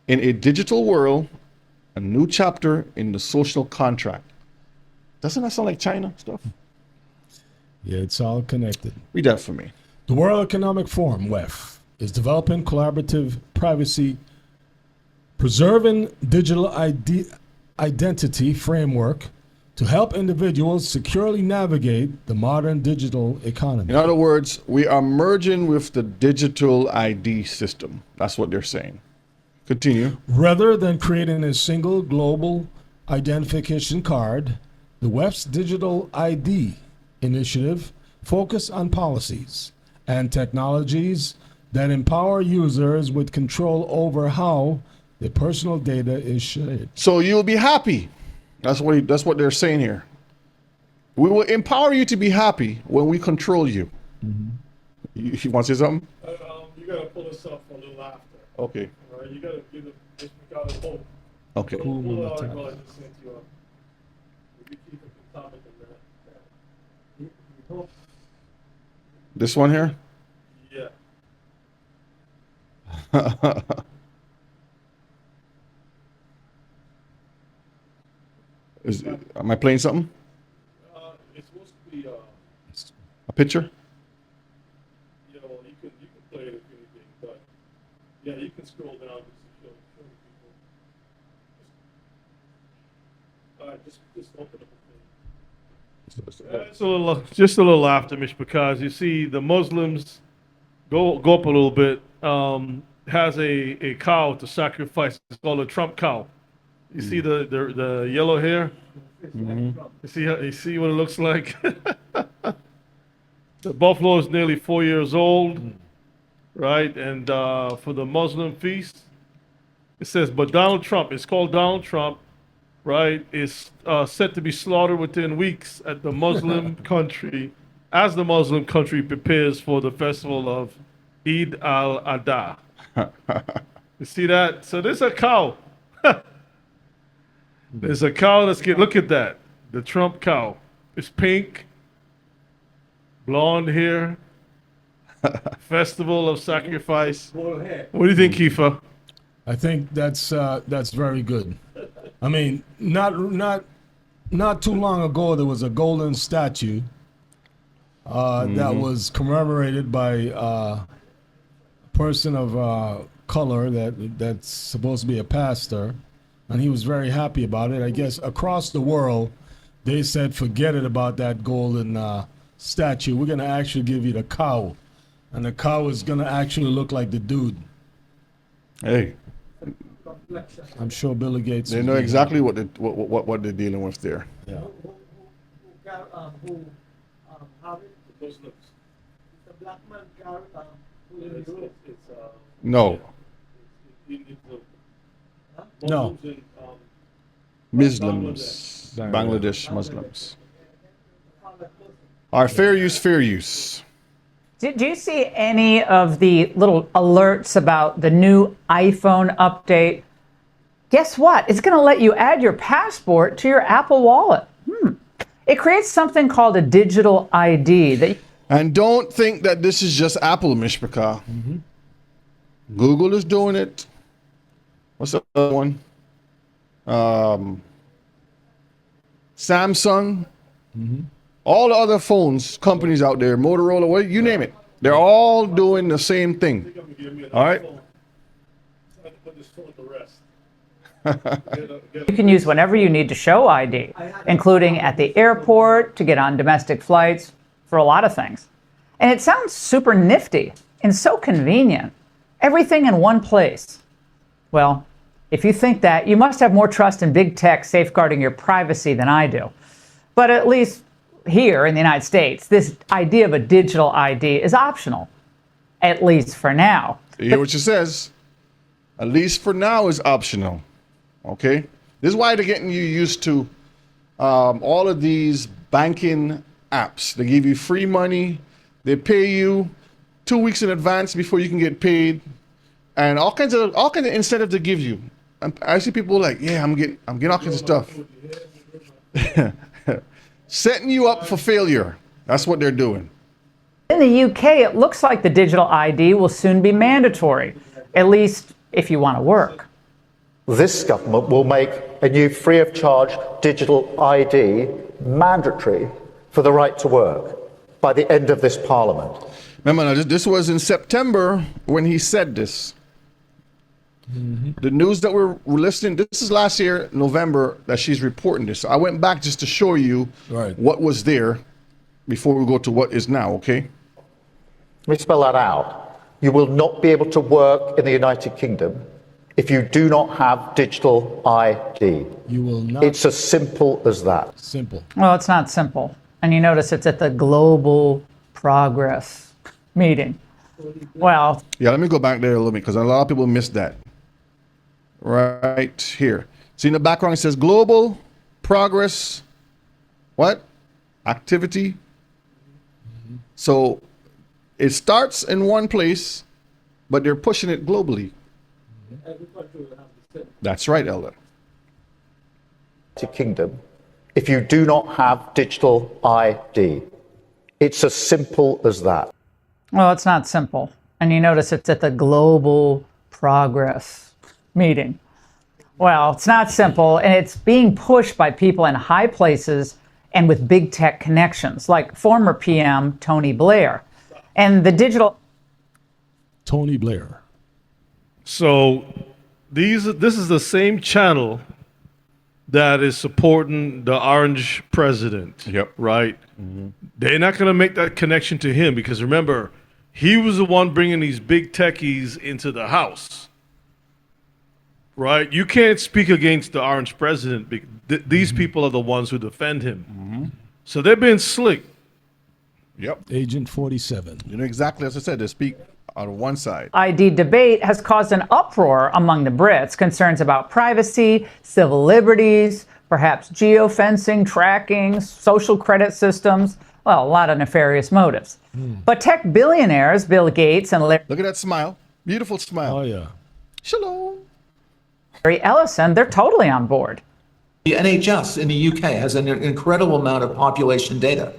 C: in a digital world, a new chapter in the social contract. Doesn't that sound like China stuff?
D: Yeah, it's all connected.
C: Read that for me.
D: The World Economic Forum, WEF, is developing collaborative privacy preserving digital identity framework to help individuals securely navigate the modern digital economy.
C: In other words, we are merging with the digital ID system. That's what they're saying. Continue.
D: Rather than creating a single global identification card, the WEF's Digital ID initiative focus on policies and technologies that empower users with control over how their personal data is shared.
C: So you'll be happy. That's what they're saying here. We will empower you to be happy when we control you. Mm-hmm. You want to say something?
E: You got to pull us up for a little after.
C: Okay.
E: All right, you got to give this guy a hope.
C: Okay.
E: Pull the article I just sent you up. We keep it the topic of that.
C: This one here?
E: Yeah.
C: Am I playing something?
E: It's supposed to be
C: a picture?
E: Yeah, well, you can play it if anything, but yeah, you can scroll down just to show people. All right, just open up the thing. It's just a little after because you see the Muslims go up a little bit. Has a cow to sacrifice. It's called a Trump cow. You see the yellow hair? Mm-hmm. You see what it looks like? The buffalo is nearly 4 years old, right? And for the Muslim feast, it says, but Donald Trump, it's called Donald Trump, right, is set to be slaughtered within weeks at the Muslim country, as the Muslim country prepares for the festival of Eid al-Adha. You see that? So there's a cow. There's a cow look at that. The Trump cow. It's pink, blonde hair, Festival of sacrifice. What do you think, Kiefer?
D: I think that's very good. I mean, not too long ago there was a golden statue that was commemorated by a person of color that's supposed to be a pastor, and he was very happy about it. I guess across the world they said, forget it about that golden statue. We're gonna actually give you the cow, and the cow is gonna actually look like the dude.
C: Hey,
D: I'm sure Bill Gates.
C: they know exactly what they're dealing with there.
D: Yeah.
C: No.
D: No.
C: Muslims, Bangladesh Muslims. All right, fair use, fair use.
R: Do you see any of the little alerts about the new iPhone update? Guess what? It's going to let you add your passport to your Apple Wallet. It creates something called a digital ID.
C: And don't think that this is just Apple, Mishpaka. Google is doing it. What's the other one? Samsung. All the other phones companies out there, Motorola, you name it. They're all doing the same thing. All right?
R: You can use whenever you need to show ID, including at the airport, to get on domestic flights, for a lot of things. And it sounds super nifty and so convenient. Everything in one place. Well, if you think that, you must have more trust in big tech safeguarding your privacy than I do. But at least here in the United States, this idea of a digital ID is optional, at least for now.
C: You hear what she says? At least for now is optional. Okay? This is why they're getting you used to all of these banking apps. They give you free money. They pay you 2 weeks in advance before you can get paid, and all kinds of incentive to give you. And I see people like, yeah, I'm getting all kinds of stuff. Setting you up for failure. That's what they're doing.
R: In the UK, it looks like the digital ID will soon be mandatory, at least if you want to work.
S: This government will make a new free of charge digital ID mandatory for the right to work by the end of this parliament.
C: Remember, now, this was in September when he said this. The news that we're listening, this is last year, November, that she's reporting this. So I went back just to show you what was there before we go to what is now, okay?
S: Let me spell that out. You will not be able to work in the United Kingdom if you do not have digital ID.
D: You will not.
S: It's as simple as that.
D: Simple.
R: Well, it's not simple. And you notice it's at the Global Progress meeting. Well,
C: yeah, let me go back there a little bit because a lot of people missed that. Right here. See in the background it says Global Progress, what? Activity. So it starts in one place, but they're pushing it globally. That's right, Elder.
S: Kingdom, if you do not have digital ID. It's as simple as that.
R: Well, it's not simple. And you notice it's at the Global Progress meeting. Well, it's not simple, and it's being pushed by people in high places and with big tech connections, like former PM Tony Blair. And the digital...
D: Tony Blair.
E: So this is the same channel that is supporting the orange president.
C: Yep.
E: Right? They're not going to make that connection to him because remember, he was the one bringing these big techies into the house. Right? You can't speak against the orange president. These people are the ones who defend him. So they're being slick.
C: Yep.
D: Agent 47.
C: You know exactly as I said, they speak on one side.
R: ID debate has caused an uproar among the Brits, concerns about privacy, civil liberties, perhaps geofencing, tracking, social credit systems. Well, a lot of nefarious motives. But tech billionaires Bill Gates and Larry
C: Look at that smile. Beautiful smile.
D: Oh, yeah.
C: Shalom.
R: Ellison, they're totally on board.
T: The NHS in the UK has an incredible amount of population data,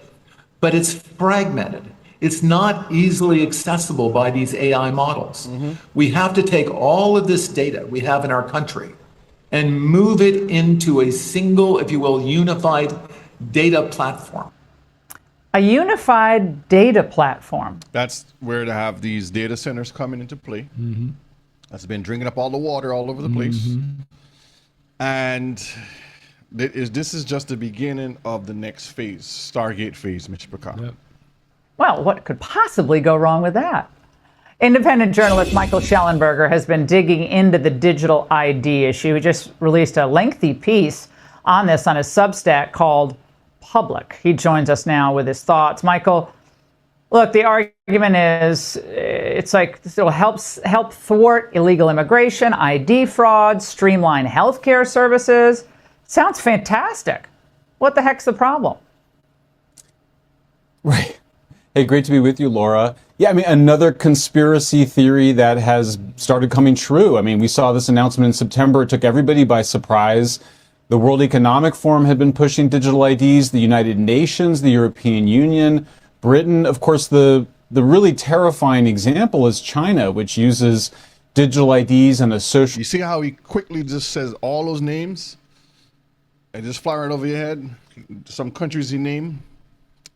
T: but it's fragmented. It's not easily accessible by these AI models. We have to take all of this data we have in our country and move it into a single, if you will, unified data platform.
R: A unified data platform.
C: That's where to have these data centers coming into play. That's been drinking up all the water all over the place. And this is just the beginning of the next phase, Stargate phase, Mr. Picard.
R: Well, what could possibly go wrong with that? Independent journalist Michael Schellenberger has been digging into the digital ID issue. He just released a lengthy piece on this on his Substack called Public. He joins us now with his thoughts. Michael, look, the argument is it's like it'll help thwart illegal immigration, ID fraud, streamline healthcare services. Sounds fantastic. What the heck's the problem?
U: Right. Hey, great to be with you, Laura. Yeah, I mean, another conspiracy theory that has started coming true. I mean, we saw this announcement in September. It took everybody by surprise. The World Economic Forum had been pushing digital IDs, the United Nations, the European Union, Britain. Of course, the really terrifying example is China, which uses digital IDs and a social...
C: You see how he quickly just says all those names? And just fly right over your head? Some countries he named?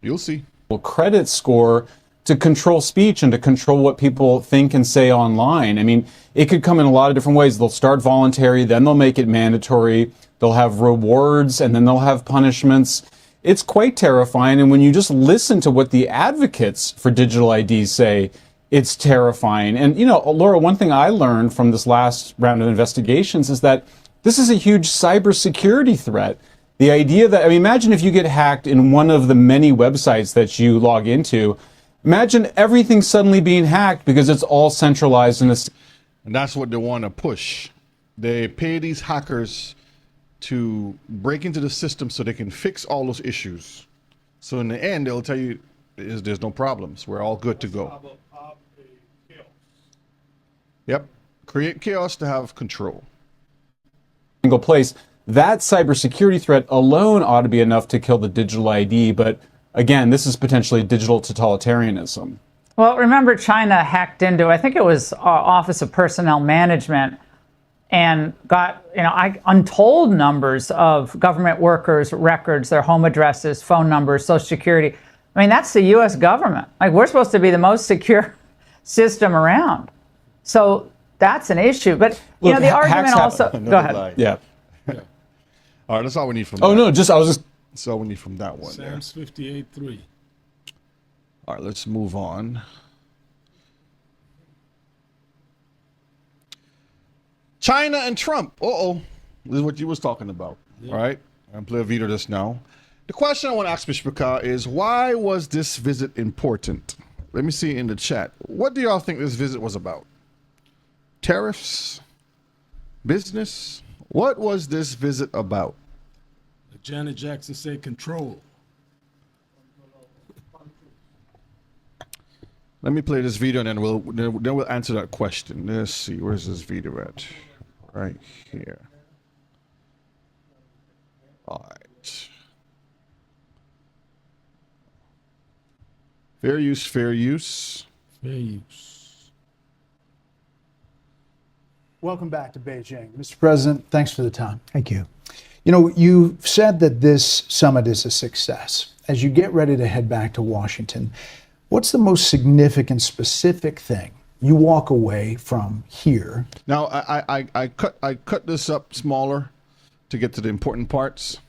C: You'll see.
U: Credit score to control speech and to control what people think and say online. I mean, it could come in a lot of different ways. They'll start voluntary, then they'll make it mandatory. They'll have rewards, and then they'll have punishments. It's quite terrifying. And when you just listen to what the advocates for digital IDs say, it's terrifying. And, you know, Laura, one thing I learned from this last round of investigations is that this is a huge cybersecurity threat. The idea that, I mean, imagine if you get hacked in one of the many websites that you log into. Imagine everything suddenly being hacked because it's all centralized in a...
C: And that's what they want to push. They pay these hackers to break into the system so they can fix all those issues. So in the end, they'll tell you there's no problems. We're all good to go. Yep. Create chaos to have control.
U: Single place. That cybersecurity threat alone ought to be enough to kill the digital ID. But again, this is potentially digital totalitarianism.
R: Well, remember China hacked into, I think it was Office of Personnel Management, and got, you know, untold numbers of government workers' records, their home addresses, phone numbers, Social Security. I mean, that's the U.S. government. Like, we're supposed to be the most secure system around. So that's an issue. But, you know, the argument also... Go ahead.
U: Yeah.
C: All right, that's all we need from
U: that.
C: That's all we need from that one.
D: Sam's 58.3.
C: All right, let's move on. China and Trump. Uh-oh. This is what you was talking about. All right? I'm going to play a video of this now. The question I want to ask Mr. Picard is, why was this visit important? Let me see in the chat. What do y'all think this visit was about? Tariffs? Business? What was this visit about?
D: Janet Jackson said control.
C: Let me play this video and then we'll answer that question. Let's see, where's this video at? Right here. All right. Fair use, fair use.
D: Fair use.
V: Welcome back to Beijing. Mr. President, thanks for the time. Thank you. You know, you've said that this summit is a success. As you get ready to head back to Washington, what's the most significant, specific thing you walk away from here?
C: Now, I cut this up smaller to get to the important parts,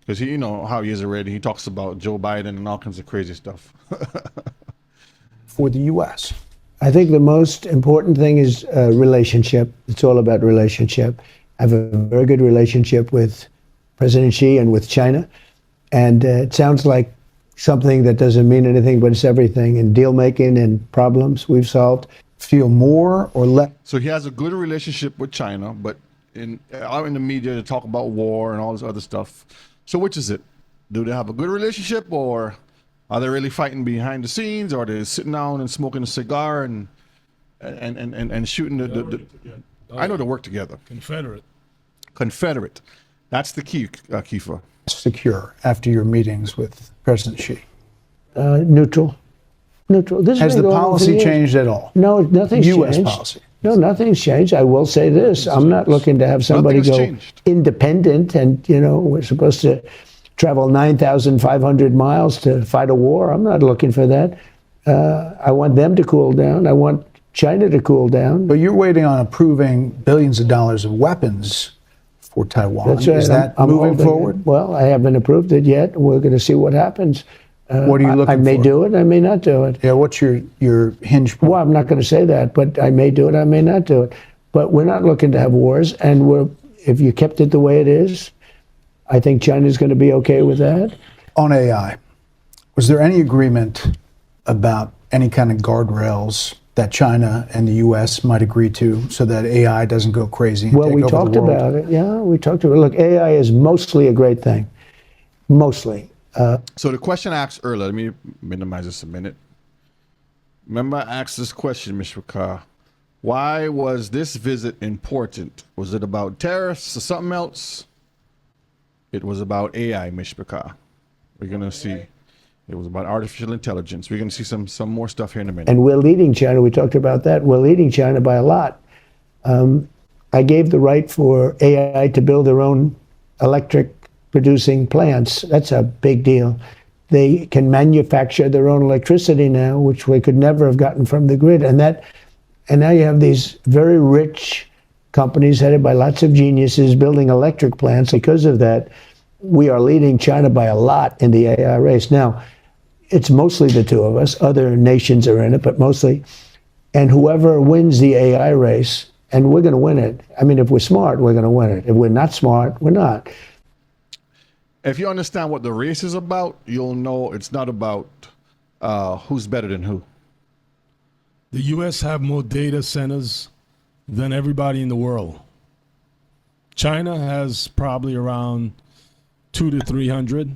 C: because you know how he is already. He talks about Joe Biden and all kinds of crazy stuff.
V: For the U.S.
W: I think the most important thing is relationship. It's all about relationship. I have a very good relationship with President Xi and with China. And it sounds like something that doesn't mean anything, but it's everything. And deal making and problems we've solved.
V: Feel more or less?
C: So he has a good relationship with China, but out in the media they talk about war and all this other stuff. So which is it? Do they have a good relationship, or are they really fighting behind the scenes, or are they sitting down and smoking a cigar and shooting the I know they work together. Confederate. That's the key, Kiefer.
V: Secure after your meetings with President Xi.
W: Neutral. Neutral. This
V: Has
W: been
V: the
W: going on for
V: policy
W: years.
V: changed at all?
W: No, nothing's
V: U.S.
W: changed.
V: policy.
W: No, nothing's changed. I will say this: I'm not looking to have somebody
C: Nothing has
W: go
C: changed.
W: independent, and we're supposed to travel 9,500 miles to fight a war. I'm not looking for that. I want them to cool down. I want China to cool down.
V: But you're waiting on approving billions of dollars of weapons for Taiwan.
W: That's right.
V: Is that
W: I'm
V: moving
W: holding
V: forward?
W: it. Well, I haven't approved it yet. We're going to see what happens.
V: What are you looking
W: I may
V: for?
W: do it. I may not do it.
V: Yeah, what's your hinge point?
W: Well, I'm not going to say that, but I may do it. I may not do it. But we're not looking to have wars. And if you kept it the way it is, I think China's going to be okay with that.
V: On AI, was there any agreement about any kind of guardrails that China and the U.S. might agree to so that AI doesn't go crazy and
W: Well,
V: take
W: we
V: over
W: talked
V: the world?
W: about it. Yeah, we talked about it. Look, AI is mostly a great thing. Mostly.
C: So the question asked earlier, let me minimize this a minute. Remember I asked this question, Mr. Carr. Why was this visit important? Was it about tariffs or something else? It was about AI, Mr. Carr. We're going to see. It was about artificial intelligence. We're going to see some more stuff here in a minute.
W: And we're leading China. We talked about that. We're leading China by a lot. I gave the right for AI to build their own electric producing plants. That's a big deal. They can manufacture their own electricity now, which we could never have gotten from the grid. And now you have these very rich companies headed by lots of geniuses building electric plants. Because of that, we are leading China by a lot in the AI race. Now, it's mostly the two of us. Other nations are in it, but mostly. And whoever wins the AI race, and we're going to win it. I mean, if we're smart, we're going to win it. If we're not smart, we're not.
C: If you understand what the race is about, you'll know it's not about who's better than who.
D: The U.S. have more data centers than everybody in the world. China has probably around 200 to 300.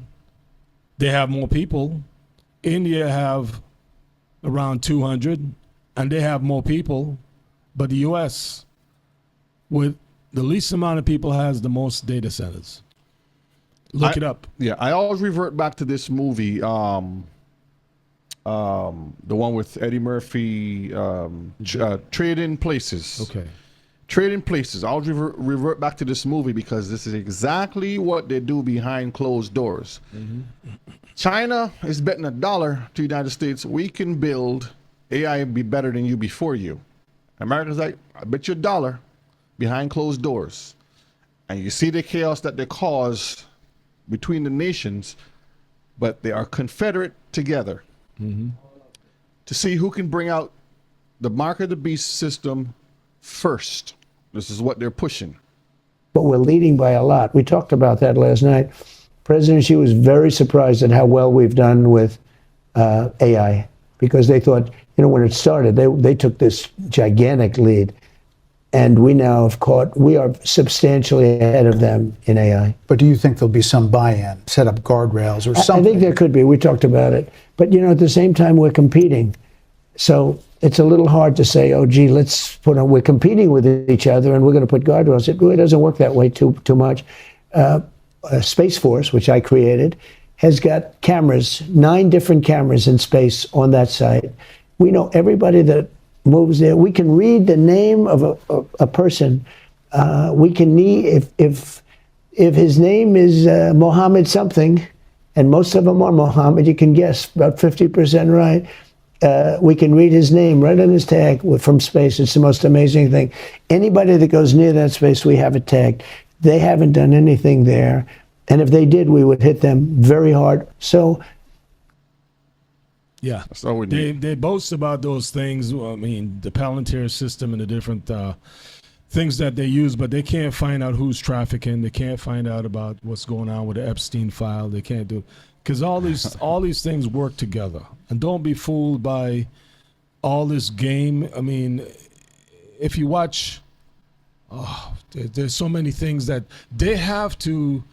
D: They have more people. India have around 200, and they have more people. But the U.S., with the least amount of people, has the most data centers. Look it up.
C: Yeah, I always revert back to this movie, the one with Eddie Murphy, Trading Places.
D: Okay.
C: Trading Places. I'll revert back to this movie because this is exactly what they do behind closed doors. China is betting $1 to the United States. We can build AI and be better than you before you. America's like, I bet you $1 behind closed doors. And you see the chaos that they cause between the nations, but they are confederate together to see who can bring out the mark of the beast system first. This is what they're pushing.
W: But we're leading by a lot. We talked about that last night. President Xi was very surprised at how well we've done with AI because they thought, when it started, they took this gigantic lead. And we now we are substantially ahead of them in AI.
V: But do you think there'll be some buy-in, set up guardrails or something?
W: I think there could be. We talked about it. But, at the same time, we're competing. So it's a little hard to say, oh, gee, we're competing with each other and we're going to put guardrails. It really doesn't work that way too much. Space Force, which I created, has got cameras, 9 different cameras in space on that site. We know everybody that moves there. We can read the name of a person. We can if his name is Mohammed something, and most of them are Mohammed, you can guess about 50% right. We can read his name right on his tag from space. It's the most amazing thing. Anybody that goes near that space, we have it tagged. They haven't done anything there, and if they did, we would hit them very hard. So.
D: Yeah,
C: that's all we need.
D: They boast about those things. I mean, the Palantir system and the different things that they use, but they can't find out who's trafficking. They can't find out about what's going on with the Epstein file. They can't do because all these things work together. And don't be fooled by all this game. I mean, if you watch, there's so many things that they have to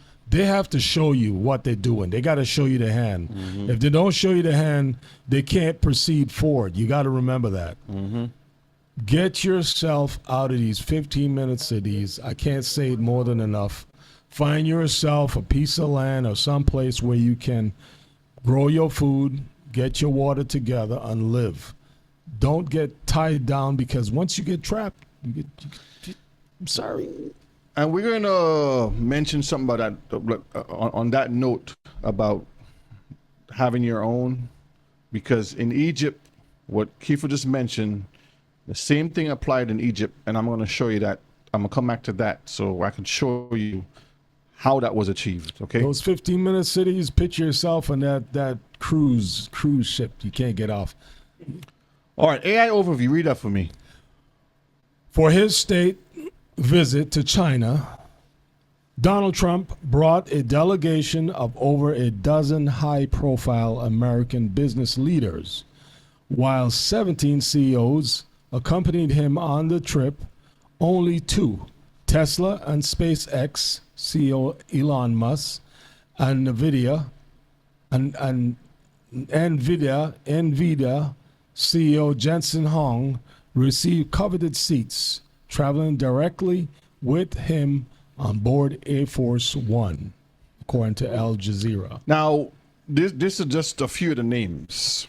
D: show you what they're doing. They got to show you the hand. If they don't show you the hand, they can't proceed forward. You got to remember that. Get yourself out of these 15-minute cities. I can't say it more than enough. Find yourself a piece of land or someplace where you can grow your food, Get your water together and live. Don't get tied down, because once you get trapped, I'm sorry.
C: And we're going to mention something about that on that note about having your own, because in Egypt, what Kiefer just mentioned, the same thing applied in Egypt, and I'm going to show you that. I'm going to come back to that so I can show you how that was achieved, okay?
D: Those 15-minute cities, picture yourself on that cruise ship you can't get off.
C: All right, AI overview, read that for me.
D: For his state visit to China, Donald Trump brought a delegation of over a dozen high-profile American business leaders, while 17 CEOs accompanied him on the trip. Only 2, Tesla and SpaceX CEO Elon Musk, and NVIDIA CEO Jensen Huang, received coveted seats, traveling directly with him on board Air Force One, according to Al Jazeera.
C: Now, this is just a few of the names.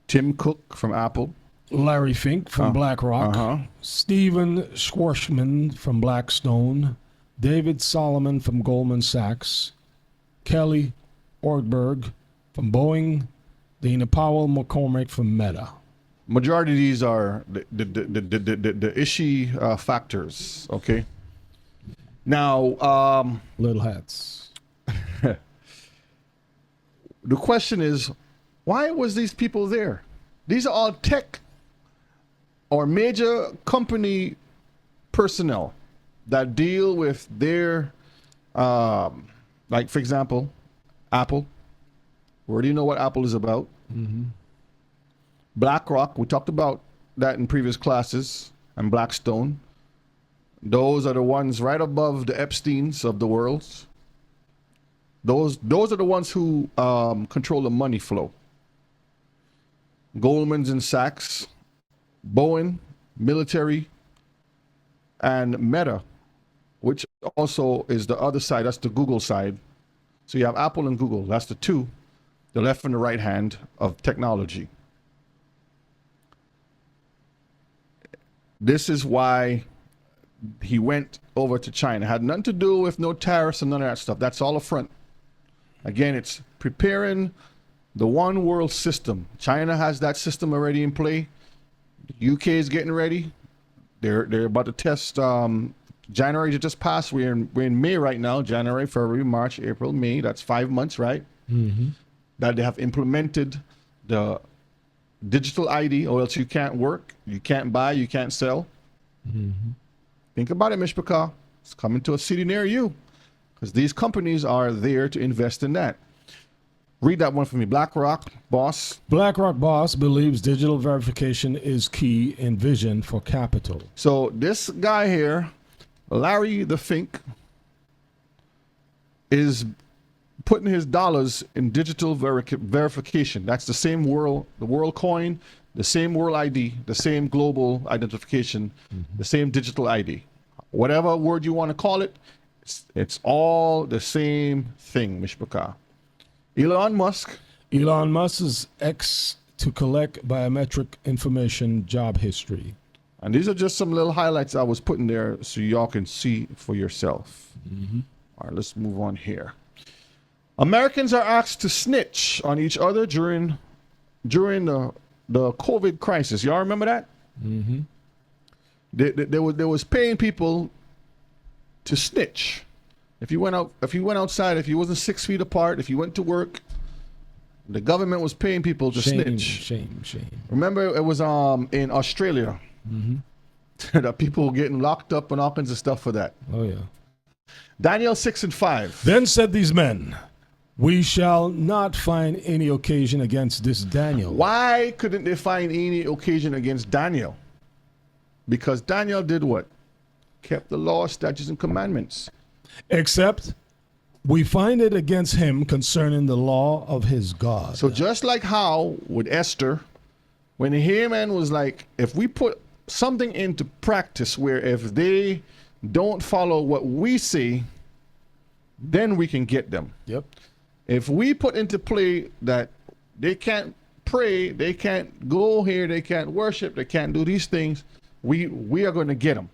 C: Tim Cook from Apple.
D: Larry Fink from BlackRock. Steven Schwarzman from Blackstone. David Solomon from Goldman Sachs. Kelly Ortberg from Boeing. Dana Powell McCormick from Meta.
C: Majority of these are the issue factors, okay? Now,
D: little hats.
C: The question is, why was these people there? These are all tech or major company personnel that deal with their, like for example, Apple. We already know what Apple is about.
D: Mm-hmm.
C: BlackRock, we talked about that in previous classes, and Blackstone. Those are the ones right above the Epsteins of the world. Those are the ones who control the money flow. Goldman's and Sachs, Boeing, military, and Meta, which also is the other side. That's the Google side. So you have Apple and Google. That's the two, the left and the right hand of technology. This is why he went over to China. Had nothing to do with no tariffs and none of that stuff. That's all a front. Again, it's preparing the one world system. China has that system already in play. The UK is getting ready. They're about to test. January just passed. We're in May right now. January, February, March, April, May. That's 5 months, right?
D: Mm-hmm.
C: That they have implemented the digital ID, or else you can't work, you can't buy, you can't sell.
D: Mm-hmm.
C: Think about it, Mishpaka. It's coming to a city near you, because these companies are there to invest in that. Read that one for me. BlackRock boss.
D: BlackRock boss believes digital verification is key in vision for capital.
C: So this guy here, Larry the Fink, is putting his dollars in digital verification. That's the same world, the world coin, the same world ID, the same global identification, the same digital ID. Whatever word you want to call it, it's all the same thing, Mishpaka. Elon Musk.
D: Elon Musk's X to collect biometric information, job history.
C: And these are just some little highlights I was putting there so y'all can see for yourself.
D: Mm-hmm.
C: All right, let's move on here. Americans are asked to snitch on each other during the COVID crisis. Y'all remember that?
D: Mm-hmm.
C: They was paying people to snitch. If you went outside, if you wasn't 6 feet apart, if you went to work, the government was paying people to snitch.
D: Shame.
C: Remember, it was in Australia.
D: Mm-hmm.
C: That people were getting locked up and all kinds of stuff for that.
D: Oh yeah.
C: Daniel 6 and 5.
D: Then said these men, "We shall not find any occasion against this Daniel."
C: Why couldn't they find any occasion against Daniel? Because Daniel did what? Kept the law, statutes, and commandments.
D: Except we find it against him concerning the law of his God.
C: So just like how with Esther, when Haman was like, if we put something into practice where if they don't follow what we say, then we can get them.
D: Yep.
C: If we put into play that They can't pray. They can't go here. They can't worship. They can't do these things. We are going to get them.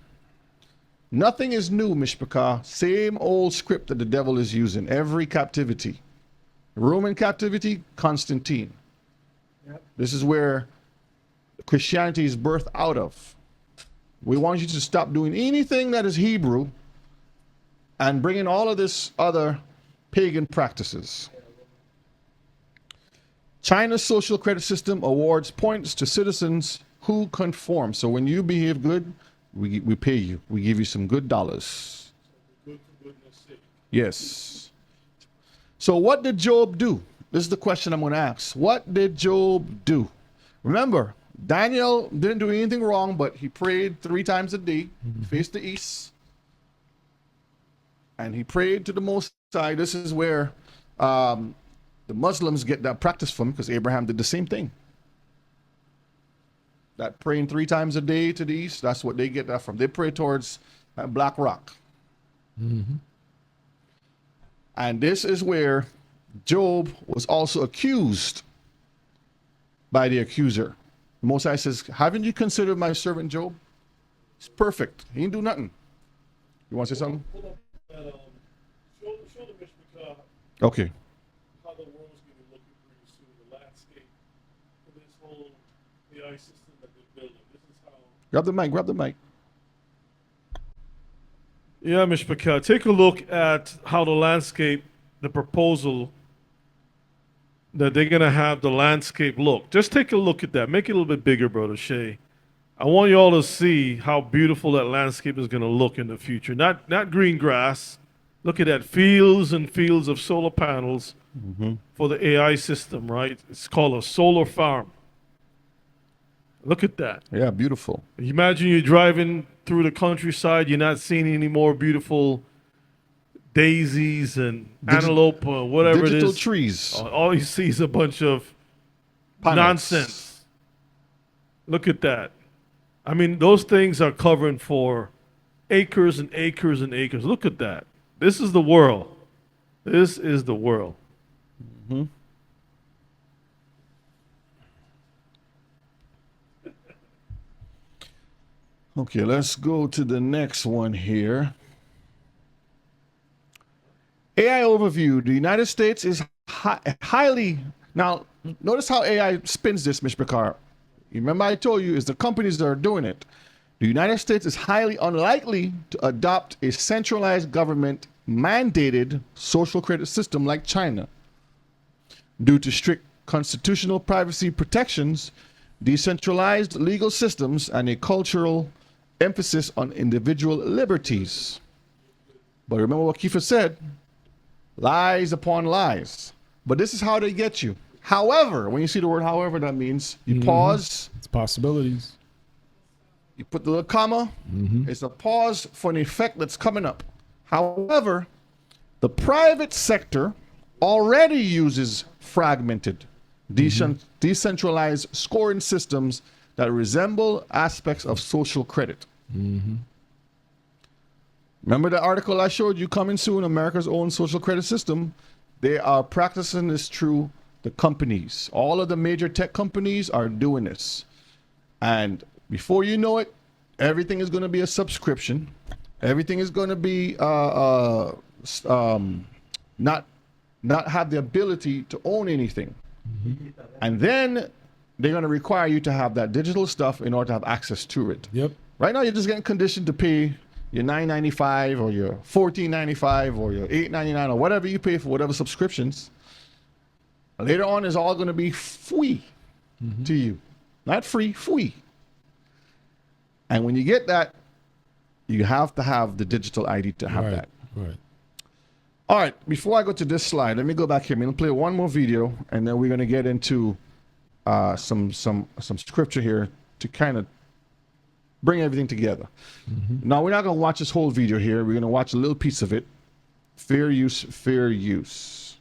C: Nothing is new, Mishpachah. Same old script that the devil is using. Every captivity. Roman captivity, Constantine. This is where Christianity is birthed out of. We want you to stop doing anything that is Hebrew and bring in all of this other pagan practices. China's social credit system awards points to citizens who conform. So when you behave good, we pay you. We give you some good dollars. Yes. So what did Job do? This is the question I'm going to ask. What did Job do? Remember, Daniel didn't do anything wrong, but he prayed 3 times a day, faced the east, and he prayed to the Most High. This is where the Muslims get that practice from, because Abraham did the same thing. That praying 3 times a day to the east, that's what they get that from. They pray towards that black rock. And this is where Job was also accused by the accuser. The Most High says, haven't you considered my servant Job? He's perfect. He didn't do nothing. You want to say something? Okay.
E: How the world's going to look pretty soon, the landscape for this whole AI system that they're building. This is how.
C: Grab the mic, grab the mic.
E: Yeah, Mishpachah, take a look at how the landscape, the proposal that they're going to have the landscape look. Just take a look at that. Make it a little bit bigger, Brother Shay. I want you all to see how beautiful that landscape is going to look in the future. Not green grass. Look at that, fields and fields of solar panels for the AI system, right? It's called a solar farm. Look at that.
C: Yeah, beautiful.
E: Imagine you're driving through the countryside, you're not seeing any more beautiful daisies and antelope or whatever it is.
C: Digital trees.
E: All you see is a bunch of nonsense. Look at that. I mean, those things are covering for acres and acres and acres. Look at that. This is the world. This is the world.
C: Okay, let's go to the next one here. AI overview. The United States is highly... Now, notice how AI spins this, Mishpachah. Remember I told you, it's the companies that are doing it. The United States is highly unlikely to adopt a centralized government mandated social credit system like China. Due to strict constitutional privacy protections, decentralized legal systems, and a cultural emphasis on individual liberties. But remember what Kiefer said, lies upon lies. But this is how they get you. However, when you see the word however, that means you pause.
D: It's possibilities.
C: You put the little comma. It's a pause for an effect that's coming up. However, the private sector already uses fragmented, decentralized scoring systems that resemble aspects of social credit. Remember the article I showed you coming soon, America's own social credit system? They are practicing this through the companies. All of the major tech companies are doing this. And before you know it, everything is going to be a subscription. Everything is going to be not have the ability to own anything. And then they're going to require you to have that digital stuff in order to have access to it. Right now, you're just getting conditioned to pay your $9.95 or your $14.95 or your $8.99 or whatever you pay for whatever subscriptions. Later on, it's all going to be free to you. Not free, free. And when you get that, you have to have the digital ID to have that.
D: Right.
C: All right, before I go to this slide, let me go back here. I'm going to play one more video, and then we're going to get into some scripture here to kind of bring everything together. Now, we're not going to watch this whole video here. We're going to watch a little piece of it. Fair use, fair use.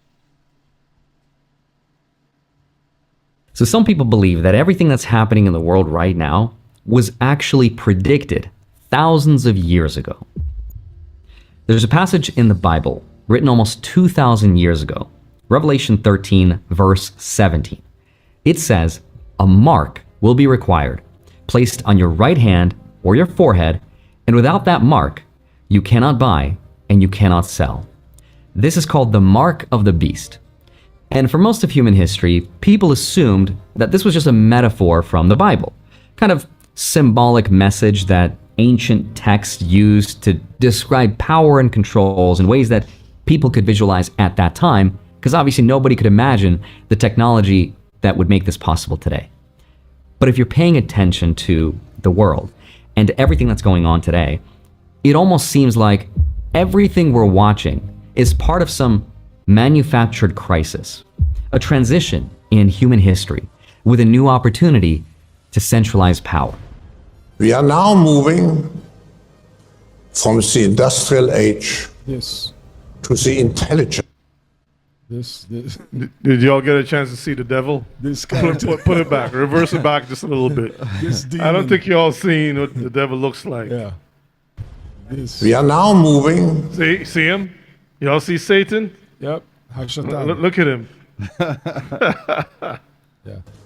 A: So some people believe that everything that's happening in the world right now was actually predicted thousands of years ago. There's a passage in the Bible written almost 2,000 years ago, Revelation 13, verse 17. It says a mark will be required, placed on your right hand or your forehead, and without that mark, you cannot buy and you cannot sell. This is called the mark of the beast. And for most of human history, people assumed that this was just a metaphor from the Bible, kind of symbolic message that ancient texts used to describe power and controls in ways that people could visualize at that time, because obviously nobody could imagine the technology that would make this possible today. But if you're paying attention to the world and everything that's going on today, it almost seems like everything we're watching is part of some manufactured crisis, a transition in human history with a new opportunity to centralize power.
F: We are now moving from the industrial age to the intelligent.
E: Did y'all get a chance to see the devil? Put it back, reverse it back just a little bit. I don't think y'all seen what the devil looks like.
F: Yeah. We are now moving.
E: See him? Y'all see Satan?
D: Yep.
E: Look at him.
D: Yeah.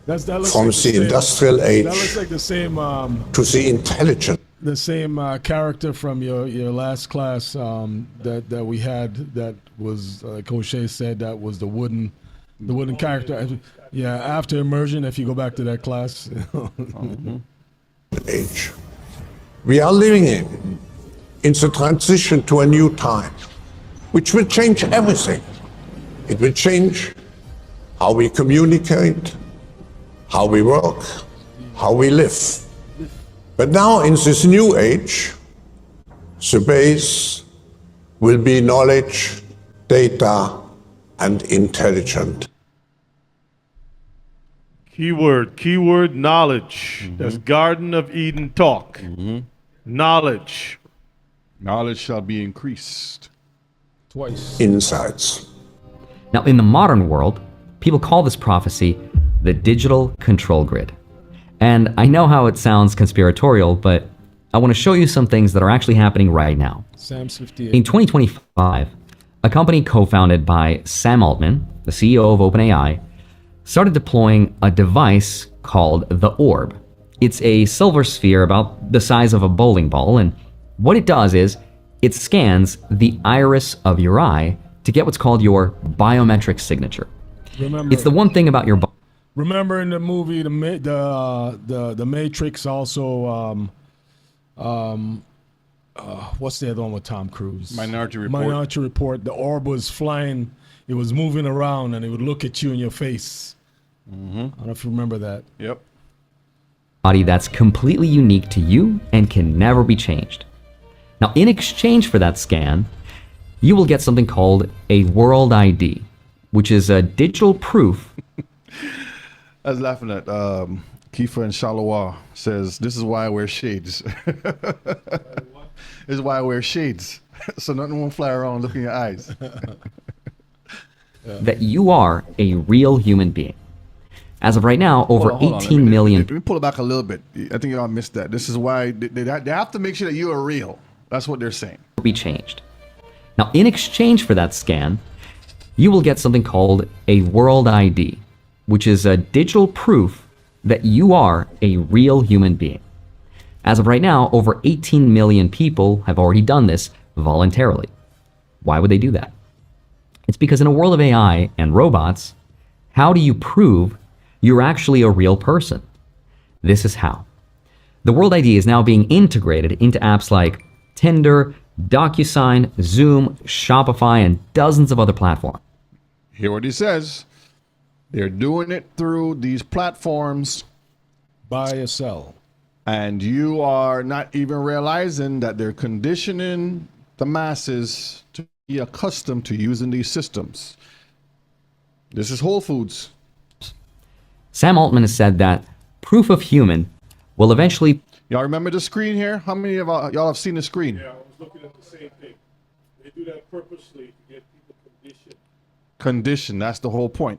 D: That looks
F: From
D: like
F: the industrial age
D: that looks like the same
F: to the intelligent.
D: the same character from your last class that we had. That was like O'Shea said. That was the wooden character. Yeah. After immersion, if you go back to that class.
F: Age. We are living in the transition to a new time, which will change everything. It will change how we communicate, how we work, how we live. But now in this new age, the base will be knowledge, data, and intelligence.
E: Keyword knowledge. That's Garden of Eden talk. Knowledge.
C: Knowledge shall be increased.
D: Twice.
F: Insights.
A: Now, in the modern world, people call this prophecy the digital control grid. And I know how it sounds conspiratorial, but I want to show you some things that are actually happening right now.
D: Sam's 58.
A: In 2025, a company co-founded by Sam Altman, the CEO of OpenAI, started deploying a device called the Orb. It's a silver sphere about the size of a bowling ball, and what it does is it scans the iris of your eye to get what's called your biometric signature. It's the one thing about your body.
D: Remember in the movie the Matrix also what's the other one with Tom Cruise?
C: Minority Report.
D: Minority Report. The orb was flying, it was moving around, and it would look at you in your face. I don't know if you remember that.
C: Yep.
A: Body that's completely unique to you and can never be changed. Now, in exchange for that scan, you will get something called a World ID, which is a digital proof.
C: I was laughing at Kiefer and Shalawa says, this is why I wear shades. This is why I wear shades. So nothing won't fly around looking in your eyes.
A: That you are a real human being. As of right now, over
C: Hold on,
A: 18 million.
C: Let me pull it back a little bit. I think y'all missed that. This is why they have to make sure that you are real. That's what they're saying.
A: Be changed. Now, in exchange for that scan, you will get something called a World ID, which is a digital proof that you are a real human being. As of right now, over 18 million people have already done this voluntarily. Why would they do that? It's because in a world of AI and robots, how do you prove you're actually a real person? This is how. The World ID is now being integrated into apps like Tinder, DocuSign, Zoom, Shopify, and dozens of other platforms.
C: Hear what he says. They're doing it through these platforms.
D: Buy or sell.
C: And you are not even realizing that they're conditioning the masses to be accustomed to using these systems. This is Whole Foods.
A: Sam Altman has said that proof of human will eventually...
C: Y'all remember the screen here? How many of y'all have seen the screen?
E: Yeah, I was looking at the same thing. They do that purposely to get people conditioned.
C: Condition, that's the whole point.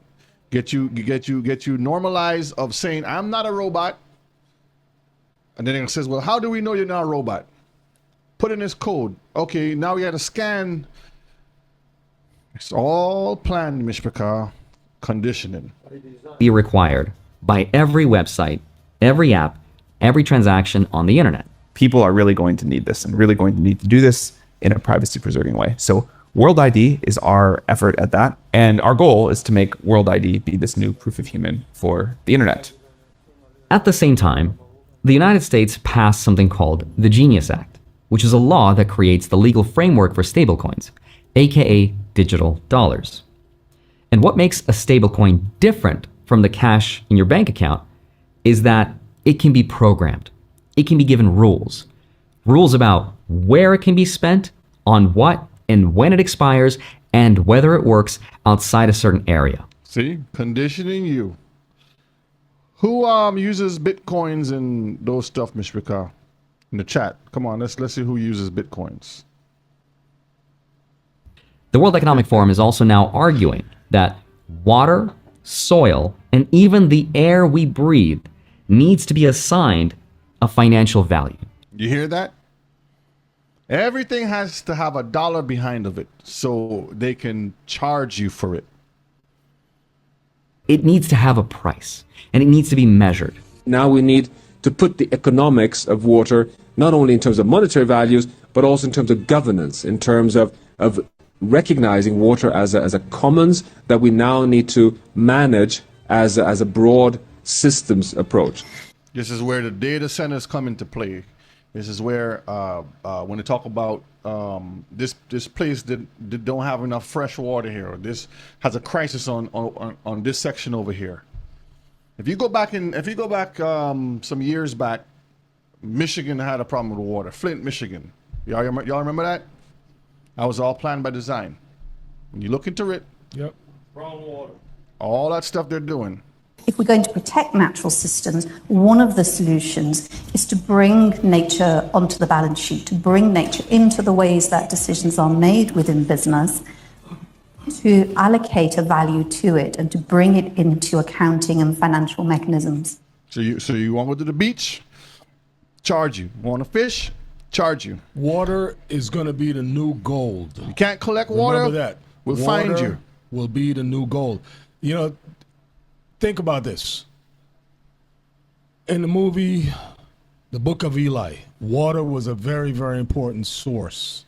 C: Get you normalized of saying, I'm not a robot. And then it says, well, how do we know you're not a robot? Put in this code. Okay, now we got to scan. It's all planned, Mishpaka. Conditioning.
A: Be required, by every website, every app, every transaction on the internet.
G: People are really going to need this and really going to need to do this in a privacy preserving way. So World ID is our effort at that. And our goal is to make World ID be this new proof of human for the internet.
A: At the same time, the United States passed something called the Genius Act, which is a law that creates the legal framework for stablecoins, aka digital dollars. And what makes a stablecoin different from the cash in your bank account is that it can be programmed. It can be given rules. Rules about where it can be spent, on what, and when it expires, and whether it works outside a certain area.
C: See, conditioning you. Who uses bitcoins and those stuff, Ms. Ricard? In the chat. Come on, let's see who uses bitcoins.
A: The World Economic Forum is also now arguing that water, soil, and even the air we breathe needs to be assigned a financial value.
C: You hear that? Everything has to have a dollar behind of it so they can charge you for it.
A: It needs to have a price, and it needs to be measured.
H: Now we need to put the economics of water, not only in terms of monetary values, but also in terms of governance, in terms of recognizing water as a commons that we now need to manage as a broad systems approach.
C: This is where the data centers come into play. This is where when they talk about this place that don't have enough fresh water here, or this has a crisis on this section over here. If you go back some years back, Michigan had a problem with water. Flint, Michigan. Y'all remember that? That was all planned by design. When you look into it,
E: yep, brown water.
C: All that stuff they're doing.
I: If we're going to protect natural systems, one of the solutions is to bring nature onto the balance sheet, to bring nature into the ways that decisions are made within business, to allocate a value to it and to bring it into accounting and financial mechanisms.
C: So you want to go to the beach? Charge you. Want to fish? Charge you.
D: Water is going to be the new gold.
C: You can't collect water?
D: Remember that.
C: We'll
D: Water
C: find you.
D: Will be the new gold. You know, think about this. In the movie, The Book of Eli, water was a very, very important source.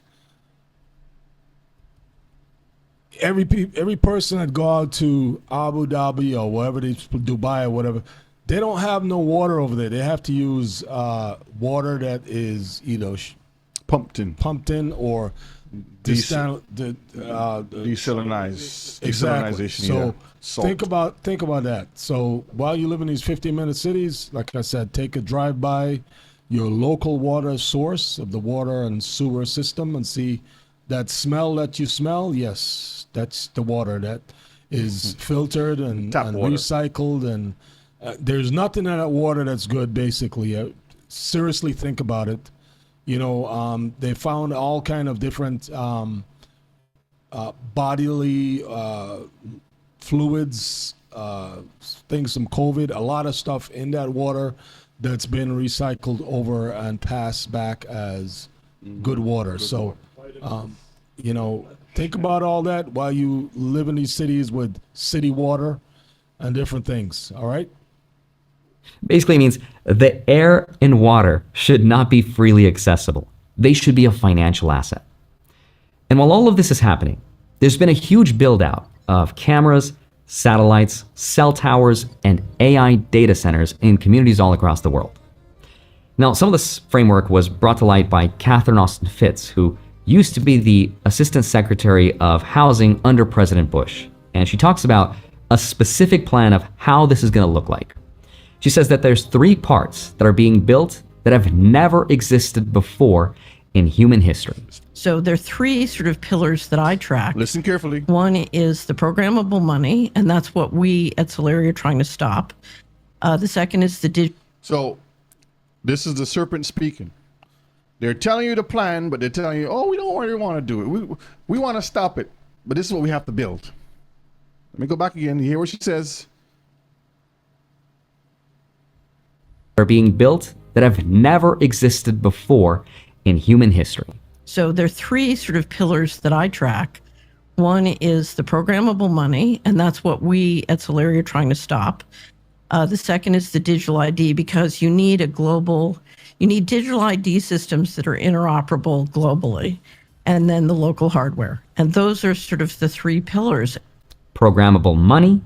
D: Every person that go out to Abu Dhabi or wherever they Dubai or whatever, they don't have no water over there. They have to use water that is either
C: pumped in
D: or
C: desalinized.
D: Exactly.
C: Desalinization.
D: So
C: yeah. Salt.
D: think about that. So while you live in these 15-minute cities, like I said, take a drive by your local water source of the water and sewer system and see that smell that you smell. Yes, that's the water that is filtered and recycled, and there's nothing in that water that's good. Basically, seriously think about it. You know, they found all kind of different bodily fluids, things from COVID, a lot of stuff in that water that's been recycled over and passed back as good water. So, you know, think about all that while you live in these cities with city water and different things. All right?
A: Basically means the air and water should not be freely accessible. They should be a financial asset. And while all of this is happening, there's been a huge build out of cameras, satellites, cell towers, and AI data centers in communities all across the world. Now, some of this framework was brought to light by Catherine Austin Fitts, who used to be the Assistant Secretary of Housing under President Bush. And she talks about a specific plan of how this is going to look like. She says that there's 3 parts that are being built that have never existed before in human history.
X: So there are 3 sort of pillars that I track.
C: Listen carefully.
X: One is the programmable money, and that's what we at Solari are trying to stop. The second is the
C: So this is the serpent speaking. They're telling you the plan, but they're telling you, oh, we don't really want to do it. We want to stop it, but this is what we have to build. Let me go back again. You hear what she says?
A: Are being built that have never existed before in human history.
X: So there are 3 sort of pillars that I track. One is the programmable money, and that's what we at Solari are trying to stop. The second is the digital ID, because you need digital ID systems that are interoperable globally, and then the local hardware. And those are sort of the three pillars.
A: Programmable money,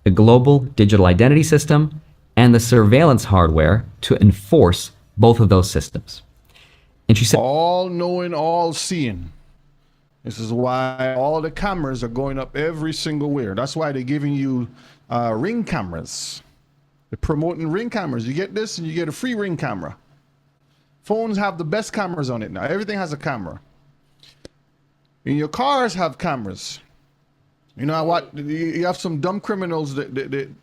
A: a global digital identity system, and the surveillance hardware to enforce both of those systems. And she said,
C: all knowing, all seeing. This is why all the cameras are going up every single where. That's why they're giving you ring cameras. They're promoting ring cameras. You get this and you get a free ring camera. Phones have the best cameras on it now. Everything has a camera. And your cars have cameras. You know what? You have some dumb criminals that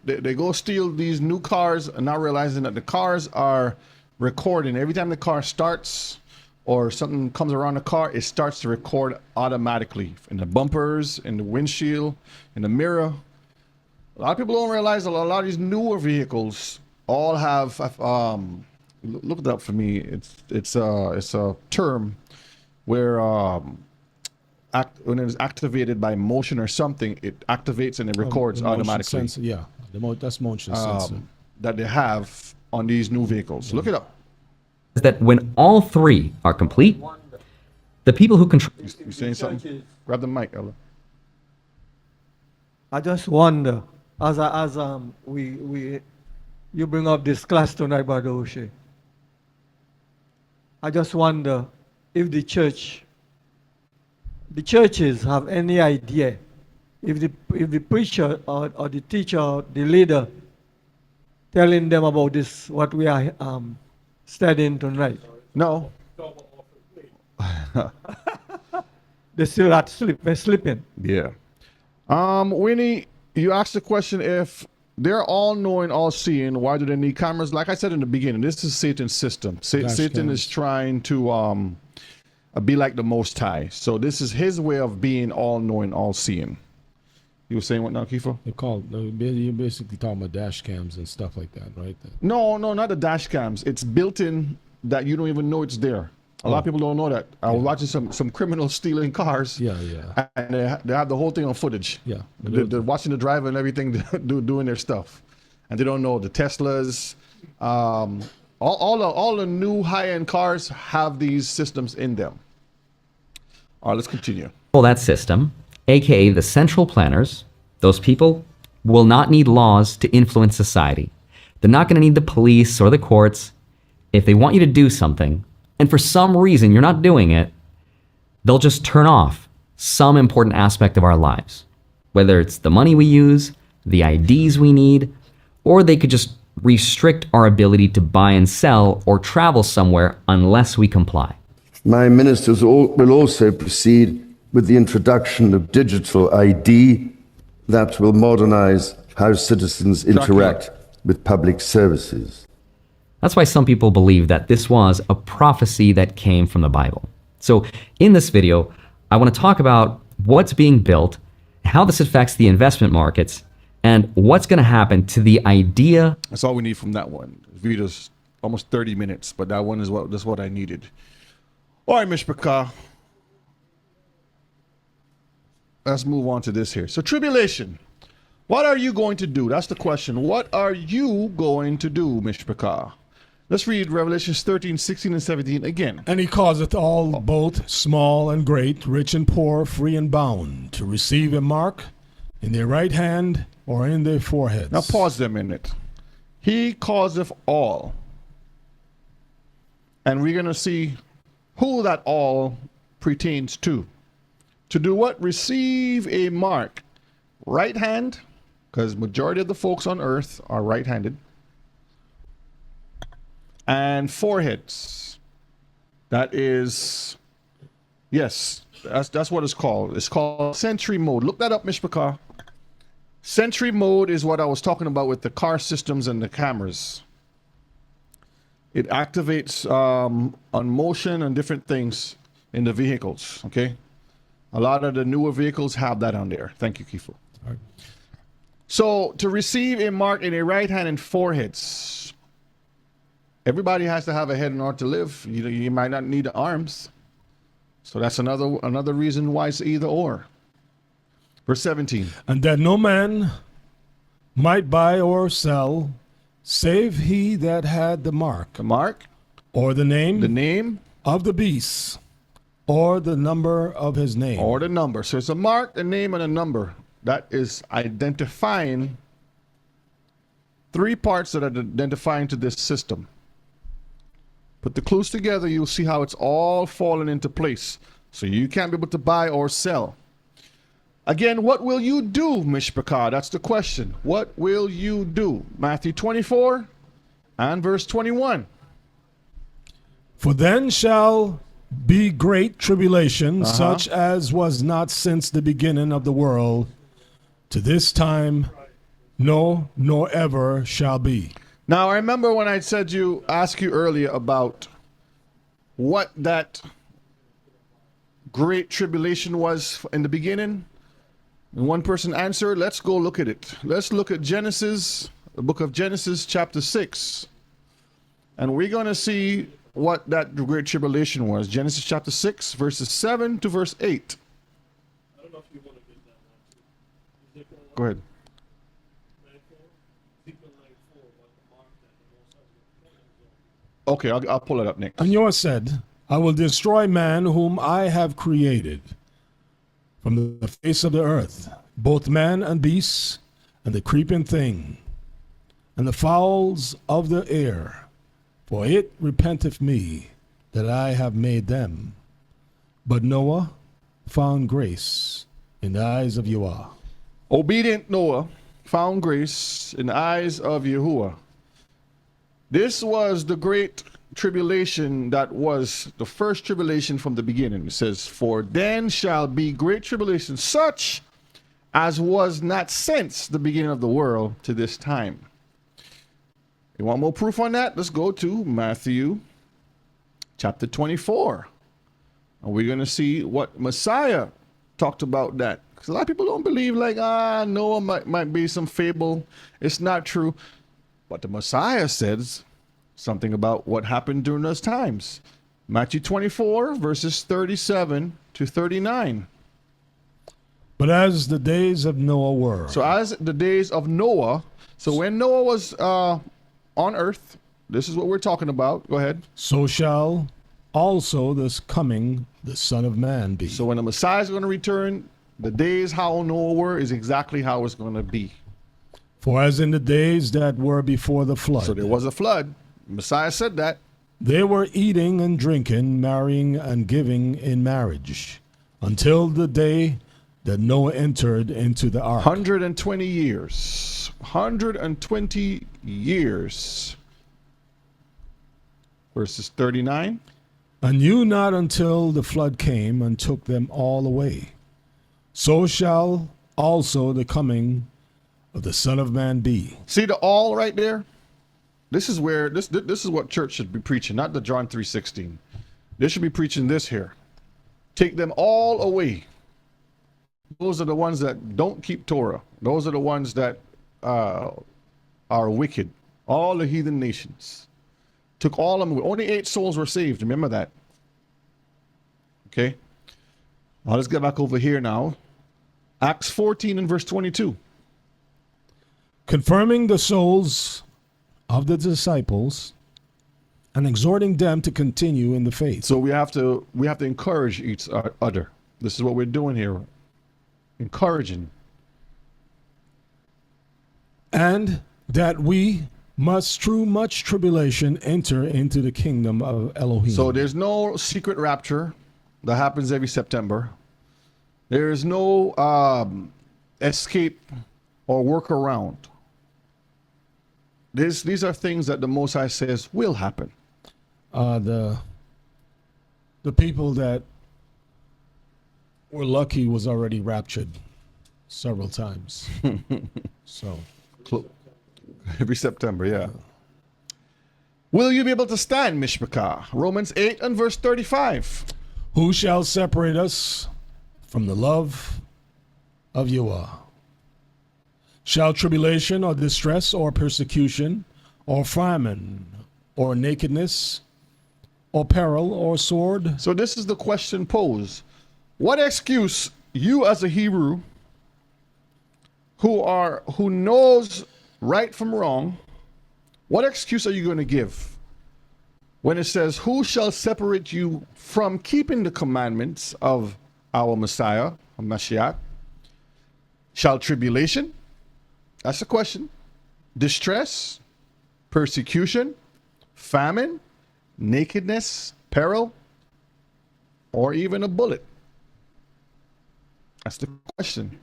C: they go steal these new cars and not realizing that the cars are recording. Every time the car starts or something comes around the car, it starts to record automatically in the bumpers, in the windshield, in the mirror. A lot of people don't realize that a lot of these newer vehicles all have. Look it up for me. It's a term where when it is activated by motion or something, it activates and it records automatically.
D: That's motion sensor
C: that they have on these new vehicles. Look it up.
A: Is that when all three are complete, the people who control.
C: You saying something? Grab the mic, Ella.
B: I just wonder, as you bring up this class tonight, Brother O'Shea. I just wonder if the churches have any idea, if the preacher or the teacher or the leader telling them about this, what we are studying tonight.
C: No.
B: They still at sleeping.
C: Yeah. Winnie, you asked the question, if they're all knowing, all seeing, why do they need cameras? Like I said in the beginning, this is Satan's system. Satan is trying to be like the Most High. So this is his way of being all knowing, all seeing. You were saying what now, Kiefer?
D: You're basically talking about dash cams and stuff like that, right?
C: No, not the dash cams. It's built in that you don't even know it's there. A lot of people don't know that. I was watching some criminals stealing cars.
D: Yeah.
C: And they have the whole thing on footage.
D: Yeah.
C: They're watching the driver and everything doing their stuff. And they don't know the Teslas. All the new high-end cars have these systems in them. All right, let's continue.
A: Well, that system, aka the central planners, those people will not need laws to influence society. They're not going to need the police or the courts. If they want you to do something, and for some reason you're not doing it, they'll just turn off some important aspect of our lives. Whether it's the money we use, the IDs we need, or they could just restrict our ability to buy and sell or travel somewhere unless we comply.
J: My ministers will also proceed with the introduction of digital ID that will modernize how citizens interact with public services.
A: That's why some people believe that this was a prophecy that came from the Bible. So in this video, I want to talk about what's being built, how this affects the investment markets, and what's going to happen to the idea.
C: That's all we need from that one. The video's almost 30 minutes, but that one is what I needed. All right, Mishpachah. Let's move on to this here. So tribulation. What are you going to do? That's the question. What are you going to do, Mishpachah? Let's read Revelations 13, 16, and 17 again.
D: And he causeth all, both small and great, rich and poor, free and bound, to receive a mark in their right hand or in their foreheads.
C: Now pause there a minute. He causeth all. And we're going to see who that all pertains to. To do what? Receive a mark. Right hand, because majority of the folks on earth are right-handed. And foreheads. That is, yes, that's what it's called. It's called sentry mode. Look that up, Mishpachah. Sentry mode is what I was talking about with the car systems and the cameras. It activates on motion and different things in the vehicles, okay? A lot of the newer vehicles have that on there. Thank you, Kiefer. All right. So to receive a mark in a right hand and foreheads, everybody has to have a head in order to live. You might not need the arms. So that's another reason why it's either or. Verse 17.
D: And that no man might buy or sell, save he that had the mark.
C: The mark.
D: Or the name.
C: The name.
D: Of the beast. Or the number of his name.
C: Or the number. So it's a mark, a name, and a number. That is identifying three parts that are identifying to this system. Put the clues together, you'll see how it's all falling into place. So you can't be able to buy or sell. Again, what will you do, Mishpachah? That's the question. What will you do? Matthew 24 and verse 21.
D: For then shall be great tribulation, such as was not since the beginning of the world, to this time, no, nor ever shall be.
C: Now, I remember when I said asked you earlier about what that great tribulation was in the beginning. And one person answered, let's go look at it. Let's look at Genesis, the book of Genesis, chapter 6. And we're going to see what that great tribulation was. Genesis chapter 6, verses 7 to verse 8.
E: I don't know if you want to get that one.
C: Go ahead. Okay, I'll pull it up next.
D: And yours said, I will destroy man whom I have created from the face of the earth, both man and beast, and the creeping thing, and the fowls of the air. For it repenteth me that I have made them. But Noah found grace in the eyes of Yahuwah.
C: Obedient Noah found grace in the eyes of Yahuwah. This was the great tribulation that was the first tribulation from the beginning. It says, for then shall be great tribulation, such as was not since the beginning of the world to this time. You want more proof on that? Let's go to Matthew chapter 24. And we're going to see what Messiah talked about that. Because a lot of people don't believe Noah might be some fable. It's not true. But the Messiah says something about what happened during those times. Matthew 24, verses 37 to 39.
D: But as the days of Noah were.
C: So as the days of Noah, so when Noah was on earth, this is what we're talking about. Go ahead.
D: So shall also this coming the Son of Man be.
C: So when the Messiah is going to return, the days how Noah were is exactly how it's going to be.
D: For as in the days that were before the flood.
C: So there was a flood. Messiah said that.
D: They were eating and drinking, marrying and giving in marriage, until the day that Noah entered into the ark.
C: 120 years. 120 years. Verses 39.
D: And knew not until the flood came and took them all away. So shall also the coming of the Son of Man be.
C: See the all right there? This is where this is what church should be preaching, not the John 3:16. They should be preaching this here. Take them all away. Those are the ones that don't keep Torah. Those are the ones that are wicked. All the heathen nations. Took all of them. Only 8 souls were saved. Remember that. Okay. Now let's get back over here now. Acts 14 and verse 22.
D: Confirming the souls of the disciples and exhorting them to continue in the faith.
C: So we have to encourage each other. This is what we're doing here. Encouraging.
D: And that we must through much tribulation enter into the kingdom of Elohim.
C: So there's no secret rapture that happens every September. There is no escape or workaround. These are things that the Most High says will happen.
D: The people that were lucky was already raptured several times. So
C: every September, yeah. Will you be able to stand, Mishpachah? Romans 8 and verse 35.
D: Who shall separate us from the love of Yahuwah? Shall tribulation or distress or persecution or famine or nakedness or peril or sword?
C: So this is the question posed. What excuse you as a Hebrew who knows right from wrong, what excuse are you going to give when it says, who shall separate you from keeping the commandments of our Messiah, Mashiach? Shall tribulation? That's the question. Distress, persecution, famine, nakedness, peril, or even a bullet? That's the question.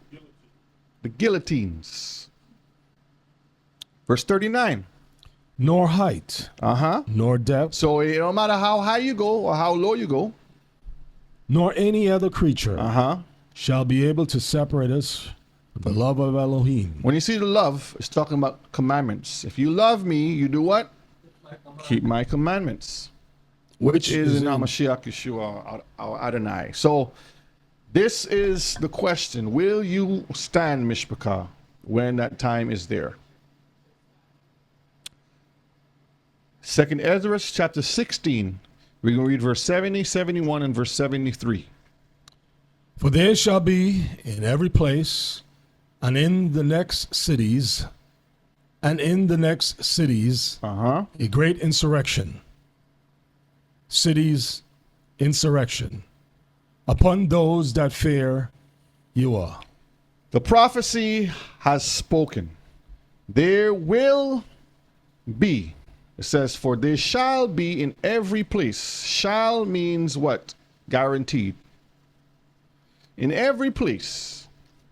C: The guillotines. Verse 39.
D: Nor height, nor depth,
C: So it don't matter how high you go or how low you go,
D: nor any other creature shall be able to separate us from the love of Elohim.
C: when you see the love, it's talking about commandments. If you love me, you do what? Keep my commandments. Which is in our Mashiach Yeshua, our Adonai. So this is the question. Will you stand, Mishpachah, when that time is there? Second Ezra chapter 16. We're going to read verse 70, 71, and verse 73.
D: For there shall be in every place, and in the next cities, a great insurrection. Cities, insurrection, upon those that fear you are.
C: The prophecy has spoken. There will be. It says, for there shall be in every place. Shall means what? Guaranteed. In every place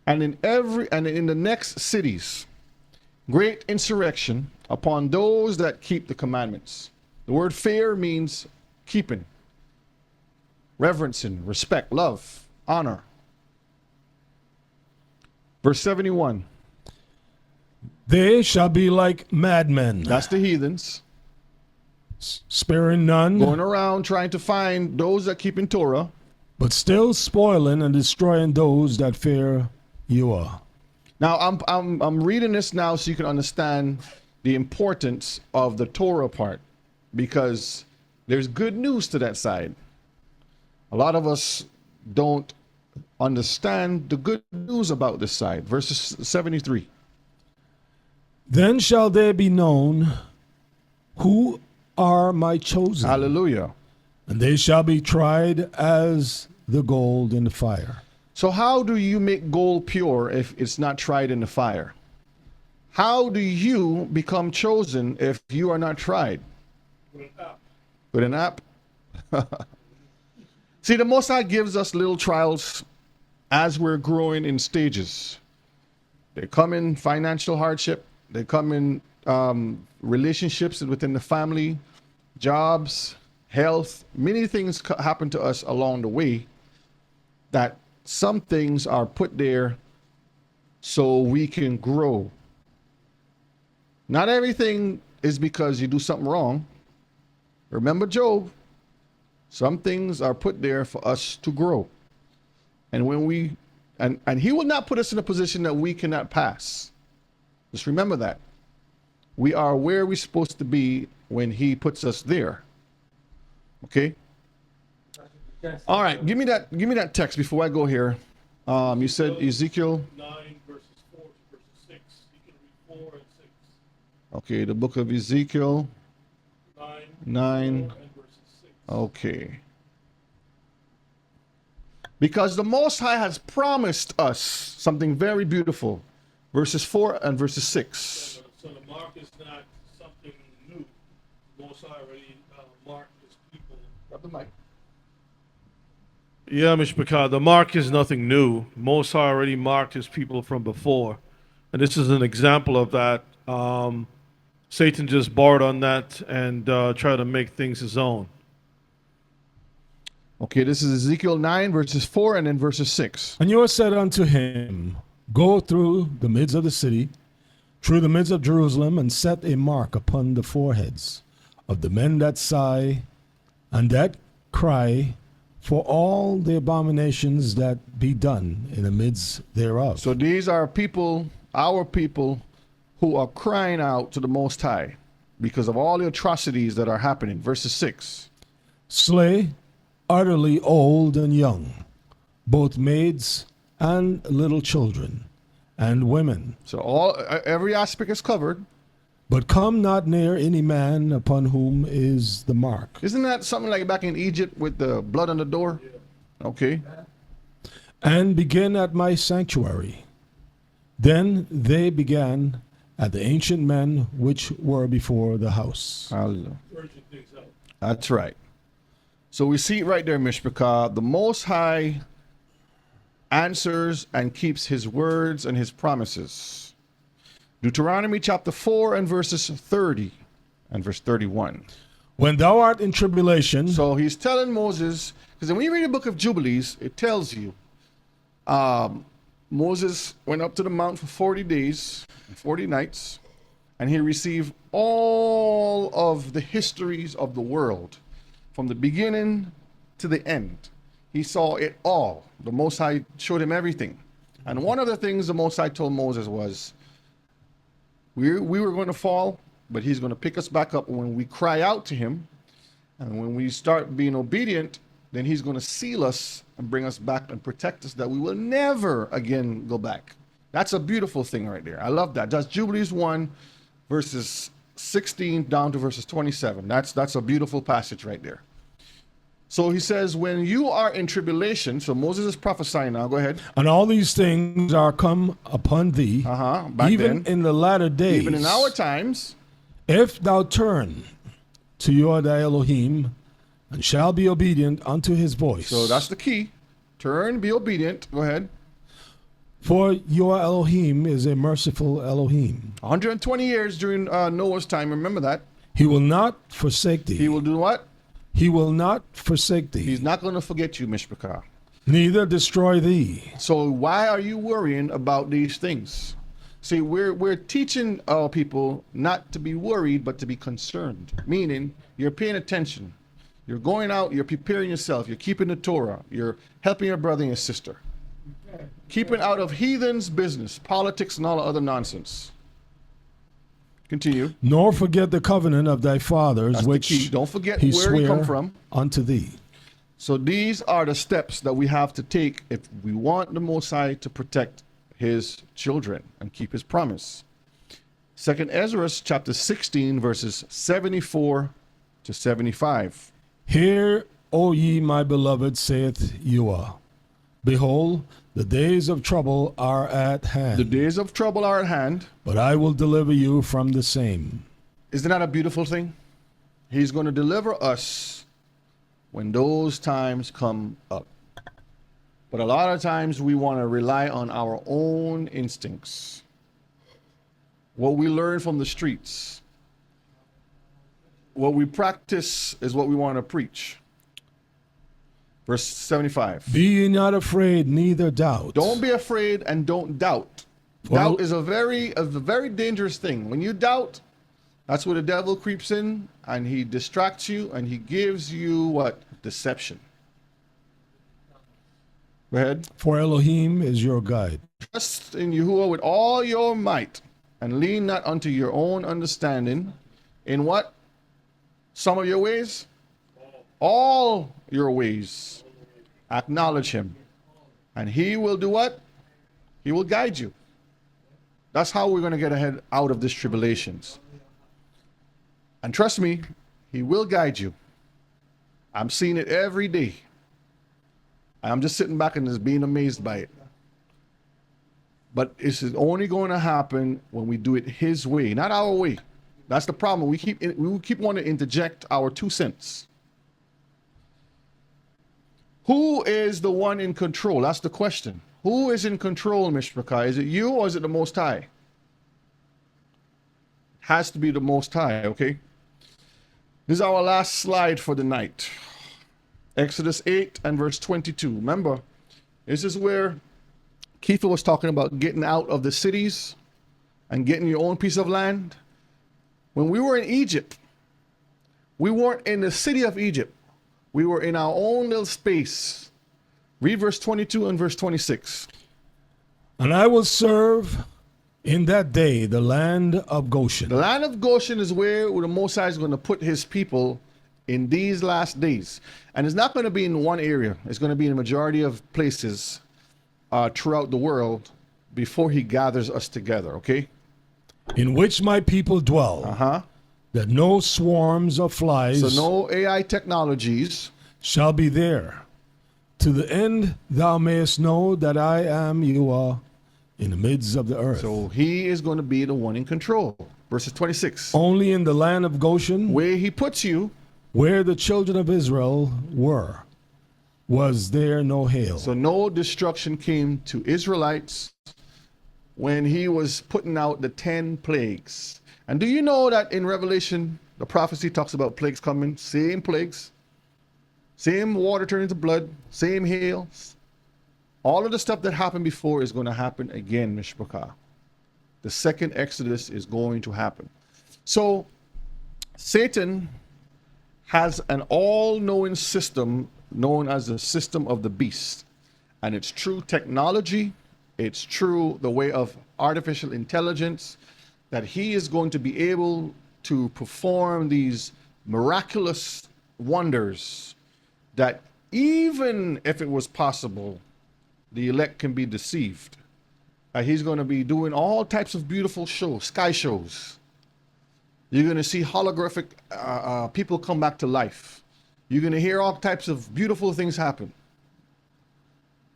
C: and in the next cities, great insurrection upon those that keep the commandments. The word fear means keeping, reverencing, respect, love, honor. Verse 71.
D: They shall be like madmen.
C: That's the heathens.
D: Sparing none.
C: Going around trying to find those that keep in Torah.
D: But still spoiling and destroying those that fear you are.
C: Now I'm reading this now so you can understand the importance of the Torah part, because there's good news to that side. A lot of us don't understand the good news about this side. Verses 73.
D: Then shall they be known who are my chosen.
C: Hallelujah.
D: And they shall be tried as the gold in the fire.
C: So how do you make gold pure if it's not tried in the fire? How do you become chosen if you are not tried? With an app. See, the Most High gives us little trials as we're growing in stages. They come in financial hardship. They come in relationships within the family, jobs, health. Many things happen to us along the way, that some things are put there so we can grow. Not everything is because you do something wrong. Remember Job. Some things are put there for us to grow. And when we, and he will not put us in a position that we cannot pass. Just remember that. We are where we're supposed to be when he puts us there. Okay? All right, give me that text before I go here. You said Ezekiel
E: 9 verses 4 to verses 6. You can read 4 and 6.
C: Okay, the book of Ezekiel 9
E: and verses 6.
C: Okay. Because the Most High has promised us something very beautiful. Verses 4 and verses 6.
E: So the mark is not something new. Most High already marked his people.
C: Grab the mic.
E: Yeah, Mishpachah, the mark is nothing new. Most High already marked his people from before. And this is an example of that. Satan just borrowed on that and tried to make things his own.
C: Okay, this is Ezekiel 9, verses 4 and then verses 6.
D: And you said unto him, go through the midst of the city, through the midst of Jerusalem, and set a mark upon the foreheads of the men that sigh and that cry for all the abominations that be done in the midst thereof.
C: So these are people, our people, who are crying out to the Most High because of all the atrocities that are happening. Verses 6.
D: Slay utterly old and young, both maids and little children, and women.
C: So every aspect is covered.
D: But come not near any man upon whom is the mark.
C: Isn't that something like back in Egypt with the blood on the door? Okay.
D: And begin at my sanctuary. Then they began at the ancient men which were before the house.
C: Hallelujah. That's right. So we see it right there, Mishpachah. The Most High answers and keeps his words and his promises. Deuteronomy chapter 4 and verses 30 and verse 31.
D: When thou art in tribulation.
C: So he's telling Moses, because when you read the book of Jubilees, it tells you Moses went up to the mount for 40 days and 40 nights, and he received all of the histories of the world from the beginning to the end. He saw it all. The Most High showed him everything. And one of the things the Most High told Moses was, we were going to fall, but he's going to pick us back up when we cry out to him. And when we start being obedient, then he's going to seal us and bring us back and protect us that we will never again go back. That's a beautiful thing right there. I love that. That's Jubilees 1, verses 16 down to verses 27. That's a beautiful passage right there. So he says, when you are in tribulation, so Moses is prophesying now, go ahead.
D: And all these things are come upon thee, even in the latter days.
C: Even in our times.
D: If thou turn to your thy Elohim, and shall be obedient unto his voice.
C: So that's the key. Turn, be obedient. Go ahead.
D: For your Elohim is a merciful Elohim.
C: 120 years during Noah's time, remember that.
D: He will not forsake thee.
C: He will do what?
D: He will not forsake thee.
C: He's not going to forget you, Mishpachah.
D: Neither destroy thee.
C: So why are you worrying about these things? See, we're teaching our people not to be worried, but to be concerned. Meaning, you're paying attention. You're going out, you're preparing yourself, you're keeping the Torah, you're helping your brother and your sister. Keeping out of heathens' business, politics, and all the other nonsense. Continue.
D: Nor forget the covenant of thy fathers,
C: That's
D: which
C: the key. Don't forget
D: he
C: where you come
D: sware
C: from.
D: unto thee.
C: So these are the steps that we have to take if we want the Most High to protect his children and keep his promise. 2nd Ezra chapter 16 verses 74 to 75.
D: Hear, O ye my beloved, saith Yahweh. Behold, the days of trouble are at hand.
C: The days of trouble are at hand.
D: But I will deliver you from the same.
C: Isn't that a beautiful thing? He's going to deliver us when those times come up. But a lot of times we want to rely on our own instincts. What we learn from the streets. What we practice is what we want to preach. Verse 75.
D: Be ye not afraid, neither doubt.
C: Don't be afraid and don't doubt. Doubt is a very dangerous thing. When you doubt, that's where the devil creeps in and he distracts you and he gives you what? Deception. Go ahead.
D: For Elohim is your guide.
C: Trust in Yahuwah with all your might and lean not unto your own understanding. In what? Some of your ways? All your ways. Acknowledge him. And he will do what? He will guide you. That's how we're going to get ahead out of this tribulations. And trust me, he will guide you. I'm seeing it every day. I'm just sitting back and just being amazed by it. But it's only going to happen when we do it his way, not our way. That's the problem. We keep wanting to interject our 2 cents. Who is the one in control? That's the question. Who is in control, Mishpachah? Is it you or is it the Most High? Has to be the Most High, okay? This is our last slide for the night. Exodus 8 and verse 22. Remember, this is where Kiefer was talking about getting out of the cities and getting your own piece of land. When we were in Egypt, we weren't in the city of Egypt. We were in our own little space. Read verse 22 and verse 26.
D: And I will serve in that day the land of Goshen.
C: The land of Goshen is where the Most High is going to put his people in these last days. And it's not going to be in one area. It's going to be in a majority of places throughout the world. before he gathers us together, okay?
D: In which my people dwell. That no swarms of flies.
C: So no AI technologies
D: shall be there. To the end thou mayest know that I am you are in the midst of the earth.
C: So he is going to be the one in control. Verses 26.
D: Only in the land of Goshen,
C: where he puts you,
D: where the children of Israel were, was there no hail.
C: So no destruction came to Israelites when he was putting out the 10 plagues. And do you know that in Revelation, the prophecy talks about plagues coming, same plagues, same water turning to blood, same hails. All of the stuff that happened before is going to happen again, Mishpachah. The second Exodus is going to happen. So Satan has an all-knowing system known as the system of the beast. And it's true technology, it's true the way of artificial intelligence, that he is going to be able to perform these miraculous wonders that even if it was possible, the elect can be deceived. He's going to be doing all types of beautiful shows, sky shows. You're going to see holographic people come back to life. You're going to hear all types of beautiful things happen.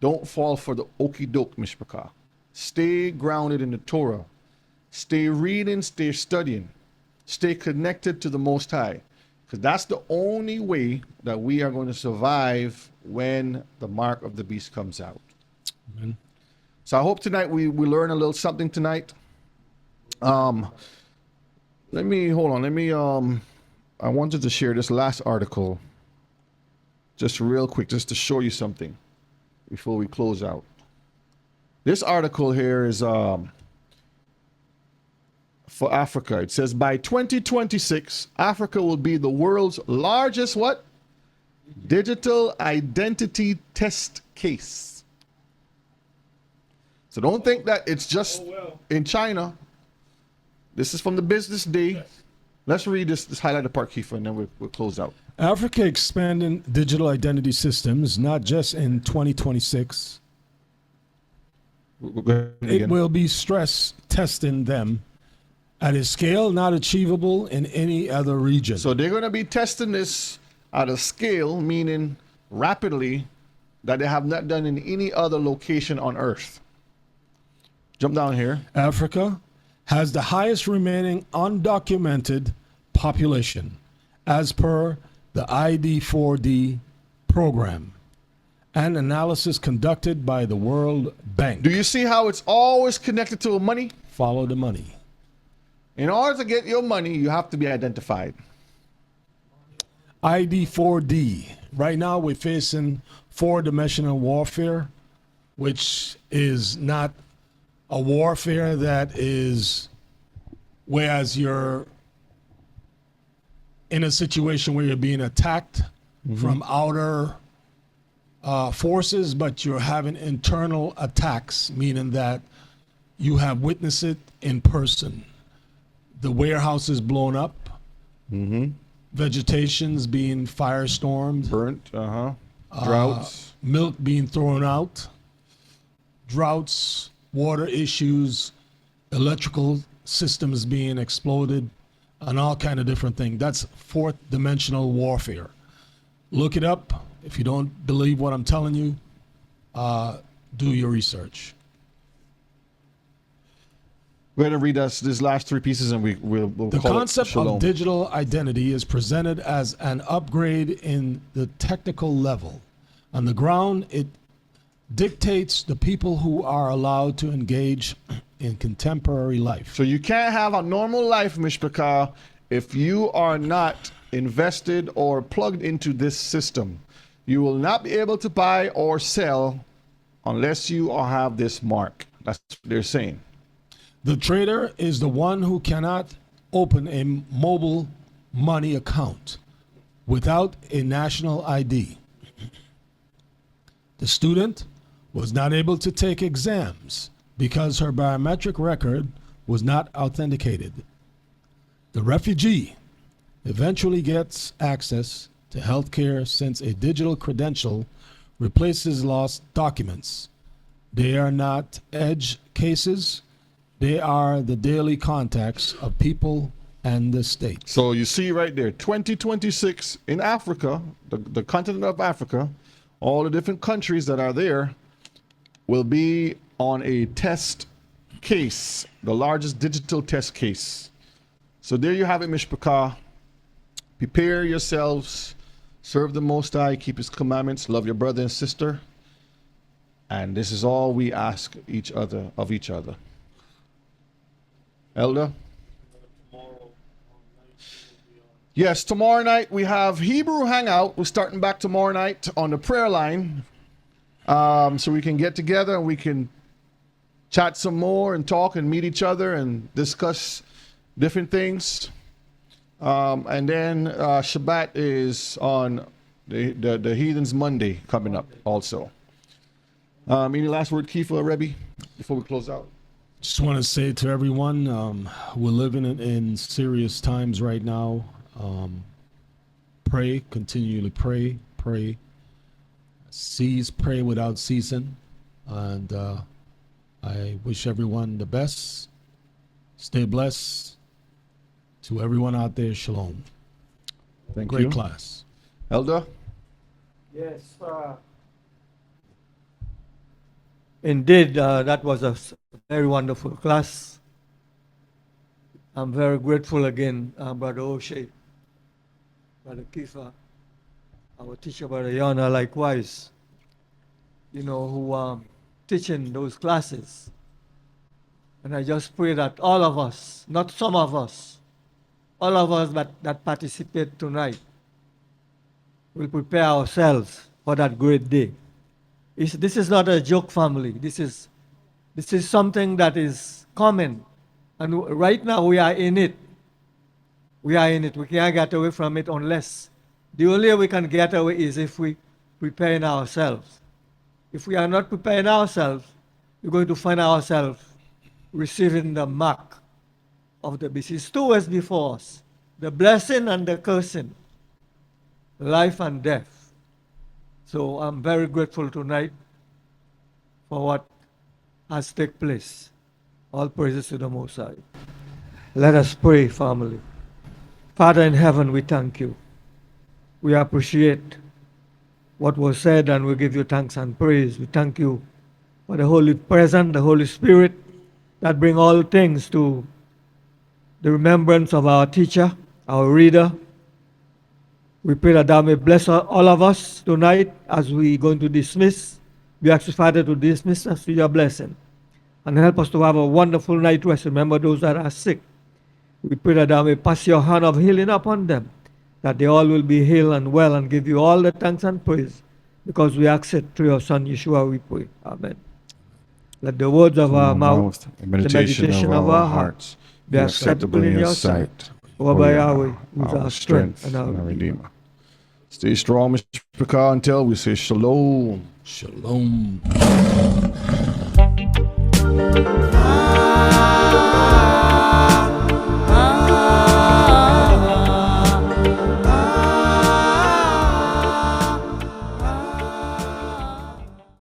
C: Don't fall for the okie doke, Mishpachah. Stay grounded in the Torah. Stay reading, stay studying. Stay connected to the Most High. Because that's the only way that we are going to survive when the mark of the beast comes out.
D: Amen.
C: So I hope tonight we learn a little something tonight. I wanted to share this last article just real quick, just to show you something before we close out. This article here is for Africa. It says by 2026, Africa will be the world's largest what? Digital identity test case. So don't think that it's just in China. This is from the Business Day. Let's read this highlighted part, Kiefer, and then we'll close out.
D: Africa expanding digital identity systems, not just in 2026. It will be stress testing them at a scale not achievable in any other region.
C: So they're going to be testing this at a scale, meaning rapidly, that they have not done in any other location on Earth. Jump down here.
D: Africa has the highest remaining undocumented population as per the ID4D program, an analysis conducted by the World Bank.
C: Do you see how it's always connected to money?
D: Follow the money.
C: In order to get your money, you have to be identified.
D: ID4D. Right now, we're facing four-dimensional warfare, which is not a warfare that is, whereas you're in a situation where you're being attacked from outer forces, but you're having internal attacks, meaning that you have witnessed it in person. The warehouse is blown up. Vegetation's being firestormed.
C: Burnt, droughts.
D: Milk being thrown out. Droughts, water issues, electrical systems being exploded, and all kind of different things. That's fourth dimensional warfare. Look it up. If you don't believe what I'm telling you, do your research.
C: We're going to read us these last three pieces and we'll
D: The
C: call
D: concept
C: it shalom.
D: of digital identity is presented as an upgrade in the technical level. On the ground, it dictates the people who are allowed to engage in contemporary life.
C: So you can't have a normal life, Mishpachah, if you are not invested or plugged into this system. You will not be able to buy or sell unless you have this mark. That's what they're saying.
D: The trader is the one who cannot open a mobile money account without a national ID. The student was not able to take exams because her biometric record was not authenticated. The refugee eventually gets access to health care since a digital credential replaces lost documents. They are not edge cases. They are the daily contacts of people and the state.
C: So you see right there, 2026 in Africa, the continent of Africa, all the different countries that are there will be on a test case, the largest digital test case. So there you have it, Mishpachah. Prepare yourselves, serve the Most High, keep His commandments, love your brother and sister. And this is all we ask each other of each other. Elder? Yes, tomorrow night we have Hebrew Hangout. We're starting back tomorrow night on the prayer line. So we can get together and we can chat some more and talk and meet each other and discuss different things. And then Shabbat is on the Heathens Monday coming up also. Any last word, Kiefer, Rebbe, before we close out?
D: Just want to say to everyone, we're living in serious times right now. Pray, continually pray, pray. Cease, pray without ceasing. And I wish everyone the best. Stay blessed. To everyone out there, shalom.
C: Thank
D: Great
C: you.
D: class.
C: Elder?
B: Yes. Indeed, that was a very wonderful class. I'm very grateful again, Brother O'Shea, Brother Kiefer, our teacher, Brother Yana, likewise, who are teaching those classes. And I just pray that all of us, not some of us, all of us that participate tonight will prepare ourselves for that great day. This is not a joke, family. This is something that is common. And right now we are in it. We are in it. We can't get away from it unless the only way we can get away is if we prepare ourselves. If we are not preparing ourselves, we're going to find ourselves receiving the mark of the beast. It's two ways before us, the blessing and the cursing, life and death. So I'm very grateful tonight for what has taken place. All praises to the Most High. Let us pray, family. Father in heaven, we thank you. We appreciate what was said and we give you thanks and praise. We thank you for the Holy Presence, the Holy Spirit that bring all things to the remembrance of our teacher, our reader. We pray that thou may bless all of us tonight as we going to dismiss. We ask you, Father, to dismiss us to your blessing and help us to have a wonderful night rest. Remember those that are sick. We pray that thou may pass your hand of healing upon them, that they all will be healed and well and give you all the thanks and praise because we ask it through your Son, Yeshua, we pray. Amen. Let the words of our mouth, the meditation of our hearts be acceptable in your sight. O by Yahweh, who is our strength and our Redeemer.
C: Stay strong, Mr. Picard, until we say shalom.
D: Shalom.